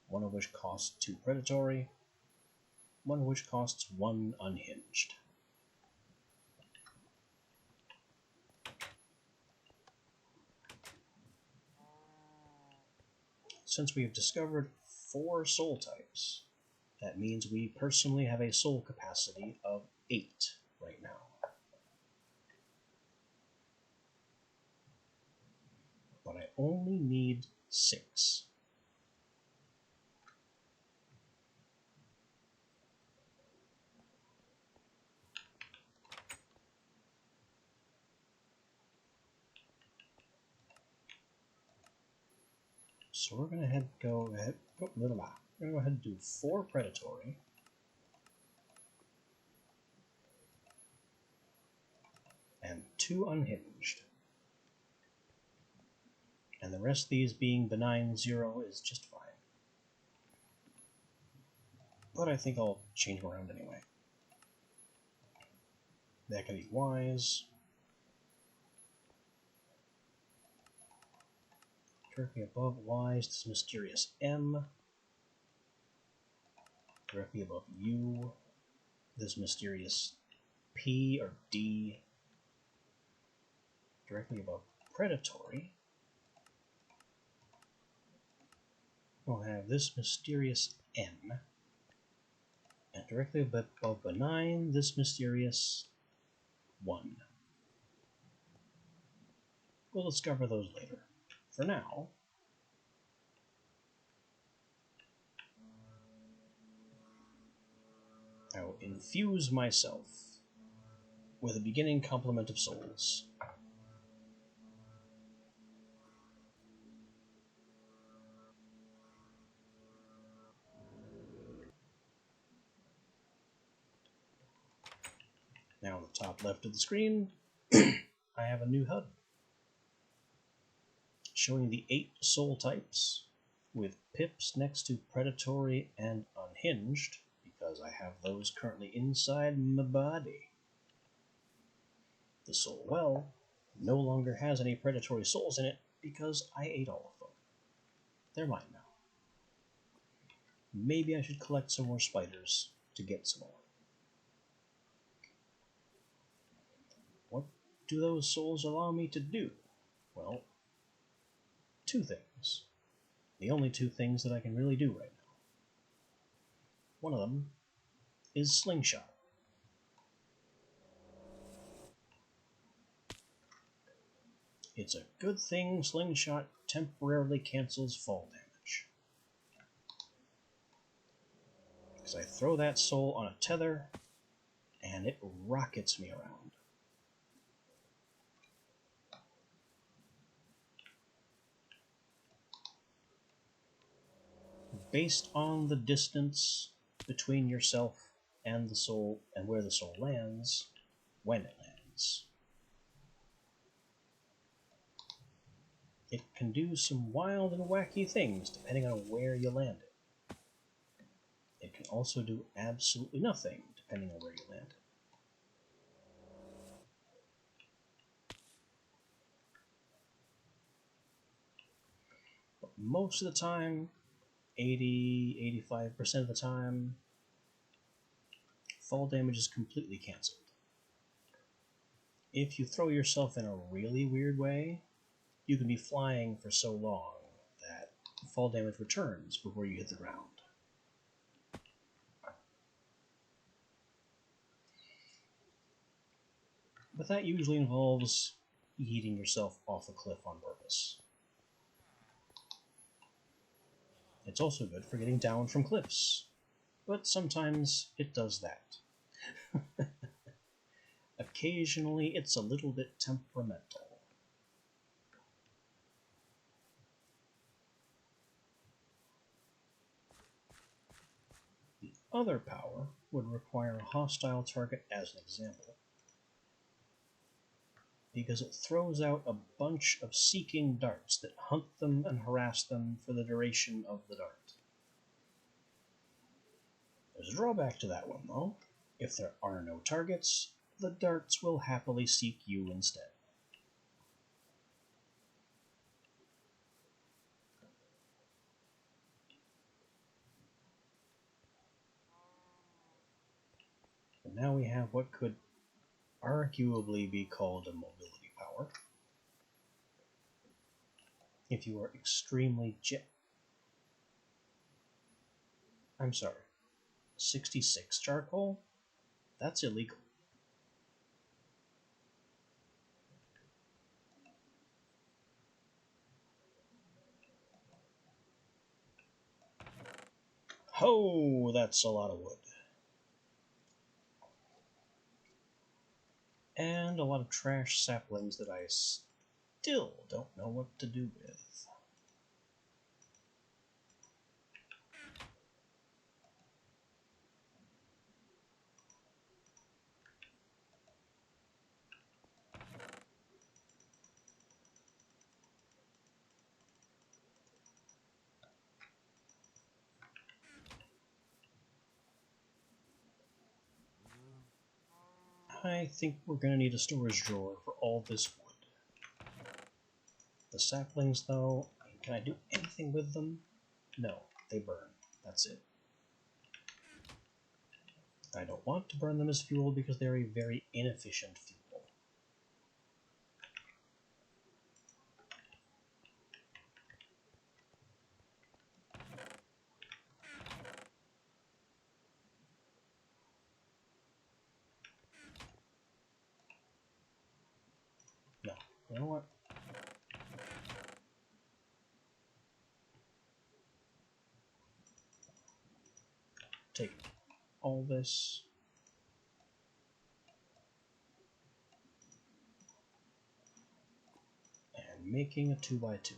One of which costs 2 predatory, one of which costs 1 unhinged. Since we have discovered 4 soul types, that means we personally have a soul capacity of 8 right now. But I only need 6. So we're going to go ahead and do 4 predatory. And 2 unhinged. And the rest of these being benign 0 is just fine. But I think I'll change them around anyway. That can be wise. Directly above Y is this mysterious M. Directly above U, this mysterious P or D. Directly above predatory, we'll have this mysterious N. And directly above benign, this mysterious 1. We'll discover those later. For now, I will infuse myself with a beginning complement of souls. Now on the top left of the screen, I have a new HUD showing the 8 soul types with pips next to predatory and unhinged, because I have those currently inside my body. The soul well no longer has any predatory souls in it because I ate all of them. They're mine now. Maybe I should collect some more spiders to get some more. What do those souls allow me to do? Well, 2 things. The only 2 things that I can really do right now. One of them is Slingshot. It's a good thing Slingshot temporarily cancels fall damage. Because I throw that soul on a tether, and it rockets me around. Based on the distance between yourself and the soul, and where the soul lands, when it lands. It can do some wild and wacky things depending on where you land it. It can also do absolutely nothing depending on where you land it. But most of the time, 80–85% of the time, fall damage is completely cancelled. If you throw yourself in a really weird way, you can be flying for so long that fall damage returns before you hit the ground. But that usually involves yeeting yourself off a cliff on purpose. It's also good for getting down from cliffs, but sometimes it does that. Occasionally it's a little bit temperamental. The other power would require a hostile target as an example, because it throws out a bunch of seeking darts that hunt them and harass them for the duration of the dart. There's a drawback to that one, though. If there are no targets, the darts will happily seek you instead. And now we have what could arguably be called a mobility power. If you are extremely 66 charcoal? That's illegal. Oh, that's a lot of wood. And a lot of trash saplings that I still don't know what to do with. I think we're going to need a storage drawer for all this wood. The saplings, though, I Can I do anything with them? No, they burn. That's it. I don't want to burn them as fuel because they're a very inefficient fuel. No, you know what? Take all this. And making a 2x2.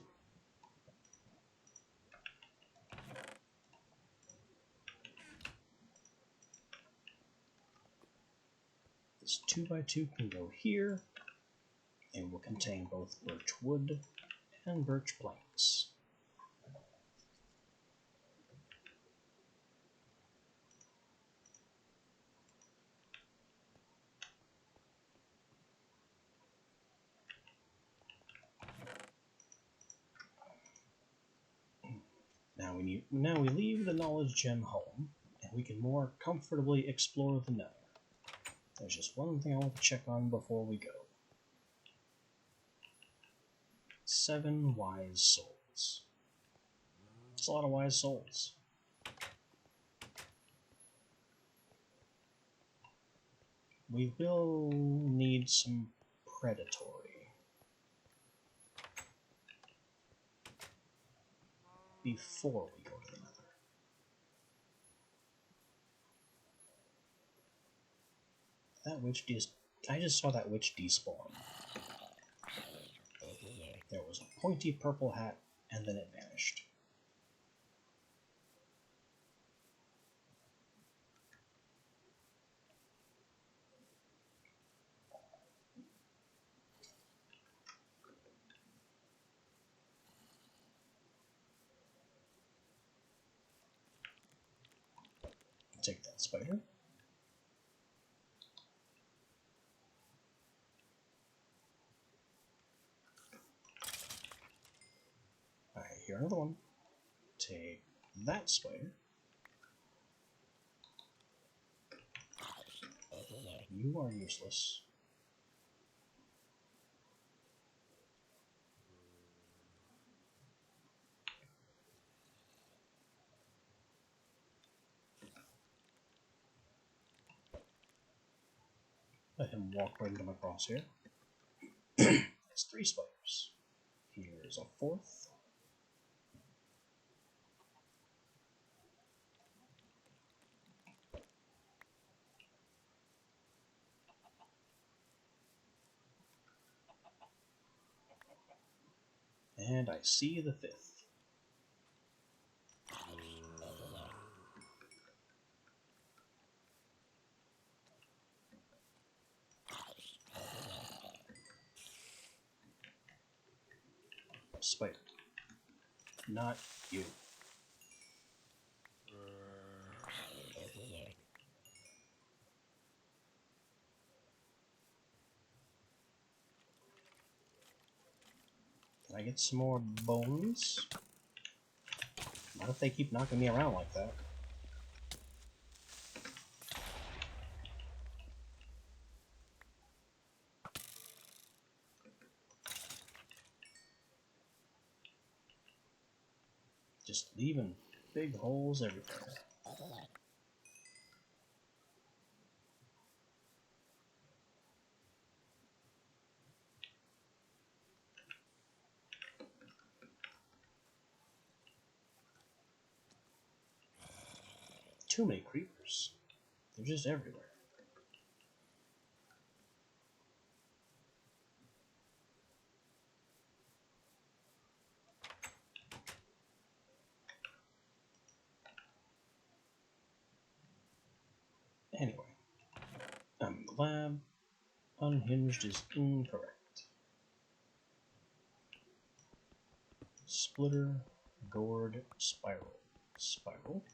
This 2x2 can go here, and will contain both birch wood and birch planks. Now we leave the knowledge gem home, and we can more comfortably explore the nether. There's just one thing I want to check on before we go. 7 wise souls. That's a lot of wise souls. We will need some predatory before we go to the nether. That witch I just saw that witch despawn. There was a pointy purple hat, and then it vanished. Take that spider. I hear another one. Take that spider. You are useless. Let him walk right into my crosshair. It's 3 spiders. Here's a 4th. And I see the 5th. Spider. Not you. Can I get some more bones? Not if they keep knocking me around like that. Just leaving big holes everywhere. Too many creepers. They're just everywhere. Anyway, I'm in the lab. Unhinged is incorrect. Splitter, gourd, spiral. Spiral.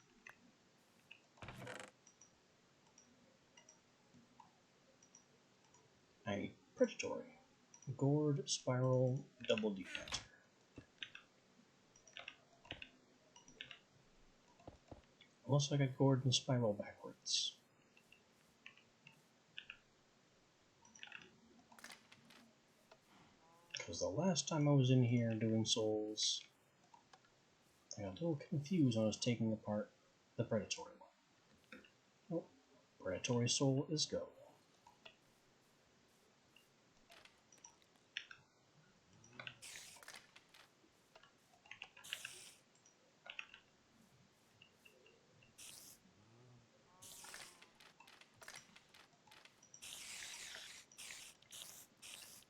I need predatory. Gourd, spiral, double decanter. Unless I could go and spiral backwards. Because the last time I was in here doing souls, I got a little confused when I was taking apart the predatory one. Nope. Predatory soul is go.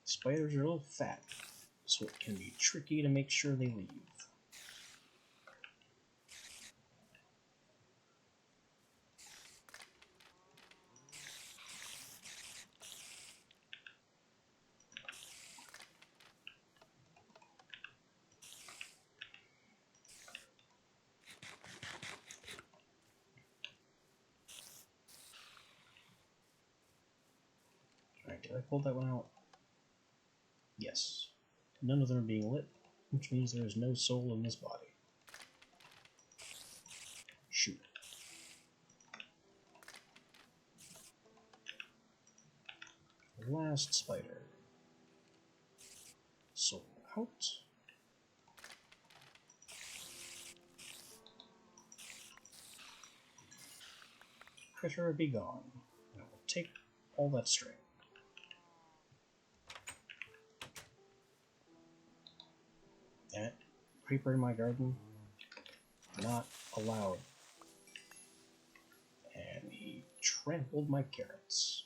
Spiders are a little fat, so it can be tricky to make sure they leave. Alright, did I pull that one out? Yes. None of them are being lit, which means there is no soul in this body. Shoot. Last spider. Soul out. Critter be gone. I will take all that string. That creeper in my garden, not allowed. And he trampled my carrots.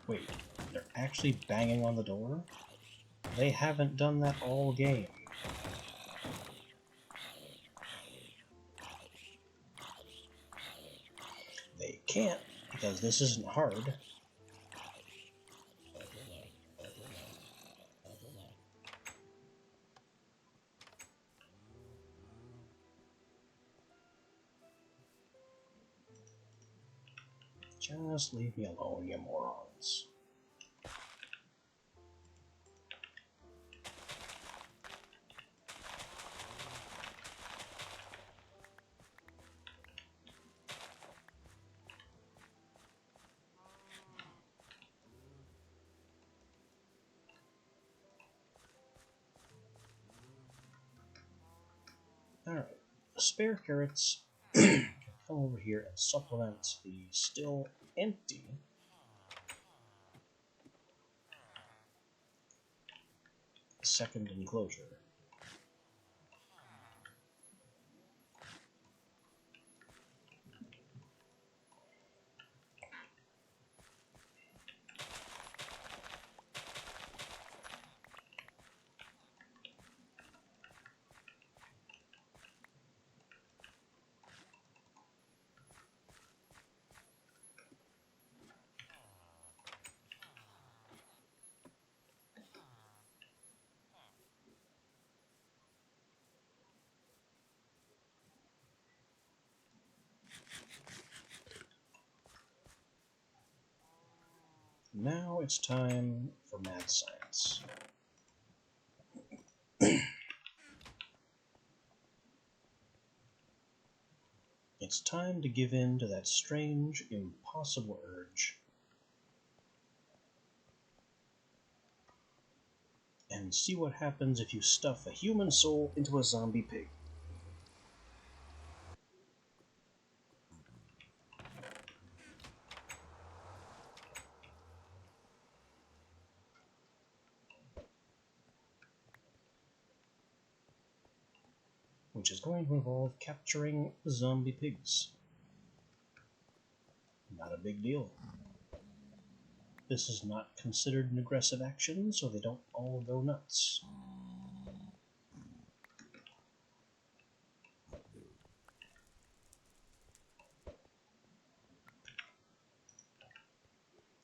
Wait, they're actually banging on the door? They haven't done that all game. They can't, because this isn't hard. Just leave me alone, you morons. Alright, spare carrots can come over here and supplement the still empty second enclosure. Now it's time for mad science. It's time to give in to that strange, impossible urge and see what happens if you stuff a human soul into a zombie pig. Which is going to involve capturing zombie pigs. Not a big deal. This is not considered an aggressive action, so they don't all go nuts.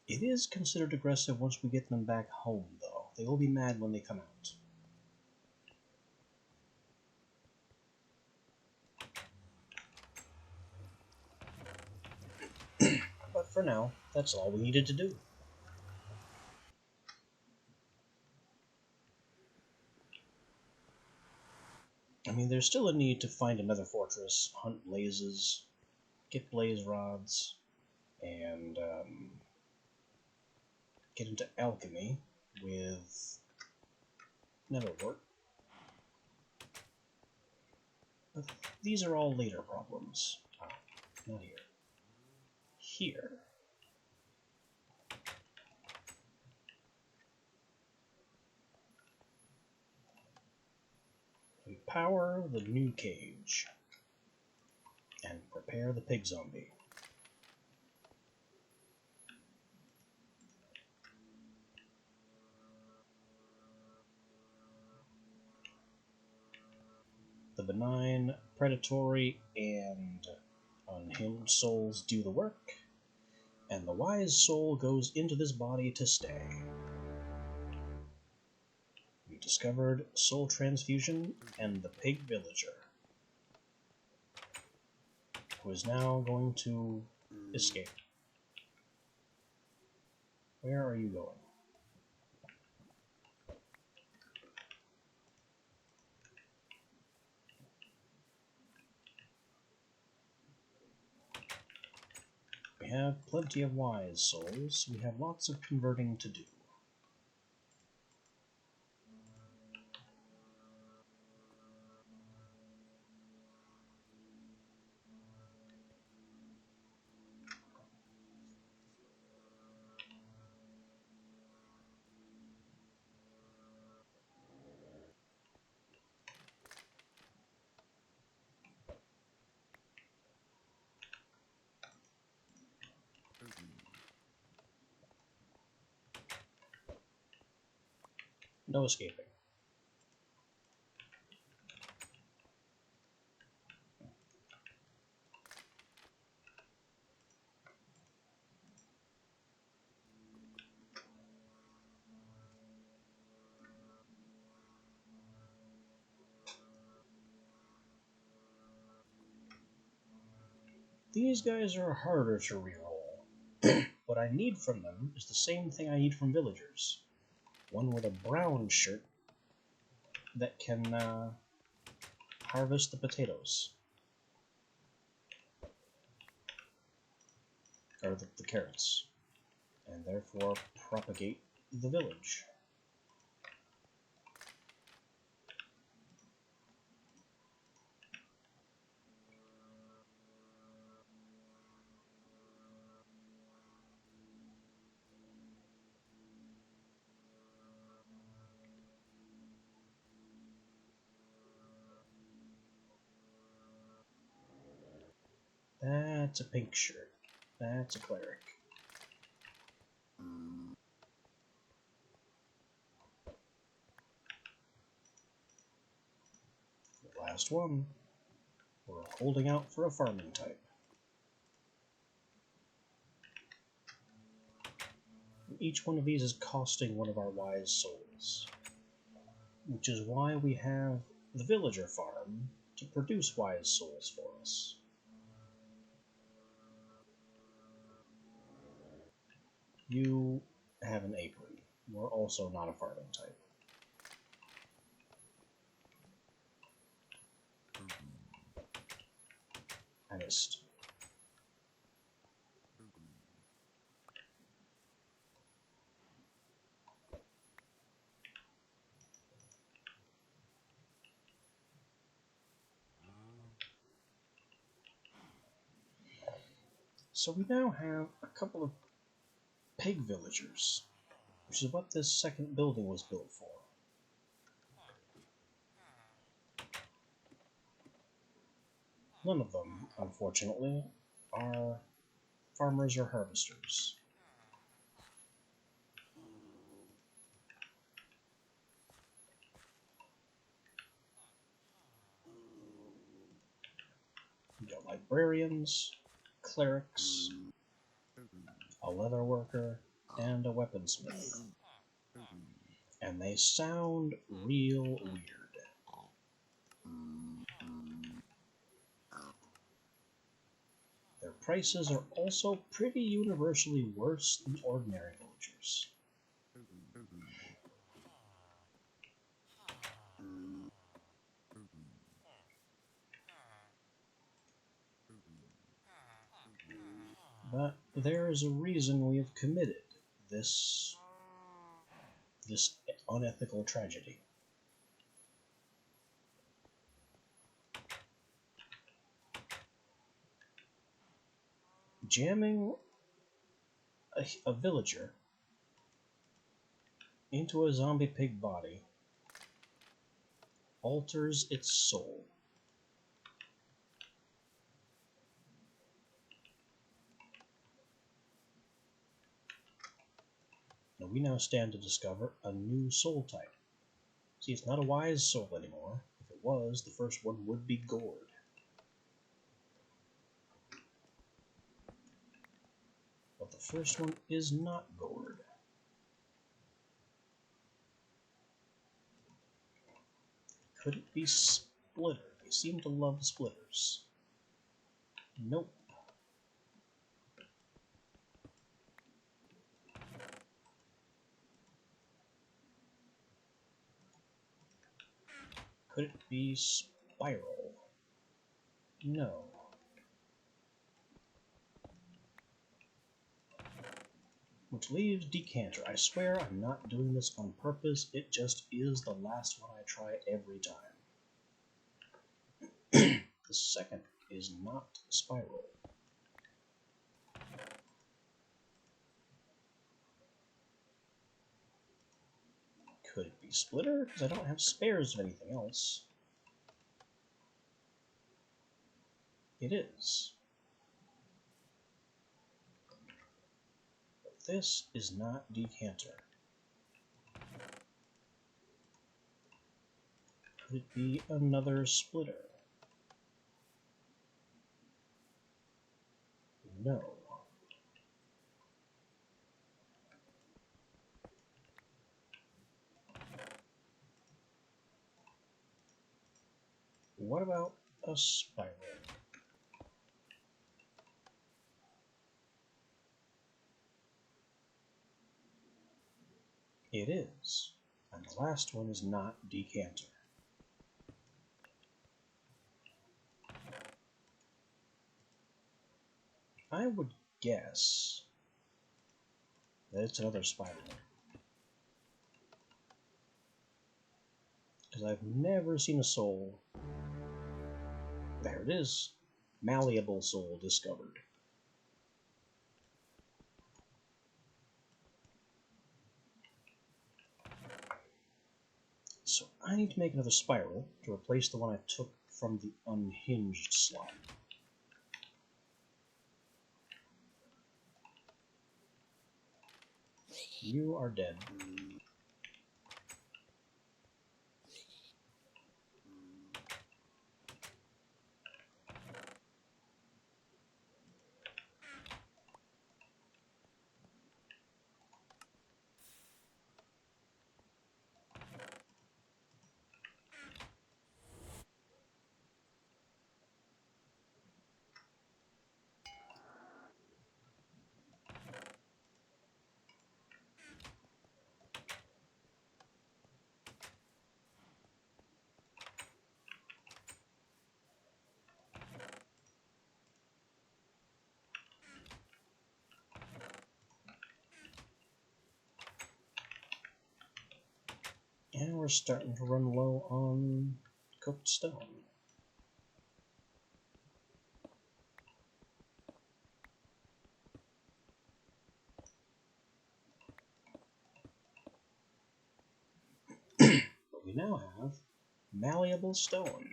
It is considered aggressive once we get them back home, though. They will be mad when they come out. for now, that's all we needed to do. I mean, there's still a need to find another fortress, hunt blazes, get blaze rods, and get into alchemy with netherwort. But these are all later problems. Ah, not here. Here. We power the new cage and prepare the pig zombie. The benign, predatory, and unhinged souls do the work, and the wise soul goes into this body to stay. We discovered soul transfusion and the pig villager, who is now going to escape. Where are you going? We have plenty of wise souls. We have lots of converting to do. No escaping. These guys are harder to reroll. What I need from them is the same thing I need from villagers. One with a brown shirt that can harvest the potatoes. Or the carrots. And therefore propagate the village. That's a pink shirt. That's a cleric. The last one. We're holding out for a farming type. Each one of these is costing one of our wise souls, which is why we have the villager farm to produce wise souls for us. You have an apron. You're also not a farming type. I missed. So we now have a couple of pig villagers, which is what this second building was built for. None of them, unfortunately, are farmers or harvesters. We got librarians, clerics, a leather worker, and a weaponsmith. And they sound real weird. They're prices are also pretty universally worse than ordinary villagers. But there is a reason we have committed this unethical tragedy. Jamming a villager into a zombie pig body alters its soul. Now we now stand to discover a new soul type. See, it's not a wise soul anymore. If it was, the first one would be gored. But the first one is not gored. Could it be Splitter? They seem to love splitters. Nope. Could it be Spiral? No. Which leaves Decanter. I swear I'm not doing this on purpose, it just is the last one I try every time. The second is not Spiral. Could it be Splitter? Because I don't have spares of anything else. It is. But this is not Decanter. Could it be another Splitter? No. What about a Spiral? It is. And the last one is not Decanter. I would guess that it's another Spiral. Because I've never seen a soul. There it is. Malleable soul discovered. So I need to make another Spiral to replace the one I took from the unhinged slot. You are dead. And we're starting to run low on cooked stone. But we now have malleable stone.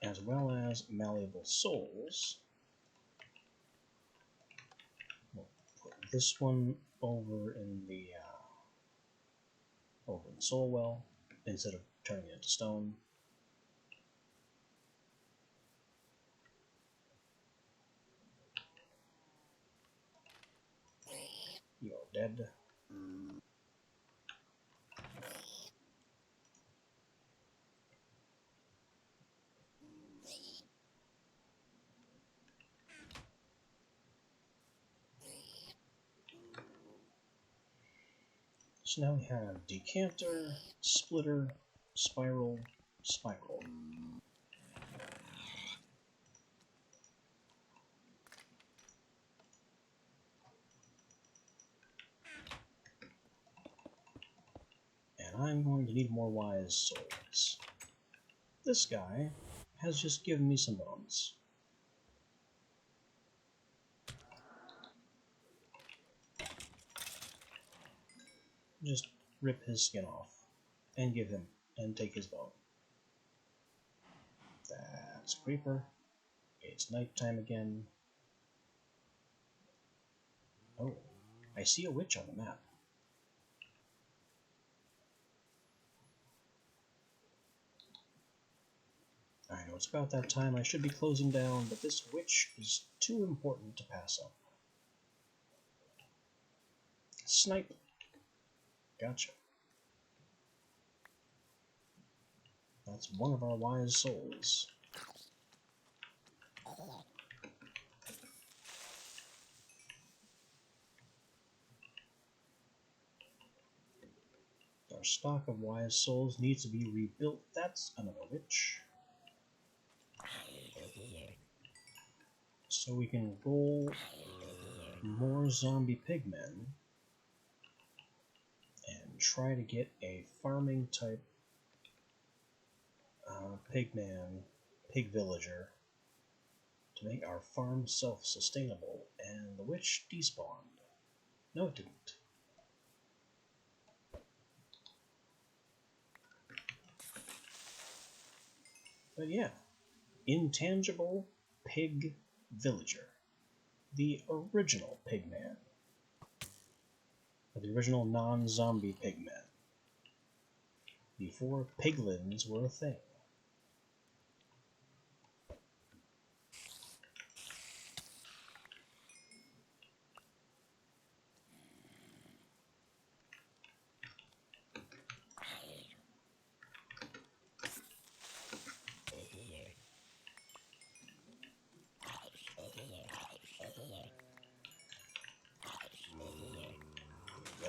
As well as malleable souls. We'll put this one over in the soul well instead of turning it into stone. You're dead. So now we have decanter, splitter, spiral, spiral. And I'm going to need more wise souls. This guy has just given me some bones. Just rip his skin off and give him and take his bone. That's a creeper. It's nighttime again. Oh, I see a witch on the map. I know it's about that time I should be closing down, but this witch is too important to pass up. Snipe. Gotcha. That's one of our wise souls. Our stock of wise souls needs to be rebuilt. That's another witch. So we can roll more zombie pigmen and try to get a farming type pigman, pig villager, to make our farm self-sustainable. And the witch despawned. No, it didn't. But yeah, intangible pig villager, the original pigman, the original non-zombie pigman, before piglins were a thing.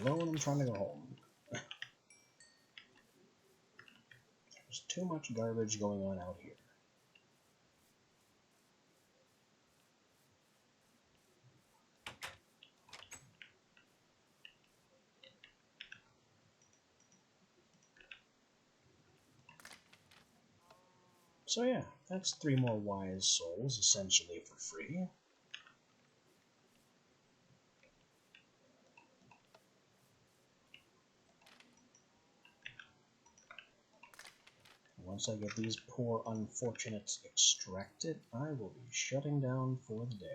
Alone, I'm trying to go home. There's too much garbage going on out here. So yeah, that's 3 more wise souls, essentially for free. Once I get these poor unfortunates extracted, I will be shutting down for the day.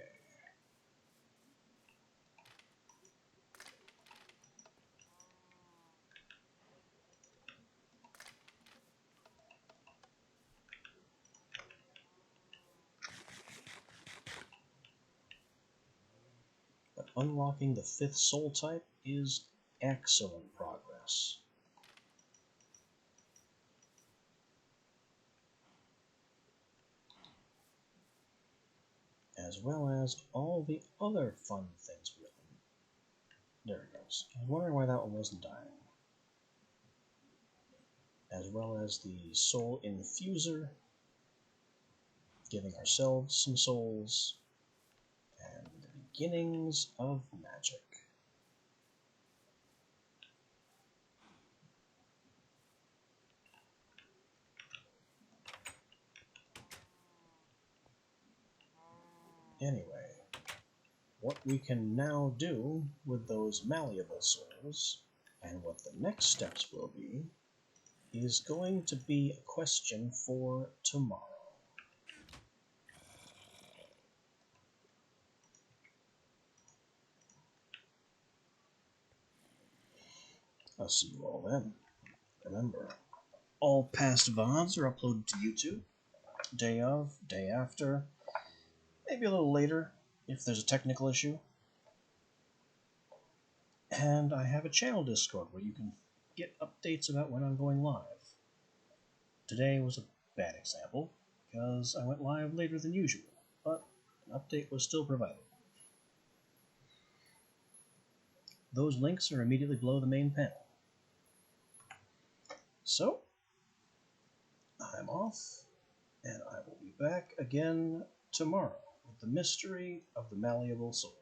But unlocking the 5th soul type is excellent progress. As well as all the other fun things with them. There it goes. I was wondering why that one wasn't dying. As well as the soul infuser, giving ourselves some souls, and the beginnings of magic. Anyway, what we can now do with those malleable souls, and what the next steps will be, is going to be a question for tomorrow. I'll see you all then. Remember, all past VODs are uploaded to YouTube, day of, day after, maybe a little later if there's a technical issue. And I have a channel Discord where you can get updates about when I'm going live. Today was a bad example, because I went live later than usual, but an update was still provided. Those links are immediately below the main panel. So, I'm off, and I will be back again tomorrow with the mystery of the malleable soul.